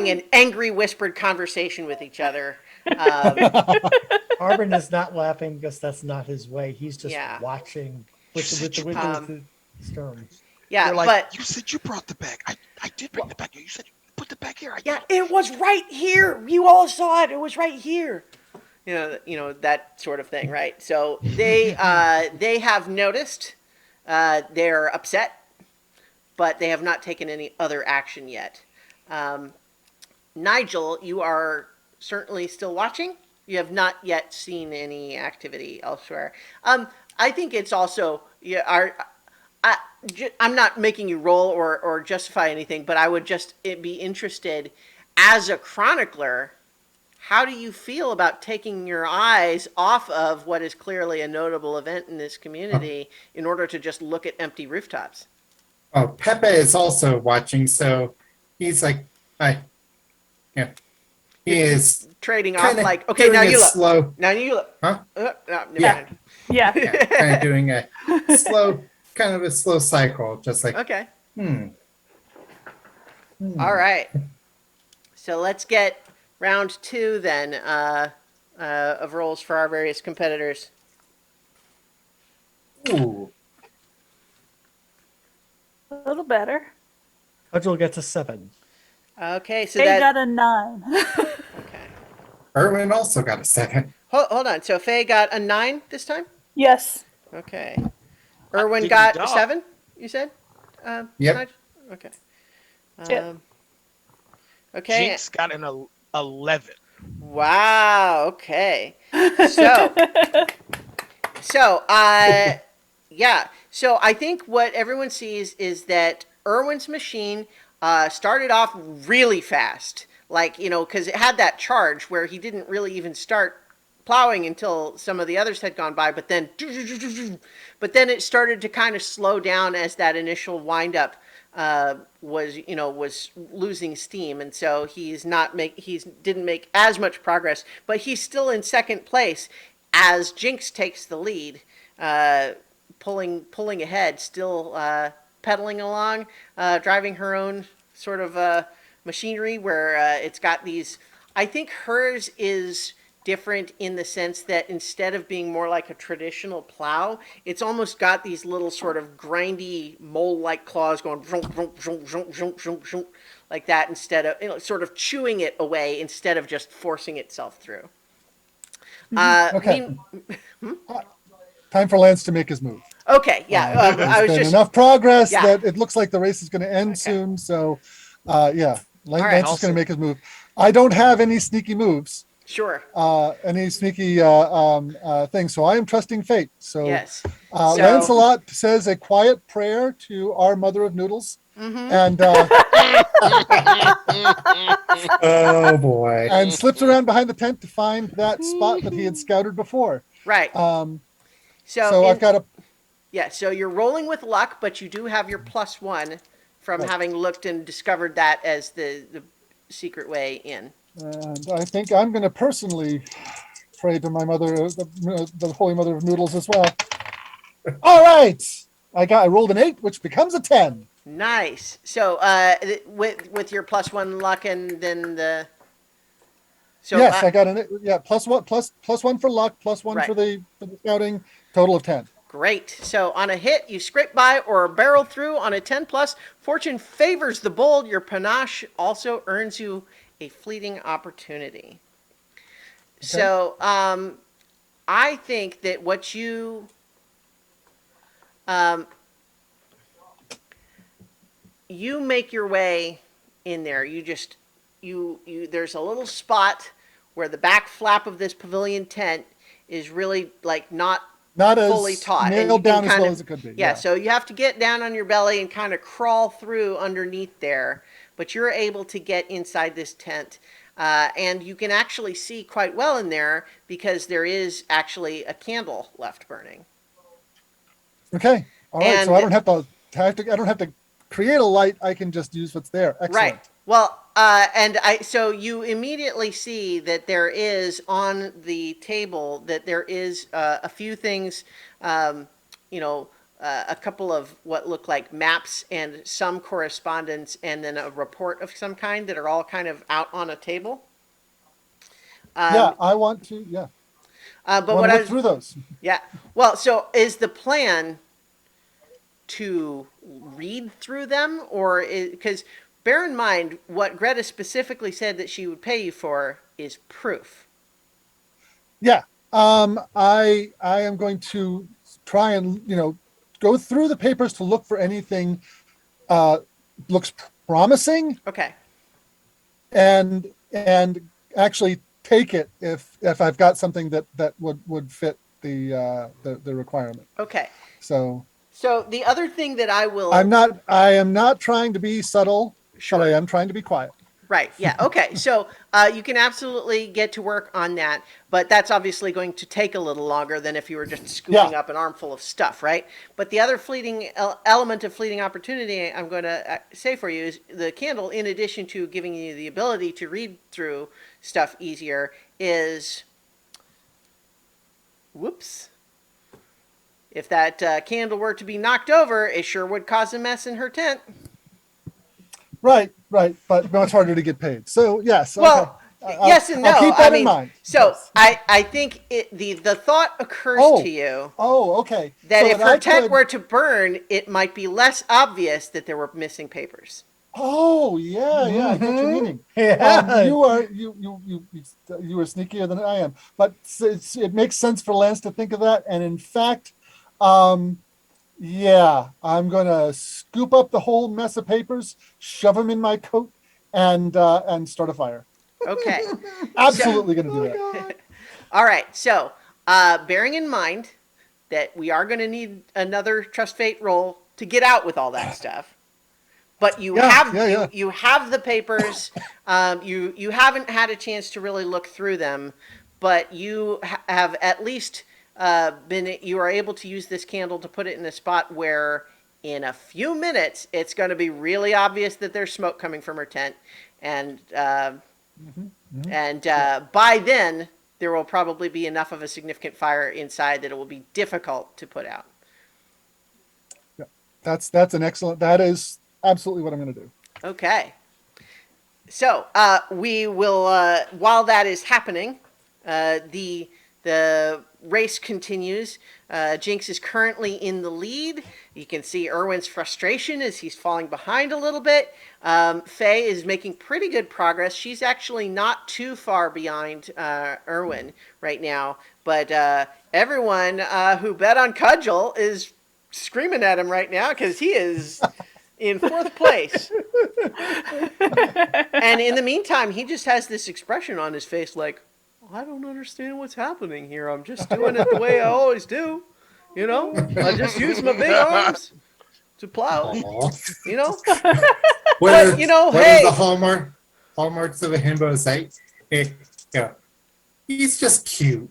an angry whispered conversation with each other. Arbin is not laughing because that's not his way. He's just Yeah. watching with the storm. Yeah, They're like, but you said you brought the bag. I did bring the bag. You said you put the bag here. yeah, it was right here. You all saw it. It was right here. You know that sort of thing, right? So they have noticed. They're upset, but they have not taken any other action yet. Nigel, you are certainly still watching. You have not yet seen any activity elsewhere. I think it's also I'm not making you roll or justify anything, but I would just be interested as a chronicler. How do you feel about taking your eyes off of what is clearly a notable event in this community in order to just look at empty rooftops? Oh, Pepe is also watching, so he's like, he is trading off kinda like, okay, now doing you it look. slow. Now you look. Huh? No, never Yeah. mind. Yeah. Yeah, kind of doing a slow, kind of a slow cycle, just like, Okay. hmm. All right. So let's get round 2 then of rolls for our various competitors. Ooh. A little better. Cudgel gets a 7. Okay, so Faye that got a 9. okay. Irwin also got a 7. Hold on. So Faye got a 9 this time. Yes. Okay. Erwin Diggity got a dog. 7. You said? Yep. Nigel? Okay. Yep. Okay. Jinx got an 11. Wow. Okay. So, Yeah. So I think what everyone sees is that Irwin's machine started off really fast. Like, because it had that charge where he didn't really even start plowing until some of the others had gone by, but then it started to kind of slow down as that initial windup was losing steam, and so he's didn't make as much progress, but he's still in second place as Jinx takes the lead, uh, pulling ahead, still pedaling along, driving her own sort of machinery where it's got these. I think hers is different in the sense that instead of being more like a traditional plow, it's almost got these little sort of grindy mole-like claws going vroom, vroom, vroom, vroom, vroom, vroom, vroom, like that instead of sort of chewing it away instead of just forcing itself through. Okay. Mean, Time for Lance to make his move. okay, yeah, I There's was been just enough progress yeah. that it looks like the race is going to end Okay. soon. So, yeah, right. Lance is going to make his move. I don't have any sneaky moves, Sure. any sneaky things. So I am trusting fate. So, Yes. So Lancelot says a quiet prayer to our Mother of Noodles, and Oh boy. and slips around behind the tent to find that spot that he had scouted before. right. So So I've got a yeah. So you're rolling with luck, but you do have your +1 from Right. having looked and discovered that as the secret way in. And I think I'm going to personally pray to my mother, the Holy Mother of Noodles, as well. All right, I rolled an 8, which becomes a 10. Nice. So with your +1 luck and then the so Yes, I got an plus one for luck, +1 Right. for the scouting, total of 10. great. So on a hit, you scrape by or barrel through. On a 10 plus, fortune favors the bold. Your panache also earns you a fleeting opportunity. So I think that what you make your way in there. You there's a little spot where the back flap of this pavilion tent is really like not Not fully as taut, and you nailed can down as kind well of as it could be. yeah. So you have to get down on your belly and kind of crawl through underneath there, but you're able to get inside this tent. And you can actually see quite well in there because there is actually a candle left burning. Okay. All right. So And I don't have to create a light. I can just use what's there. Excellent. right. Well, so you immediately see that there is on the table that there is a few things, you know, a couple of what look like maps and some correspondence, and then a report of some kind that are all kind of out on a table. Yeah, I want to. Yeah, But want what to I look was, through those. yeah. Well, so is the plan to read through them, or because bear in mind what Greta specifically said that she would pay you for is proof. Yeah. I am going to try and go through the papers to look for anything uh looks promising, Okay. and actually take it if I've got something that would fit the requirement. Okay. So So the other thing that I will I am not trying to be subtle, Sure. but I am trying to be quiet. Right. Yeah. Okay. So you can absolutely get to work on that, but that's obviously going to take a little longer than if you were just scooping Yeah. up an armful of stuff, right? But the other fleeting element of fleeting opportunity I'm going to say for you is the candle, in addition to giving you the ability to read through stuff easier, is whoops. If that candle were to be knocked over, it sure would cause a mess in her tent. Right, but much harder to get paid. So yes, Well, okay. yes and no. I'll keep that I in mean, mind. so Yes. I think the thought occurs Oh. to you Oh, okay. that So if that her I tent could- were to burn, it might be less obvious that there were missing papers. Oh, yeah, I get your meaning. Yeah. You are sneakier than I am, but it makes sense for Lance to think of that. And in fact, yeah, I'm gonna scoop up the whole mess of papers, shove them in my coat, and start a fire. Okay. Absolutely gonna do that. All right. So, bearing in mind that we are going to need another trust fate roll to get out with all that stuff. But you you have the papers. You haven't had a chance to really look through them, but you have at least you are able to use this candle to put it in a spot where in a few minutes it's going to be really obvious that there's smoke coming from her tent, and by then there will probably be enough of a significant fire inside that it will be difficult to put out. Yeah, that's an excellent. That is absolutely what I'm going to do. Okay. So we will, while that is happening, the race continues. Jinx is currently in the lead. You can see Erwin's frustration as he's falling behind a little bit. Faye is making pretty good progress. She's actually not too far behind Erwin right now, but everyone who bet on Cudgel is screaming at him right now because he is in fourth place. And in the meantime, he just has this expression on his face like, I don't understand what's happening here. I'm just doing it the way I always do. You know, I just use my big arms to plow. You know, What you know, what hey, is the hallmarks of a himbo site? Hey, yeah, he's just cute.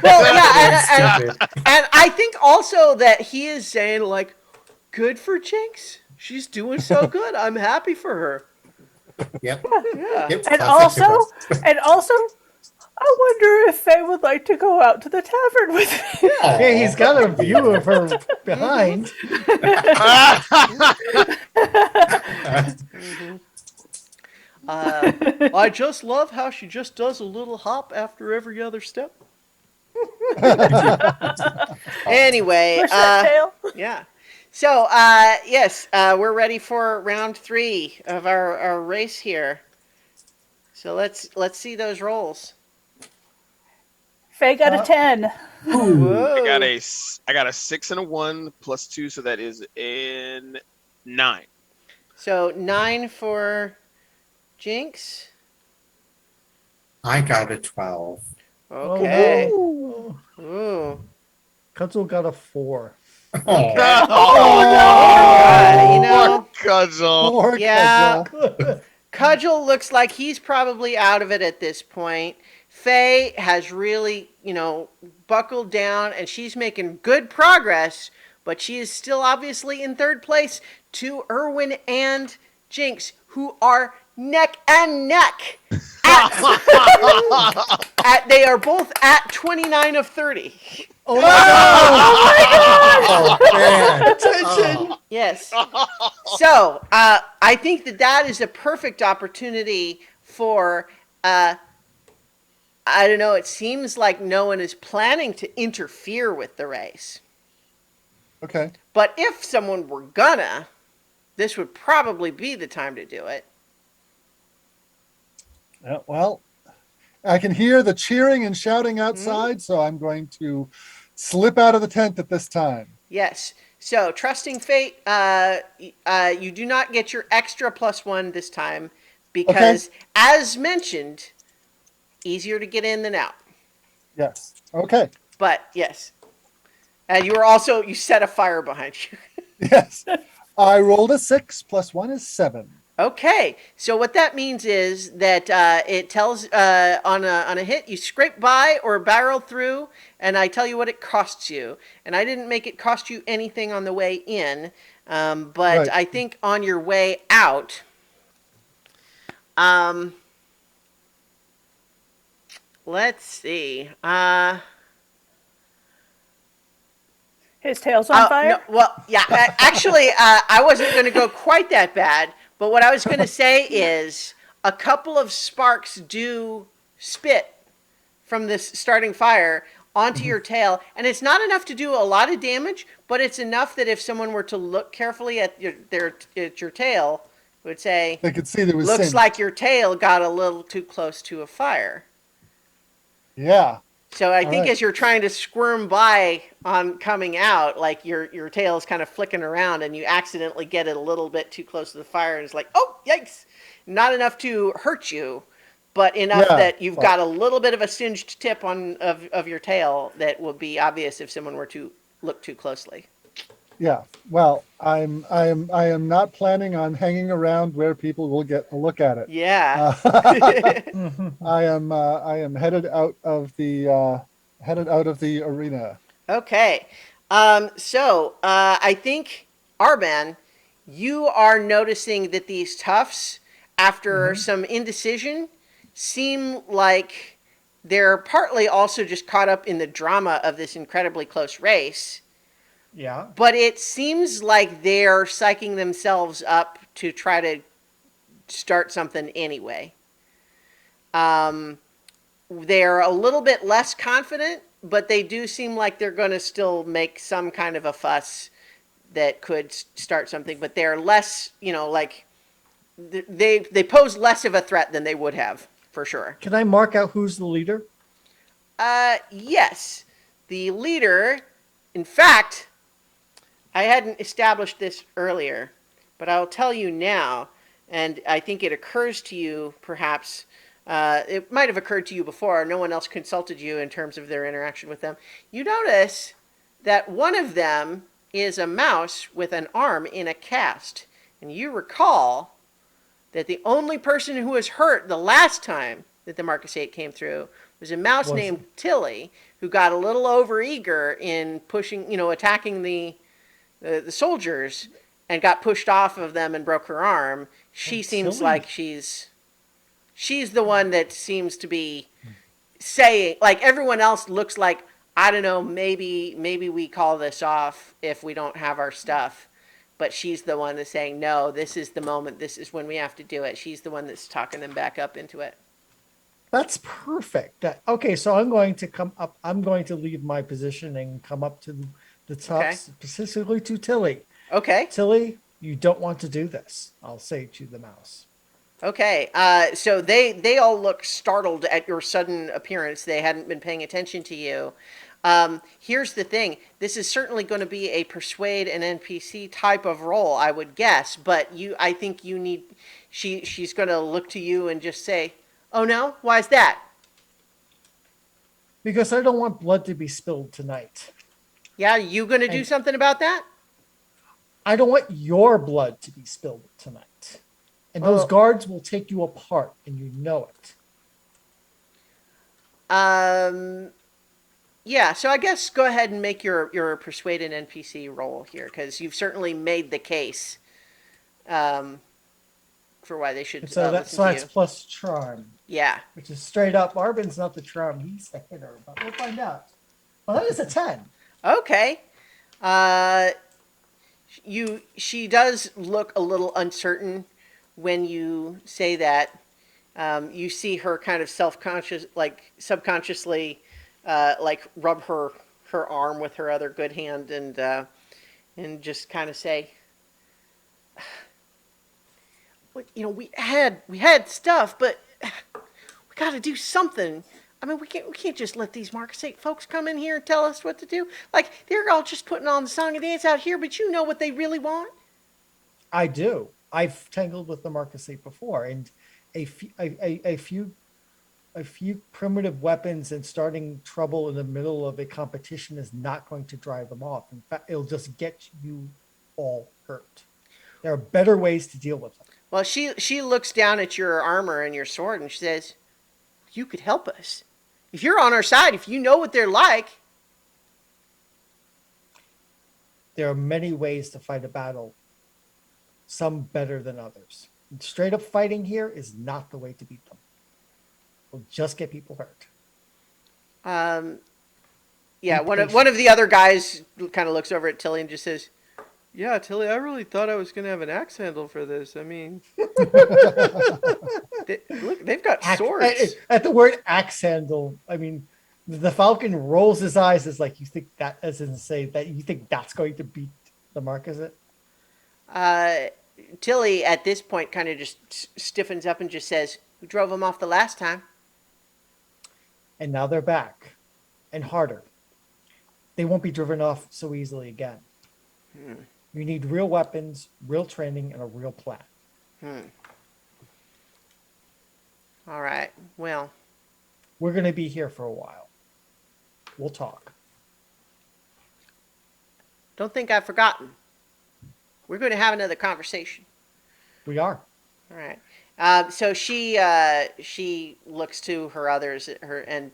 well, yeah, and I think also that he is saying like, good for Jinx. She's doing so good. I'm happy for her. Yep. Yeah. Yep. And also, I wonder if Faye would like to go out to the tavern with me. Hey, he's got a view of her behind. I just love how she just does a little hop after every other step. Anyway, Push that tail. yeah. So, yes, we're ready for round 3 of our race here. So let's see those rolls. Faye got a 10. Whoa. I got a 6 and a 1 plus 2, so that is in 9. So 9 for Jinx. I got a 12. Okay. Oh, no. Ooh. Cudgel got a 4. Oh, You know, Cudgel. Poor Yeah. Cudgel. Cudgel looks like he's probably out of it at this point. Faye has really, buckled down, and she's making good progress, but she is still obviously in third place to Erwin and Jinx, who are neck and neck. They are both at 29 of 30. Oh my oh man. Attention! Yes. So I think that is a perfect opportunity for, I don't know, it seems like no one is planning to interfere with the race. Okay. But if someone were gonna, this would probably be the time to do it. Yeah, well, I can hear the cheering and shouting outside, so I'm going to slip out of the tent at this time. Yes. So, trusting fate, you do not get your extra +1 this time because, as mentioned, easier to get in than out. Yes. Okay. But, yes. And you set a fire behind you. Yes. I rolled a 6 plus 1 is 7. Okay, so what that means is that it tells on a hit you scrape by or barrel through, and I tell you what it costs you. And I didn't make it cost you anything on the way in, but Right. I think on your way out, let's see. His tail's on fire? No, well, yeah, actually, I wasn't going to go quite that bad. But what I was going to say is a couple of sparks do spit from this starting fire onto your tail. And it's not enough to do a lot of damage, but it's enough that if someone were to look carefully at your tail, it would say, They could see there was looks singed. like your tail got a little too close to a fire. Yeah. So I think right. as you're trying to squirm by on coming out, like your tail is kind of flicking around and you accidentally get it a little bit too close to the fire and it's like, oh, yikes. Not enough to hurt you, but enough Yeah, that you've but- got a little bit of a singed tip of your tail that will be obvious if someone were to look too closely. Yeah. Well, I am not planning on hanging around where people will get a look at it. Yeah. I am headed out of the arena. Okay. I think, Arban, you are noticing that these toughs, after some indecision, seem like they're partly also just caught up in the drama of this incredibly close race. Yeah. But it seems like they're psyching themselves up to try to start something anyway. Um, they're a little bit less confident, but they do seem like they're going to still make some kind of a fuss that could start something. But they're less, like they pose less of a threat than they would have for sure. Can I mark out who's the leader? Yes, the leader. In fact, I hadn't established this earlier, but I'll tell you now, and I think it occurs to you perhaps. It might have occurred to you before. No one else consulted you in terms of their interaction with them. You notice that one of them is a mouse with an arm in a cast. And you recall that the only person who was hurt the last time that the Marcus 8 came through was a mouse named Tilly, who got a little overeager in pushing, attacking the soldiers and got pushed off of them and broke her arm. She seems Tilly? like she's the one that seems to be saying, like, everyone else looks like, I don't know, maybe we call this off if we don't have our stuff. But she's the one that's saying, no, this is the moment. This is when we have to do it. She's the one that's talking them back up into it. That's perfect. Okay, so I'm going to come up. I'm going to leave my position and come up to the top, Okay. specifically to Tilly. Okay. Tilly, you don't want to do this. I'll say to the mouse. Okay. So they all look startled at your sudden appearance. They hadn't been paying attention to you. Here's the thing. This is certainly going to be a persuade an NPC type of role, I would guess. But I think you need. She's going to look to you and just say, "Oh no, why's that?" Because I don't want blood to be spilled tonight. Yeah, you going to do something about that? I don't want your blood to be spilled tonight. And those guards will take you apart, and you know it. Yeah, so I guess go ahead and make your persuade an NPC roll here, because you've certainly made the case for why they should So listen to that's you. plus charm, Yeah. which is straight up. Arben's not the charm; he's the hitter. But we'll find out. Well, that is a 10. Okay. She does look a little uncertain when you say that. You see her kind of self-conscious, like subconsciously, like rub her arm with her other good hand and just kind of say, we had stuff, but we got to do something. I mean, we can't just let these Marcus 8 folks come in here and tell us what to do. Like, they're all just putting on the song and dance out here, but you know what they really want. I do. I've tangled with the Marcus 8 before, and a few primitive weapons and starting trouble in the middle of a competition is not going to drive them off. In fact, it'll just get you all hurt. There are better ways to deal with them. Well, she looks down at your armor and your sword and she says, "You could help us. If you're on our side, if you know what they're like." There are many ways to fight a battle, some better than others. And straight up fighting here is not the way to beat them. It'll just get people hurt. Yeah, one of the other guys kind of looks over at Tilly and just says, "Yeah, Tilly, I really thought I was going to have an axe handle for this. I mean, look, they've got swords." At the word axe handle, I mean, the Falcon rolls his eyes as like, you think that, as in say that you think that's going to beat the mark, is it? Tilly, at this point, kind of just stiffens up and just says, "Who drove him off the last time?" And now they're back, and harder. They won't be driven off so easily again. You need real weapons, real training, and a real plan. All right. Well, We're going to be here for a while. We'll talk. don't think I've forgotten. We're going to have another conversation. We are. All right. So she looks to her others and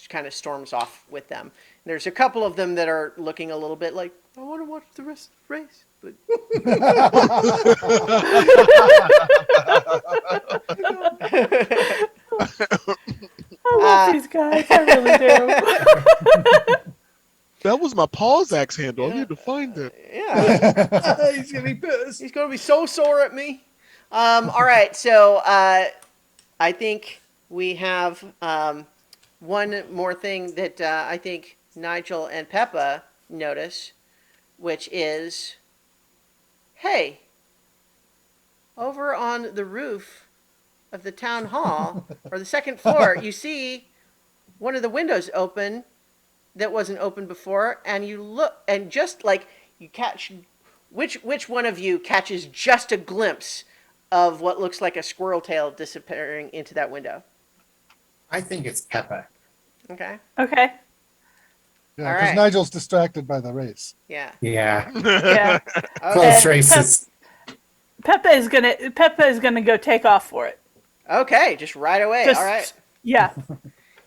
kind of storms off with them. There's a couple of them that are looking a little bit like, I want to watch the rest of the race, but I love these guys. I really do. That was my pause axe handle. I Yeah. need to find it. yeah, He's going to be pissed. he's going to be so sore at me. All right. So I think we have one more thing that I think Nigel and Peppa notice, which is, hey, over on the roof of the town hall or the second floor, you see one of the windows open that wasn't open before, and you look, and just like you catch, which one of you catches just a glimpse of what looks like a squirrel tail disappearing into that window? I think it's Peppa. Okay. Okay. Yeah, All because right. Nigel's distracted by the race. Yeah. Yeah. Yeah. Close And races. Peppa is gonna go take off for it. Okay. Just right away. Just All right. yeah.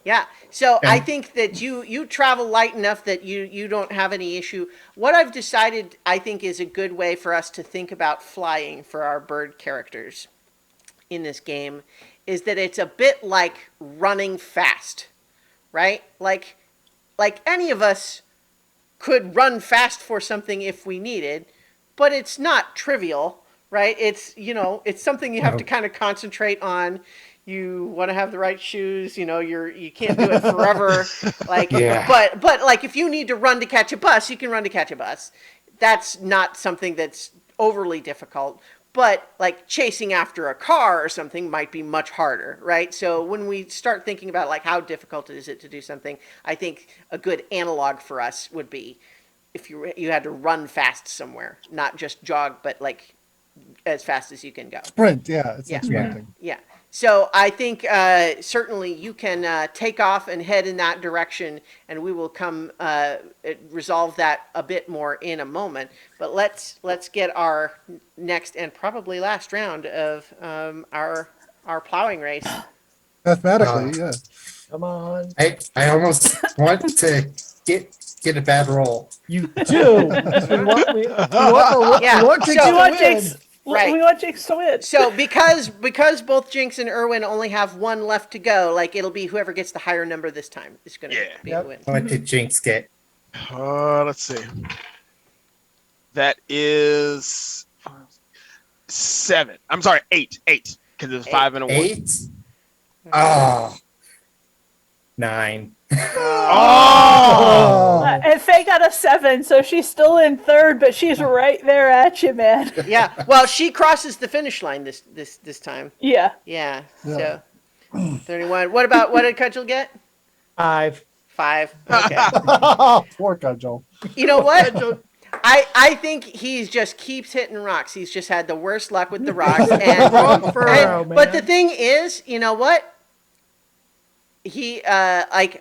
Yeah. So Okay. I think that you travel light enough that you don't have any issue. What I've decided, I think, is a good way for us to think about flying for our bird characters in this game is that it's a bit like running fast, right? Like any of us could run fast for something if we needed, but it's not trivial, right? It's, it's something you have to No. kind of concentrate on. You want to have the right shoes, you can't do it forever. Like, Yeah. but like if you need to run to catch a bus, you can run to catch a bus. That's not something that's overly difficult. But like chasing after a car or something might be much harder, right? So when we start thinking about like how difficult is it to do something, I think a good analog for us would be if you had to run fast somewhere, not just jog, but like as fast as you can go. Sprint, yeah, it's Yeah. like sprinting. Yeah. So I think certainly you can take off and head in that direction, and we will come resolve that a bit more in a moment. But let's get our next and probably last round of our plowing race. Mathematically, yeah. Come on. I almost want to get a bad roll. You do. we want, we want, Yeah. we want Jinx So- We to want win. Jinx. Right. We want Jinx to win. So because both Jinx and Irwin only have one left to go, like it'll be whoever gets the higher number this time is going to Yeah. be Yep. who wins. What did Jinx get? Let's see. That is 7. I'm sorry, 8. 8. Because it's 5 and a 1. 8? Oh. 9. Oh! And Faye got a 7, so she's still in third, but she's right there at you, man. Yeah. Well, she crosses the finish line this time. Yeah. Yeah. Yeah. So 31. What did Cudgel get? 5. 5. Okay. Poor Cudgel. You know what? I think he just keeps hitting rocks. He's just had the worst luck with the rocks. Wrong furrow, man. But the thing is, you know what? He I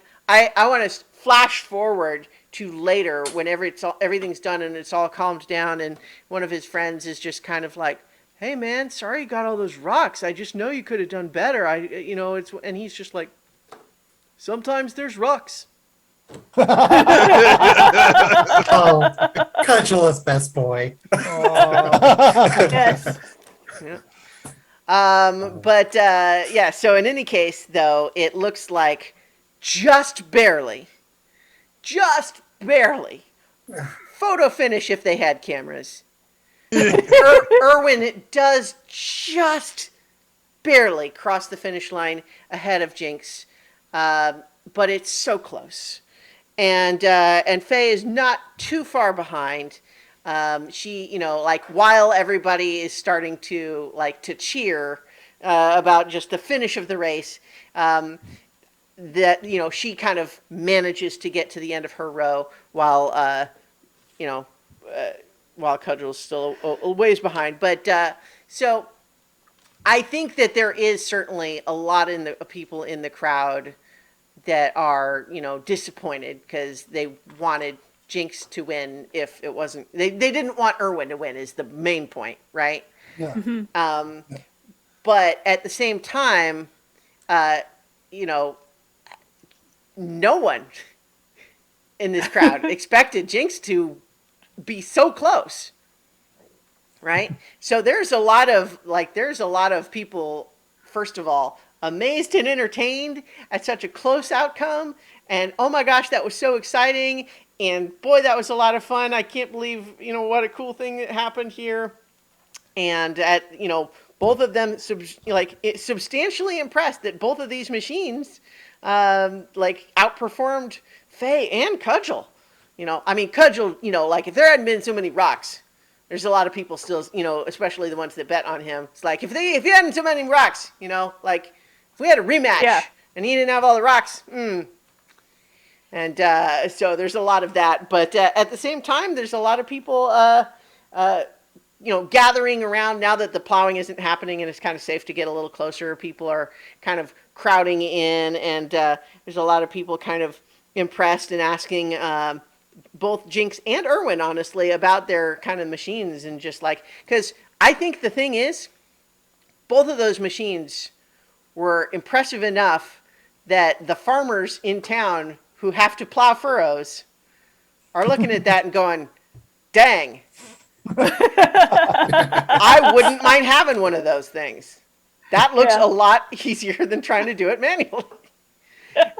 want to flash forward to later whenever everything's done and it's all calmed down, and one of his friends is just kind of like, "Hey man, sorry you got all those rocks. I just know you could have done better. And he's just like, sometimes there's rocks." Oh, Cudgel is best boy. Yes. But yeah, so in any case, though, it looks like just barely, photo finish if they had cameras. Irwin does just barely cross the finish line ahead of Jinx, but it's so close. And Faye is not too far behind. She, while everybody is starting to cheer about just the finish of the race, that she kind of manages to get to the end of her row while while Cudgel's still a ways behind. But so I think that there is certainly a lot in the people in the crowd that are, disappointed because they wanted Jinx to win. If it wasn't, they didn't want Irwin to win is the main point, right? Yeah. But at the same time, uh, you know, no one in this crowd expected Jinx to be so close, right? So there's a lot of people, first of all, amazed and entertained at such a close outcome, and oh my gosh, that was so exciting, and boy, that was a lot of fun. I can't believe, what a cool thing that happened here. And at both of them substantially impressed that both of these machines outperformed Faye and Cudgel. I mean, Cudgel, like if there hadn't been so many rocks, there's a lot of people still, especially the ones that bet on him. It's like if he hadn't so many rocks, like if we had a rematch and he didn't have all the rocks, and so there's a lot of that. But at the same time, there's a lot of people gathering around now that the plowing isn't happening and it's kind of safe to get a little closer. People are kind of crowding in, and there's a lot of people kind of impressed and asking both Jinx and Irwin, honestly, about their kind of machines, and just because I think the thing is, both of those machines were impressive enough that the farmers in town who have to plow furrows are looking at that and going, dang, I wouldn't mind having one of those things. That looks a lot easier than trying to do it manually.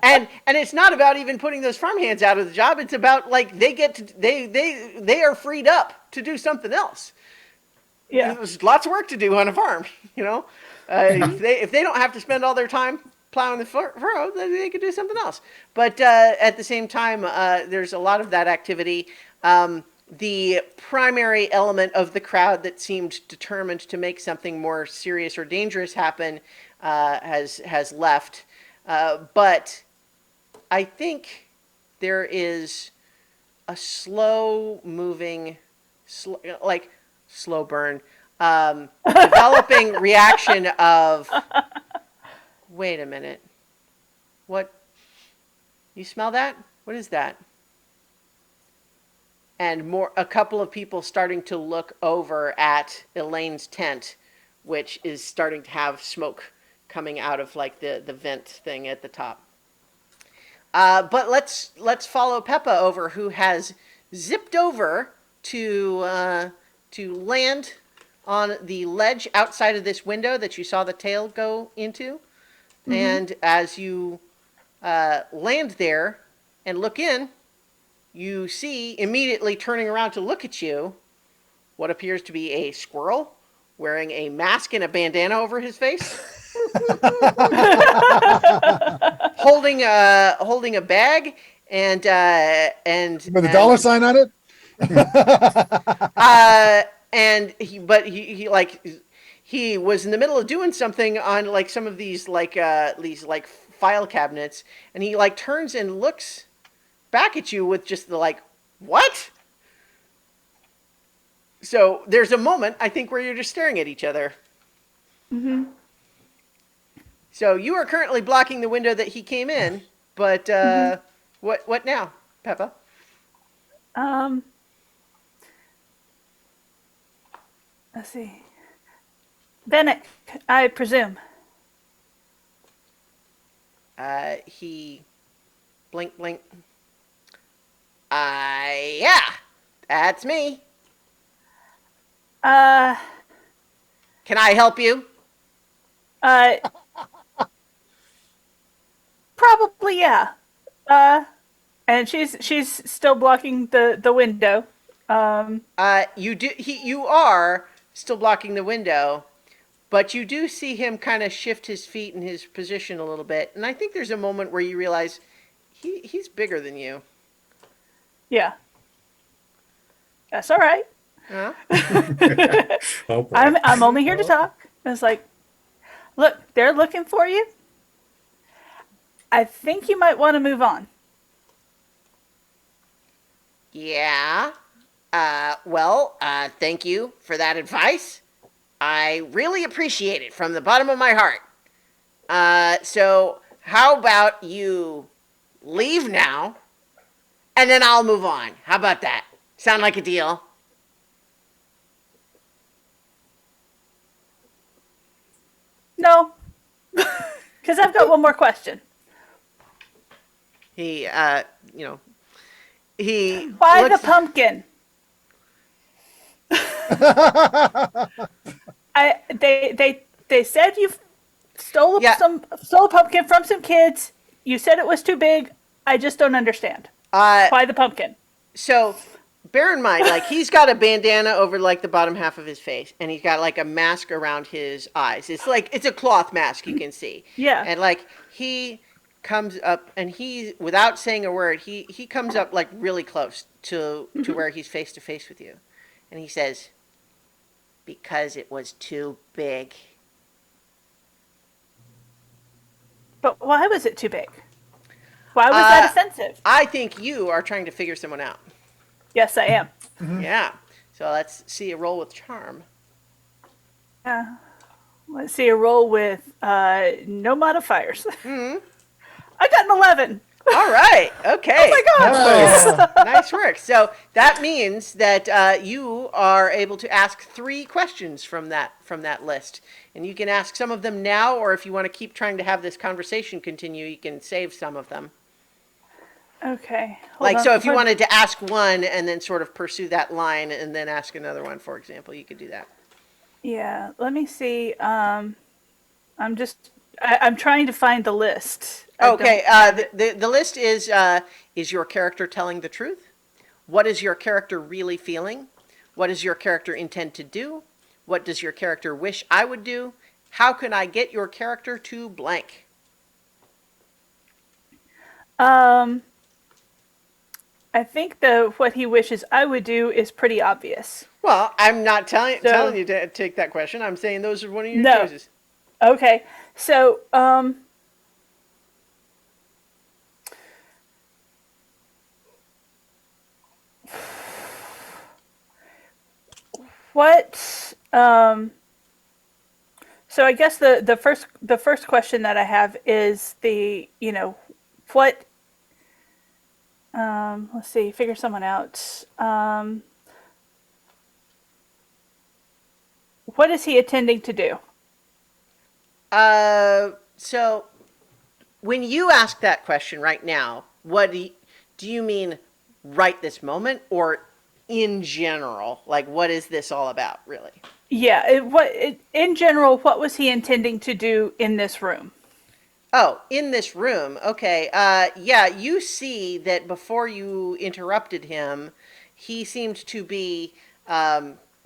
And it's not about even putting those farm hands out of the job. It's about they are freed up to do something else. Yeah. There's lots of work to do on a farm, if they don't have to spend all their time plowing the furrow, then they could do something else. But at the same time, there's a lot of that activity. The primary element of the crowd that seemed determined to make something more serious or dangerous happen has left. But I think there is a slow burn, developing reaction of, wait a minute, what? You smell that? What is that? And a couple of people starting to look over at Elaine's tent, which is starting to have smoke coming out of the vent thing at the top. But let's follow Peppa over, who has zipped over to land on the ledge outside of this window that you saw the tail go into. Mm-hmm. And as you land there and look in, you see, immediately turning around to look at you, what appears to be a squirrel wearing a mask and a bandana over his face, holding a bag and with a dollar sign on it. And he was in the middle of doing something on some of these file cabinets, and he turns and looks back at you with just the what? So there's a moment, I think, where you're just staring at each other. Mm-hmm. So you are currently blocking the window that he came in, but what now, Peppa? Let's see. Bennett, I presume. He blink. Yeah, that's me. Can I help you? Probably, yeah. And she's still blocking the window. You are still blocking the window, but you do see him kind of shift his feet in his position a little bit, and I think there's a moment where you realize he's bigger than you. Yeah. That's all right. Huh? Oh, boy. I'm only here to talk. It's look, they're looking for you. I think you might want to move on. Yeah. Thank you for that advice. I really appreciate it from the bottom of my heart. So how about you leave now, and then I'll move on. How about that? Sound like a deal? No, because I've got one more question. He, you know, he Why the looks. pumpkin? They said you Yeah. stole a pumpkin from some kids. You said it was too big. I just don't understand. Uh, Why the pumpkin? so bear in mind, like he's got a bandana over like the bottom half of his face, and he's got like a mask around his eyes. It's like it's a cloth mask you can see. Yeah. And like he comes up, and he, without saying a word, he comes up like really close to where he's face to face with you, and he says, "Because it was too big." But why was it too big? Why was that offensive? I think you are trying to figure someone out. Yes, I am. Yeah. So let's see a roll with charm. Yeah. Let's see a roll with no modifiers. I got an 11. All right. Okay. Oh my gosh. Oh, Nice work. So that means that you are able to ask 3 questions from that list, and you can ask some of them now, or if you want to keep trying to have this conversation continue, you can save some of them. Okay. Hold Like on. so, if you wanted to ask one and then sort of pursue that line, and then ask another one, for example, you could do that. Yeah. Let me see. I'm trying to find the list. Okay. The list is your character telling the truth? What is your character really feeling? What does your character intend to do? What does your character wish I would do? How can I get your character to blank? I think what he wishes I would do is pretty obvious. Well, I'm not telling you to take that question. I'm saying those are one of your No. choices. Okay. So, what so I guess the first question that I have is what let's see, figure someone out. What is he intending to do? So when you ask that question right now, what do you mean right this moment, or in general? Like, what is this all about, really? Yeah, in general, what was he intending to do in this room? Oh, in this room. Okay. Yeah, you see that before you interrupted him, he seemed to be,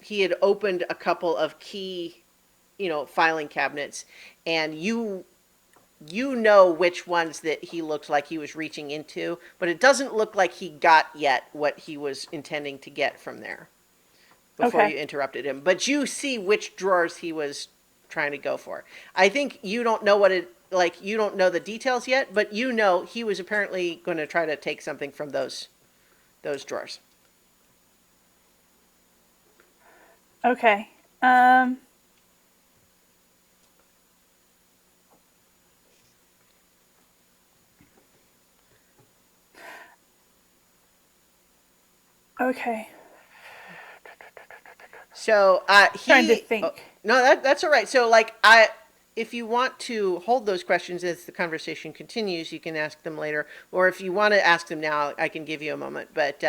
he had opened a couple of key, filing cabinets, and you know which ones that he looked like he was reaching into, but it doesn't look like he got yet what he was intending to get from there before Okay. you interrupted him. But you see which drawers he was trying to go for. I think you don't know you don't know the details yet, but you know he was apparently going to try to take something from those drawers. Okay. Okay. So Trying to think. oh, no, that's all right. So if you want to hold those questions as the conversation continues, you can ask them later, or if you want to ask them now, I can give you a moment. But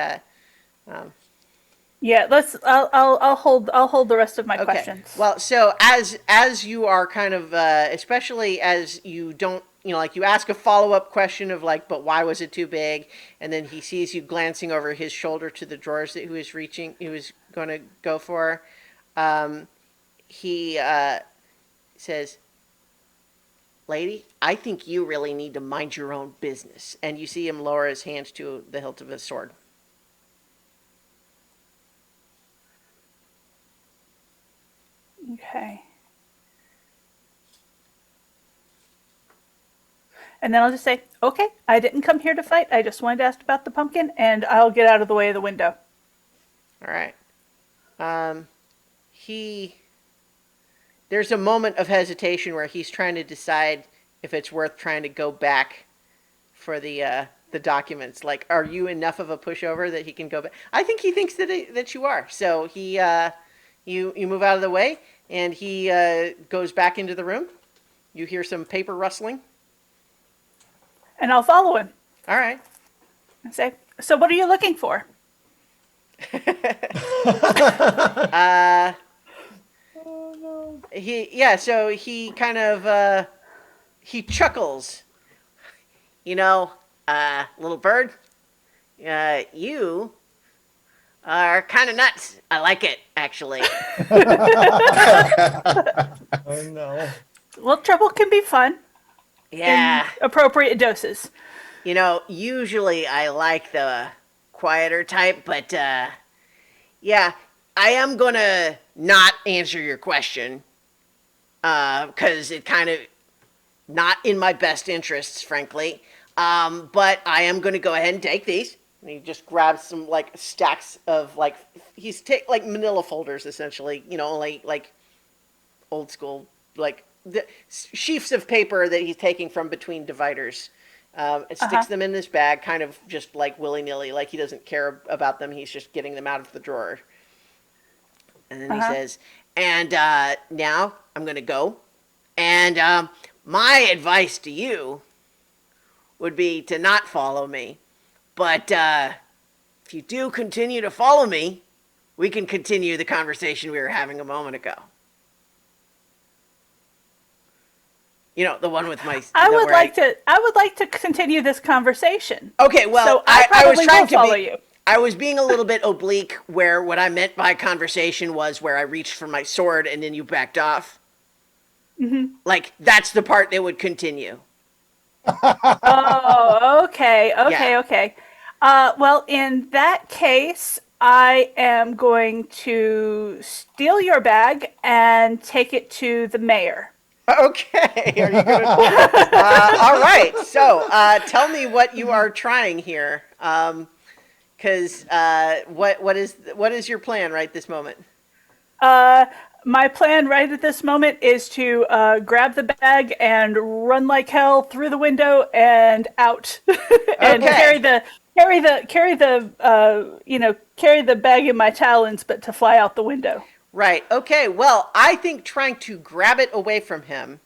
Yeah, I'll hold the rest of my okay. questions. Well, so as you are kind of, especially as you don't, like you ask a follow-up question of like, but why was it too big? And then he sees you glancing over his shoulder to the drawers that he was going to go for. He says, "Lady, I think you really need to mind your own business." And you see him lower his hand to the hilt of his sword. Okay. And then I'll just say, okay, I didn't come here to fight. I just wanted to ask about the pumpkin, and I'll get out of the way of the window. All right. He there's a moment of hesitation where he's trying to decide if it's worth trying to go back for the documents. Like, are you enough of a pushover that he can go back? I think he thinks that you are. So you move out of the way, and he goes back into the room. You hear some paper rustling. And I'll follow him All right. and say, "So, what are you looking for?" So he kind of he chuckles. You know, little bird, you are kind of nuts. I like it, actually. Oh no. Well, trouble can be fun Yeah. in appropriate doses. You know, usually I like the quieter type, but yeah, I am gonna not answer your question because it kind of not in my best interests, frankly. But I am gonna go ahead and take these. And he just grabs some like stacks of like he's take like manila folders essentially, you know, like old school like the sheafs of paper that he's taking from between dividers. It sticks them in this bag, kind of just like willy nilly, like he doesn't care about them. He's just getting them out of the drawer. And then he says, "And now I'm gonna go. And my advice to you would be to not follow me. But if you do continue to follow me, we can continue the conversation we were having a moment ago." You know, the one with my. I would like to continue this conversation. Okay, well, So I was probably trying will to follow be. you. I was being a little bit oblique, where what I meant by conversation was where I reached for my sword and then you backed off. Mm-hmm. Like that's the part that would continue. Oh, okay. Yeah. Okay. Well, in that case, I am going to steal your bag and take it to the mayor. Okay. Are you gonna? All right. So, tell me what you are trying here. Because what is your plan right this moment? My plan right at this moment is to grab the bag and run like hell through the window and out, and Okay. carry the bag in my talons, but to fly out the window. Right. Okay. Well, I think trying to grab it away from him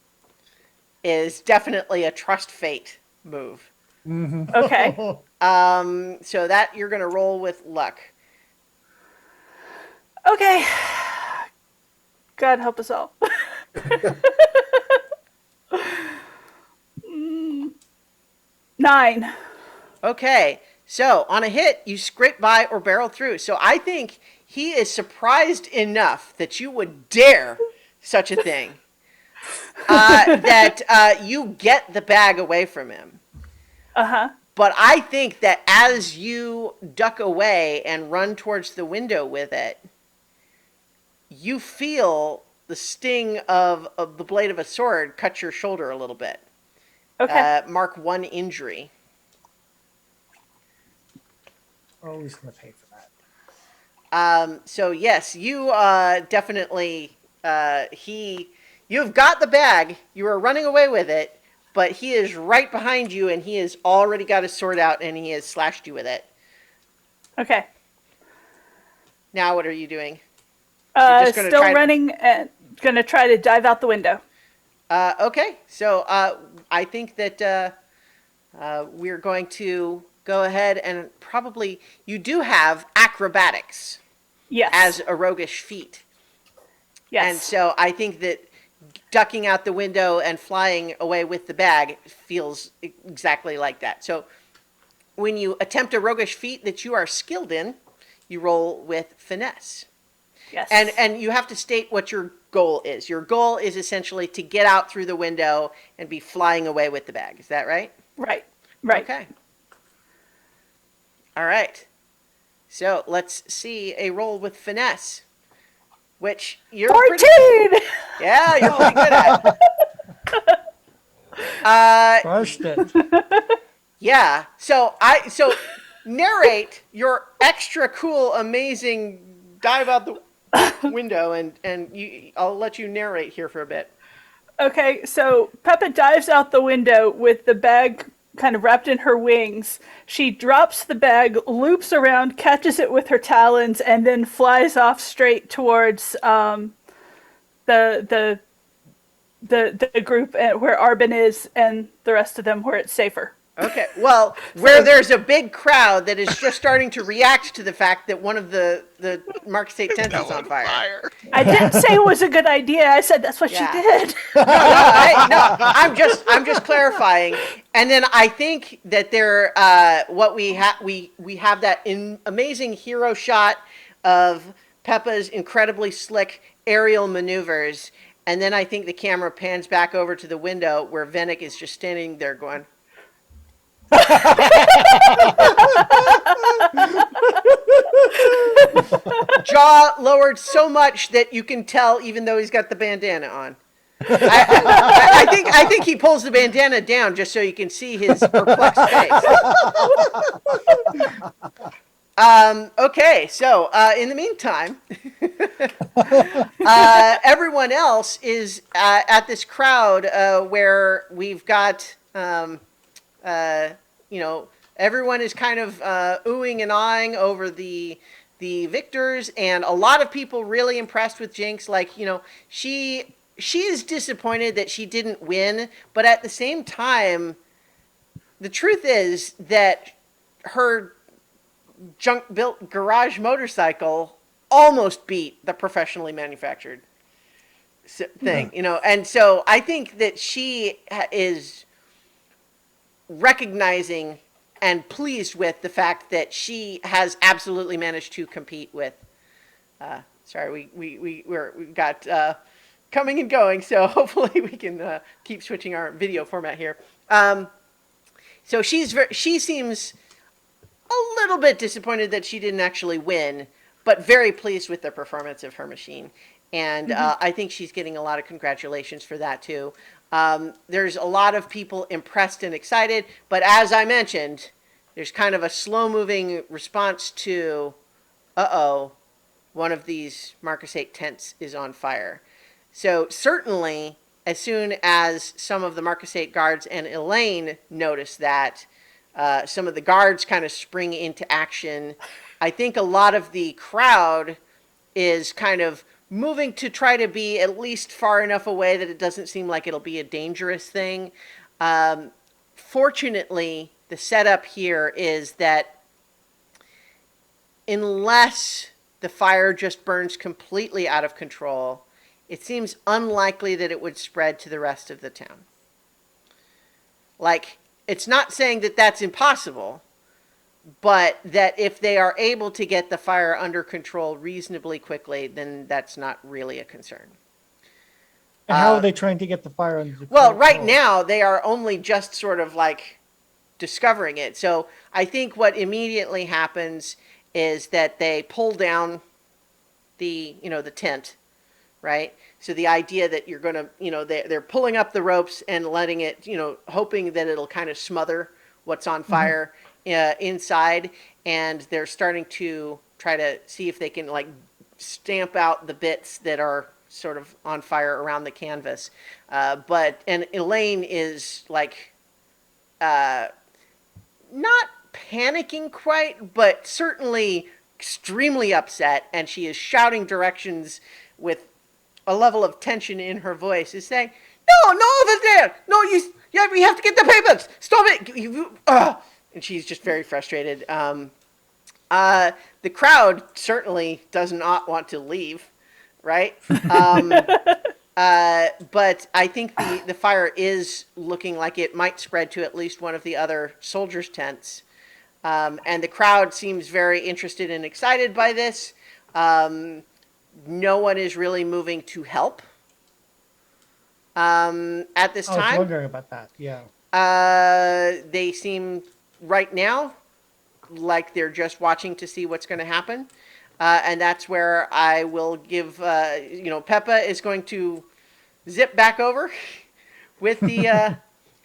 is definitely a trust fate move. Okay. So that you're gonna roll with luck. Okay. God help us all. 9. Okay. So on a hit, you scrape by or barrel through. So I think he is surprised enough that you would dare such a thing. That you get the bag away from him. But I think that as you duck away and run towards the window with it, you feel the sting of the blade of a sword cut your shoulder a little bit. Okay. Mark 1 injury. Oh, he's gonna pay for that. So yes, you definitely you've got the bag. You are running away with it, but he is right behind you, and he has already got his sword out, and he has slashed you with it. Okay. Now, what are you doing? You're just gonna Still try running and gonna try to dive out the window. Okay, so I think that we're going to go ahead and probably you do have acrobatics Yes. as a roguish feat. Yes. And so I think that ducking out the window and flying away with the bag feels exactly like that. So when you attempt a roguish feat that you are skilled in, you roll with finesse. Yes. And you have to state what your goal is. Your goal is essentially to get out through the window and be flying away with the bag. Is that right? Right. Okay. All right. So let's see a roll with finesse, which you're 14! Yeah, you're pretty good at. Crushed it. Yeah. So narrate your extra cool, amazing dive out the window, and I'll let you narrate here for a bit. Okay, so Peppa dives out the window with the bag kind of wrapped in her wings. She drops the bag, loops around, catches it with her talons, and then flies off straight towards the the the group where Arbin is, and the rest of them where it's safer. Okay, well, where there's a big crowd that is just starting to react to the fact that one of the Mark State tents is on fire. I didn't say it was a good idea. I said that's what Yeah. she did. No, I'm just clarifying. And then I think that what we have that amazing hero shot of Peppa's incredibly slick aerial maneuvers, and then I think the camera pans back over to the window where Venick is just standing there going. Jaw lowered so much that you can tell, even though he's got the bandana on. I think he pulls the bandana down just so you can see his perplexed face. Okay, so in the meantime, everyone else is at this crowd where we've got. Everyone is kind of oohing and ahhing over the victors, and a lot of people really impressed with Jinx. Like, she is disappointed that she didn't win, but at the same time, the truth is that her junk-built garage motorcycle almost beat the professionally manufactured thing, and so I think that she is recognizing and pleased with the fact that she has absolutely managed to compete with. Sorry, we got coming and going, so hopefully we can keep switching our video format here. So she seems a little bit disappointed that she didn't actually win, but very pleased with the performance of her machine. And I think she's getting a lot of congratulations for that too. There's a lot of people impressed and excited, but as I mentioned, there's kind of a slow-moving response to, one of these Marcus 8 tents is on fire. So certainly, as soon as some of the Marcus 8 guards and Elaine notice that, some of the guards kind of spring into action. I think a lot of the crowd is kind of moving to try to be at least far enough away that it doesn't seem like it'll be a dangerous thing. Fortunately, the setup here is that unless the fire just burns completely out of control, it seems unlikely that it would spread to the rest of the town. Like, it's not saying that that's impossible, but that if they are able to get the fire under control reasonably quickly, then that's not really a concern. And how are they trying to get the fire under control? Well, right now, they are only just sort of like discovering it. So I think what immediately happens is that they pull down the tent, right? So the idea that you're going to, they're pulling up the ropes and letting it, hoping that it'll kind of smother what's on fire inside, and they're starting to try to see if they can like stamp out the bits that are sort of on fire around the canvas. And Elaine is like not panicking quite, but certainly extremely upset, and she is shouting directions with a level of tension in her voice, is saying, "No, over there! No, we have to get the papers! Stop it! And she's just very frustrated. The crowd certainly does not want to leave, right? But I think the fire is looking like it might spread to at least one of the other soldiers' tents. And the crowd seems very interested and excited by this. No one is really moving to help at this time. I was wondering about that, yeah. They seem right now like they're just watching to see what's going to happen. And that's where I will give, Peppa is going to zip back over with the,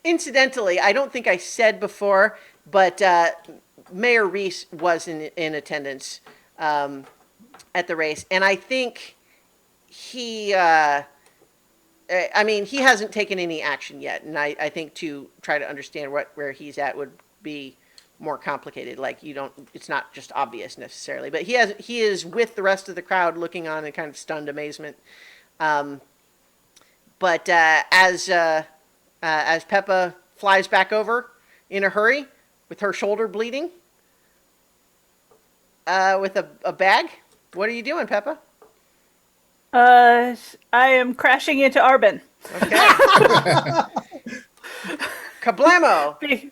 incidentally, I don't think I said before, but Mayor Reese was in attendance at the race, and I think he. I mean, he hasn't taken any action yet, and I think to try to understand where he's at would be more complicated. Like you don't, it's not just obvious necessarily, but he is with the rest of the crowd looking on in kind of stunned amazement. Um, but as Peppa flies back over in a hurry with her shoulder bleeding, with a bag, what are you doing, Peppa? I am crashing into Arbin. Okay. Kablamo! Because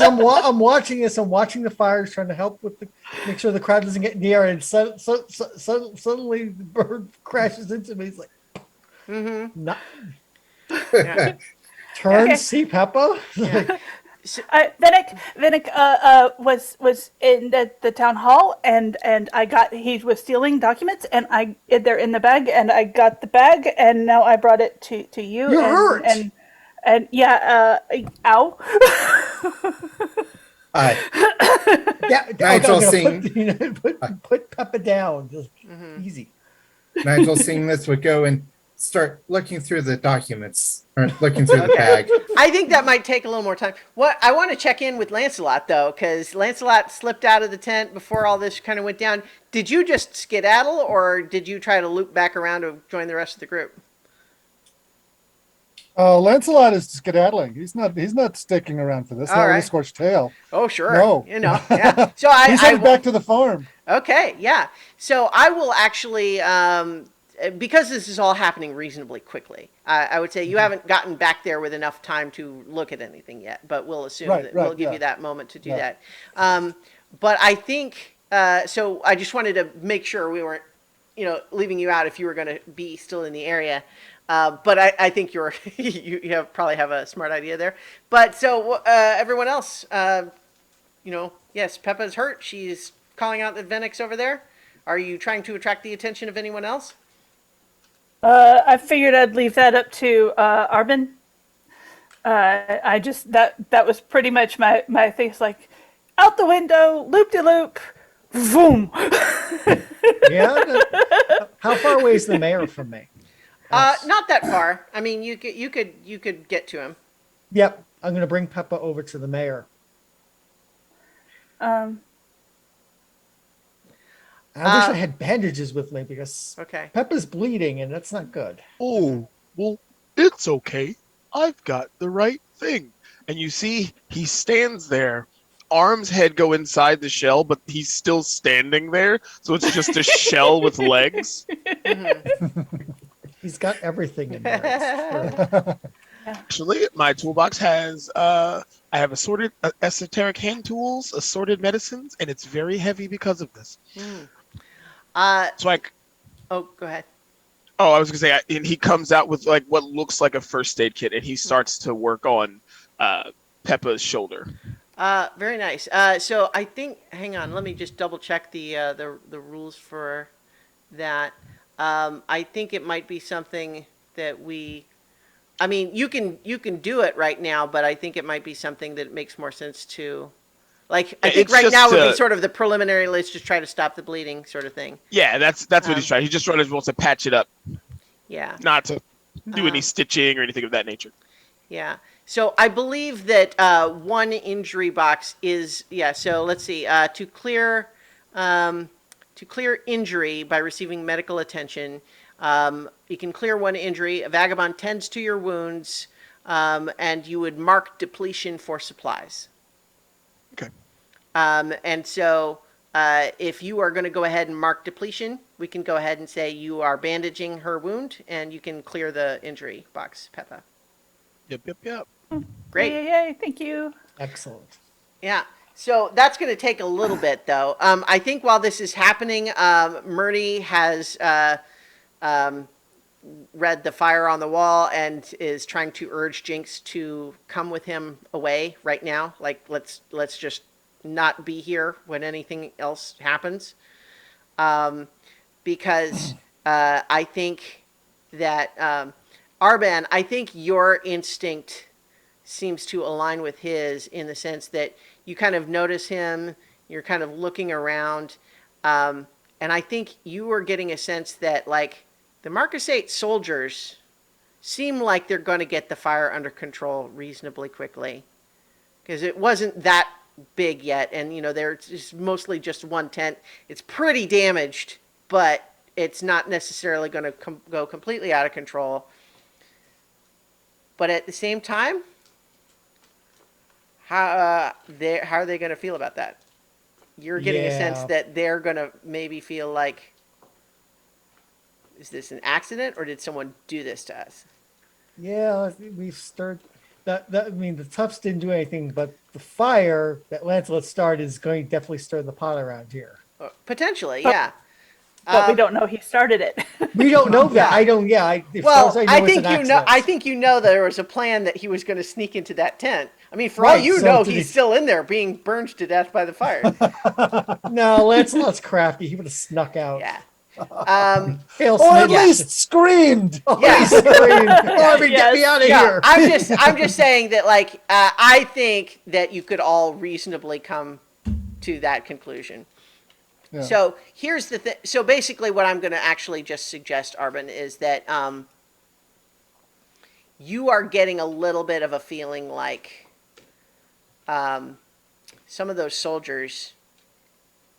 I'm watching this. I'm watching the fires, trying to help with make sure the crowd doesn't get near. And suddenly the bird crashes into me. He's like, not, Yeah. turn, Okay. see Peppa. Like, Venick was in the town hall, and he was stealing documents, and they're in the bag, and I got the bag, and now I brought it to you. You're and, hurt. And yeah, ow. yeah, Nigel okay, put Peppa down. Just easy. Nigel seeing this would go and start looking through the documents or looking through the bag. I think that might take a little more time. What I want to check in with Lancelot though, because Lancelot slipped out of the tent before all this kind of went down. Did you just skedaddle, or did you try to loop back around to join the rest of the group? Lancelot is skedaddling. He's not sticking around for this. All Not with right. a scorched tail. Oh, sure. No. Yeah. So He's headed back to the farm. Okay, yeah. So I will actually, because this is all happening reasonably quickly, I would say you haven't gotten back there with enough time to look at anything yet, but we'll assume that we'll give you that moment to do that. But I think, so I just wanted to make sure we weren't, leaving you out if you were going to be still in the area. But I think you probably have a smart idea there. But so everyone else, yes, Peppa's hurt. She's calling out that Venix's over there. Are you trying to attract the attention of anyone else? I figured I'd leave that up to Arbin. I just that was pretty much my thing. It's like out the window, loop de loop, boom. Yeah. How far away is the mayor from me? Not that far. I mean, you could get to him. Yep. I'm going to bring Peppa over to the mayor. I wish I had bandages with me because Okay. Peppa's bleeding and that's not good. Oh, well, it's okay. I've got the right thing. And you see, he stands there. Arms, head go inside the shell, but he's still standing there. So it's just a shell with legs. He's got everything in there. It's true. Actually, my toolbox has I have assorted esoteric hand tools, assorted medicines, and it's very heavy because of this. So Oh, go ahead. I was gonna say, and he comes out with like what looks like a first aid kit, and he starts to work on Peppa's shoulder. Very nice. So I think, hang on, let me just double check the rules for that. I think it might be something that I mean, you can do it right now, but I think it might be something that makes more sense to, like, I think It's right just now would be sort of the preliminary, let's just try to stop the bleeding sort of thing. Yeah, that's what he's trying. He just wants to patch it up, Yeah. not to do any stitching or anything of that nature. Yeah. So I believe that one injury box is, so let's see, to clear injury by receiving medical attention, you can clear one injury. A vagabond tends to your wounds, and you would mark depletion for supplies. Okay. And so if you are going to go ahead and mark depletion, we can go ahead and say you are bandaging her wound, and you can clear the injury box, Peppa. Yep. Great. Yay, thank you. Excellent. Yeah. So that's going to take a little bit, though. I think while this is happening, Murdy has read the fire on the wall and is trying to urge Jinx to come with him away right now. Like, let's just not be here when anything else happens. Because I think that Arban, I think your instinct seems to align with his in the sense that you kind of notice him, you're kind of looking around, And I think you were getting a sense that, like, the Marcus 8 soldiers seem like they're going to get the fire under control reasonably quickly. Because it wasn't that big yet. And, there's mostly just one tent. It's pretty damaged, but it's not necessarily going to go completely out of control. But at the same time, how are they going to feel about that? You're getting a sense Yeah. that they're going to maybe feel like, is this an accident or did someone do this to us? Yeah, we've stirred that. I mean, the Tufts didn't do anything, but the fire that Lancelot started is going to definitely stir the pot around here. Potentially, yeah. But we don't know he started it. We don't know that. Yeah. I don't. Yeah. As far as Well, I know, it's think an you know. accident. I think you know there was a plan that he was going to sneak into that tent. I mean, for all Right, you so know, did he's he- still in there being burned to death by the fire. No, Lancelot's crafty. He would have snuck out. Yeah. Hail Or at Smith. least screamed. Yeah. Arby, get me Yes. out of Yeah, here. I'm just saying that, like, I think that you could all reasonably come to that conclusion. Yeah. So here's the thing. So basically, what I'm going to actually just suggest, Arbin, is that you are getting a little bit of a feeling like some of those soldiers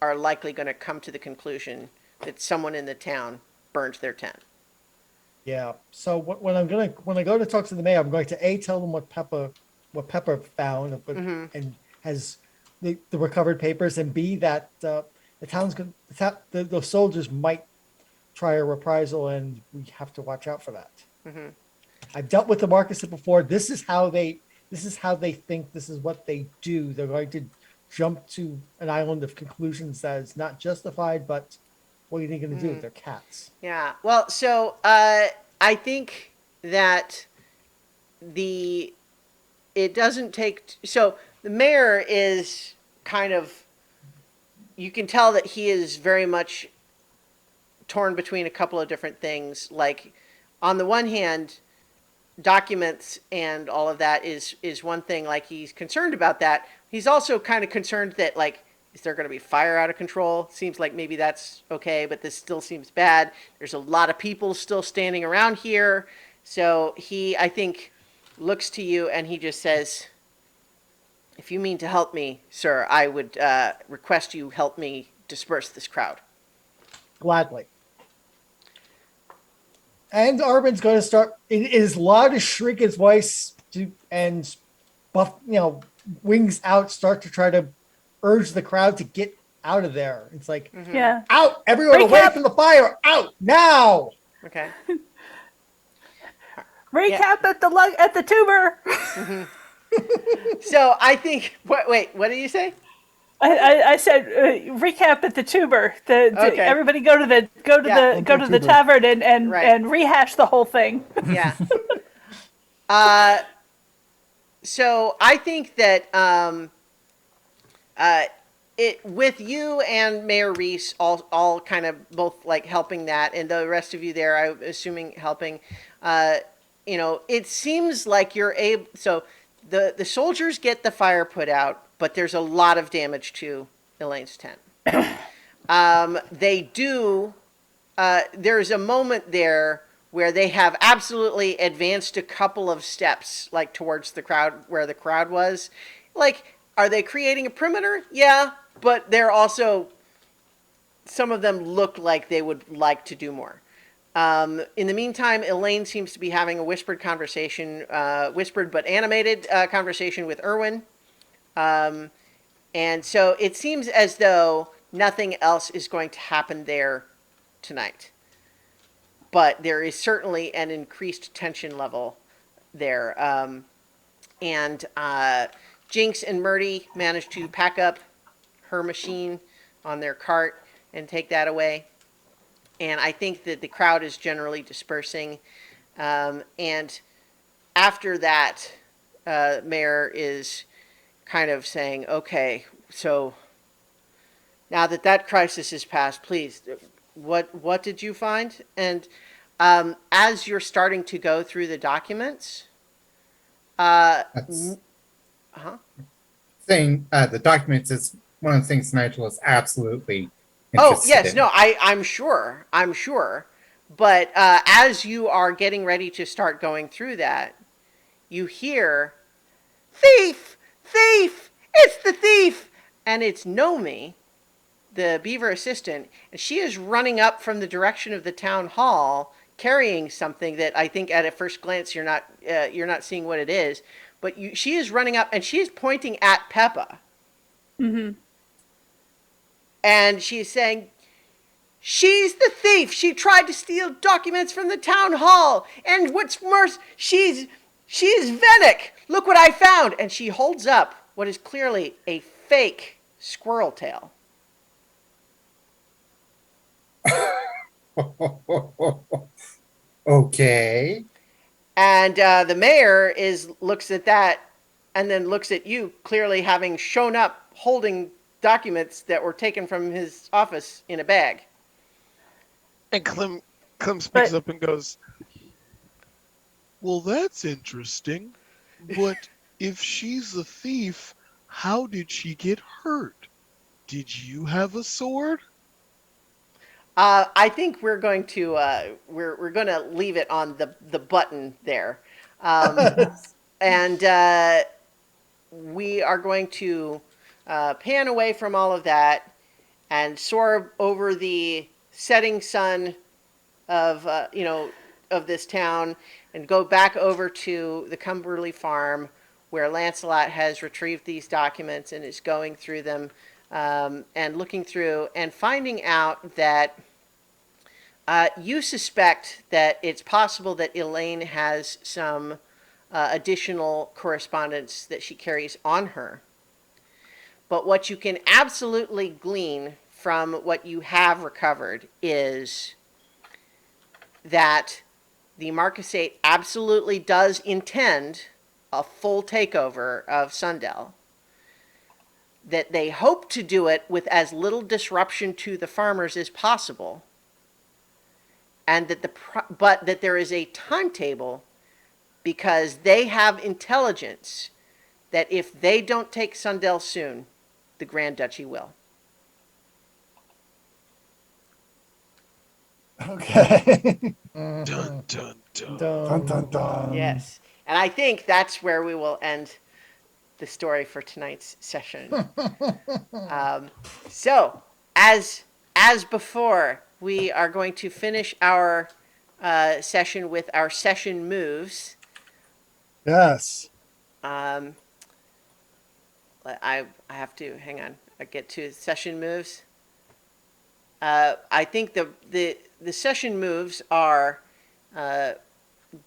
are likely going to come to the conclusion that someone in the town burned their tent. Yeah. So when I go to talk to the mayor, I'm going to tell them what Pepper found and has the recovered papers, and B, that the town's going the soldiers might try a reprisal, and we have to watch out for that. I've dealt with the Marcus before. This is how they think. This is what they do. They're going to jump to an island of conclusions that is not justified. But what are they going to do? They're cats. Yeah. Well, so I think that it doesn't take. So the mayor is kind of. You can tell that he is very much torn between a couple of different things. Like, on the one hand, documents and all of that is one thing. Like, he's concerned about that. He's also kind of concerned that, like, is there going to be fire out of control? Seems like maybe that's okay, but this still seems bad. There's a lot of people still standing around here. So he, I think, looks to you and he just says, if you mean to help me, sir, I would request you help me disperse this crowd. Gladly. And Arbin's going to start in his loudest shriek his voice and buff, wings out, start to try to urge the crowd to get out of there. It's like, Yeah. out, everyone away Recap. from the fire, out now. Okay. Recap at the tuber. So I think. Wait. What did you say? I said recap at the tuber. Okay. Everybody go to the tuber. tavern and Right. rehash the whole thing. Yeah. So I think that it with you and Mayor Reese all kind of both like helping that, and the rest of you there, I'm assuming helping. It seems like you're able. So the soldiers get the fire put out, but there's a lot of damage to Elaine's tent. They do. There's a moment there where they have absolutely advanced a couple of steps, like towards the crowd, where the crowd was. Like, are they creating a perimeter? Yeah, but they're also, some of them look like they would like to do more. In the meantime, Elaine seems to be having a whispered conversation, whispered but animated conversation with Erwin. And so it seems as though nothing else is going to happen there tonight. But there is certainly an increased tension level there. And Jinx and Murdy managed to pack up her machine on their cart and take that away. And I think that the crowd is generally dispersing. And after that, Mayor is kind of saying, okay, so now that crisis is past, please, what did you find? And as you're starting to go through the documents, That's saying the documents is one of the things Nigel is absolutely Oh interested yes, in. no, I'm sure, I'm sure. But as you are getting ready to start going through that, you hear, "Thief! Thief! It's the thief!" And it's Nomi, the beaver assistant, and she is running up from the direction of the town hall, carrying something that I think at a first glance you're not seeing what it is, but she is running up and she is pointing at Peppa, Mm-hmm. and she is saying, "She's the thief. She tried to steal documents from the town hall, and what's worse, she's Venick. Look what I found!" And she holds up what is clearly a fake squirrel tail. Okay. And the mayor looks at that and then looks at you, clearly having shown up holding documents that were taken from his office in a bag. And Clem speaks But up and goes, Well, that's interesting. But if she's a thief, how did she get hurt? Did you have a sword? I think we're going to we're going to leave it on the button there, and we are going to pan away from all of that and soar over the setting sun of of this town and go back over to the Cumberley farm where Lancelot has retrieved these documents and is going through them and looking through and finding out that you suspect that it's possible that Elaine has some additional correspondence that she carries on her. But what you can absolutely glean from what you have recovered is that the Marquisate absolutely does intend a full takeover of Sundell. That they hope to do it with as little disruption to the farmers as possible, and that but that there is a timetable because they have intelligence that if they don't take Sundell soon, the Grand Duchy will. Okay. Dun Mhm. dun dun. Dun, dun, dun. Yes. And I think that's where we will end the story for tonight's session. So, as before, we are going to finish our session with our session moves. Yes. Um, I have to hang on. I get to session moves. I think the session moves are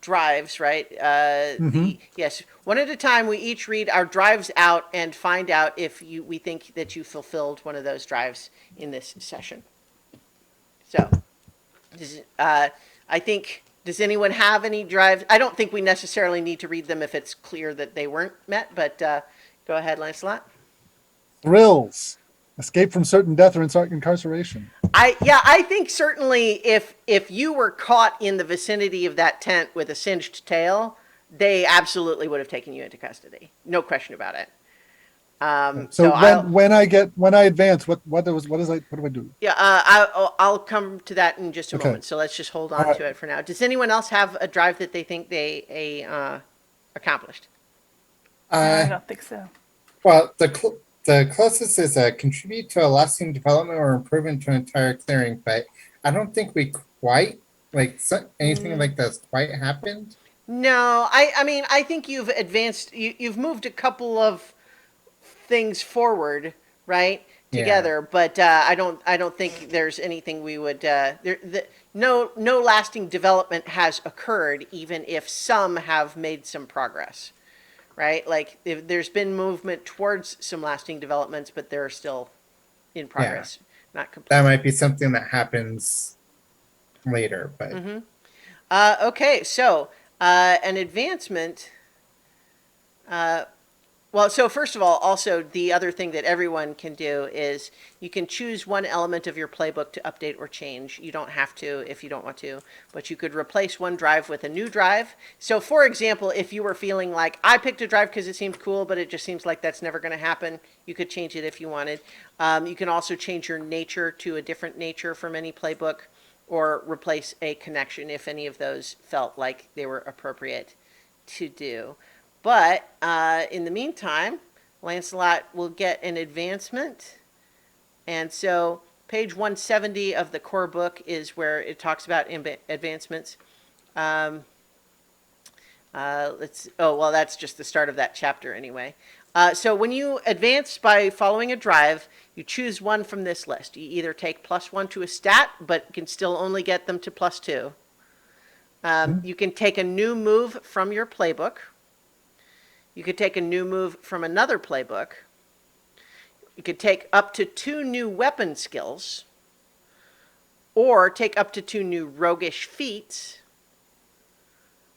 drives, right? Mhm. Yes, one at a time. We each read our drives out and find out if we think that you fulfilled one of those drives in this session. So, I think. Does anyone have any drives? I don't think we necessarily need to read them if it's clear that they weren't met. But go ahead, Lancelot. Thrills. Escape from certain death or incarceration. I think certainly if you were caught in the vicinity of that tent with a singed tail, they absolutely would have taken you into custody. No question about it. So I'll when I advance, what do I do? yeah I'll come to that in just a Okay. moment. So let's just hold All on right. to it for now. Does anyone else have a drive that they think they accomplished? I Uh, don't think so. well, the closest is contribute to a lasting development or improvement to an entire clearing, but I don't think we quite anything like that's quite happened. No, I mean I think you've advanced. You've moved a couple of things forward, right? Yeah. Together, but I don't think there's anything we would no lasting development has occurred, even if some have made some progress, right? Like if there's been movement towards some lasting developments, but they're still in Yeah. progress, not complete. That might be something that happens later, but Okay, so an advancement Well, so first of all, also the other thing that everyone can do is you can choose one element of your playbook to update or change. You don't have to if you don't want to, but you could replace one drive with a new drive. So, for example, if you were feeling like I picked a drive because it seemed cool, but it just seems like that's never going to happen, you could change it if you wanted. You can also change your nature to a different nature from any playbook, or replace a connection if any of those felt like they were appropriate to do. But in the meantime, Lancelot will get an advancement. And so page 170 of the core book is where it talks about advancements. That's just the start of that chapter anyway. So when you advance by following a drive, you choose one from this list. You either take +1 to a stat, but can still only get them to +2. You can take a new move from your playbook. You could take a new move from another playbook. You could take up to 2 new weapon skills, or take up to 2 new roguish feats,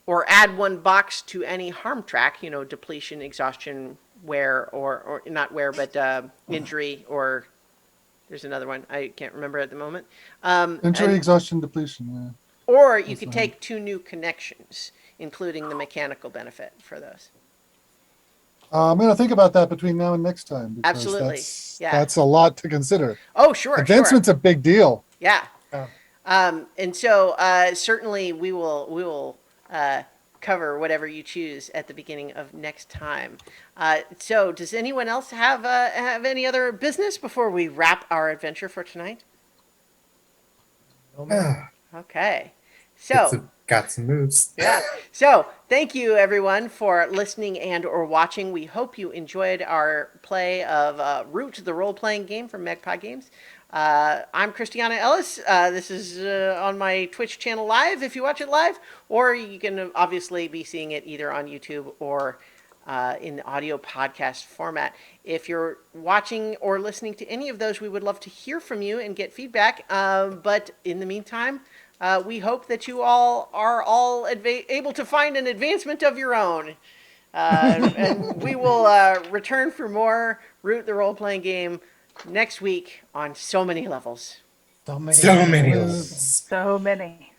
or add 1 box to any harm track, depletion, exhaustion, wear, or not wear, but injury, or there's another one I can't remember at the moment. Injury, exhaustion, depletion. Yeah. Or you could take 2 new connections, including the mechanical benefit for those. I'm going to think about that between now and next time, because Absolutely. that's a lot to consider. Oh, sure. Advancement's a big deal. Yeah. Yeah. And so certainly we will cover whatever you choose at the beginning of next time. So does anyone else have any other business before we wrap our adventure for tonight? Okay. So Got some moves. yeah. So thank you everyone for listening and or watching. We hope you enjoyed our play of Root, the role-playing game from Magpie Games. I'm Christiana Ellis. This is on my Twitch channel live if you watch it live, or you can obviously be seeing it either on YouTube or in the audio podcast format. If you're watching or listening to any of those, we would love to hear from you and get feedback. But in the meantime, we hope that you all are able to find an advancement of your own. And we will return for more Root, the role-playing game next week on so many levels. So many. So many. So many.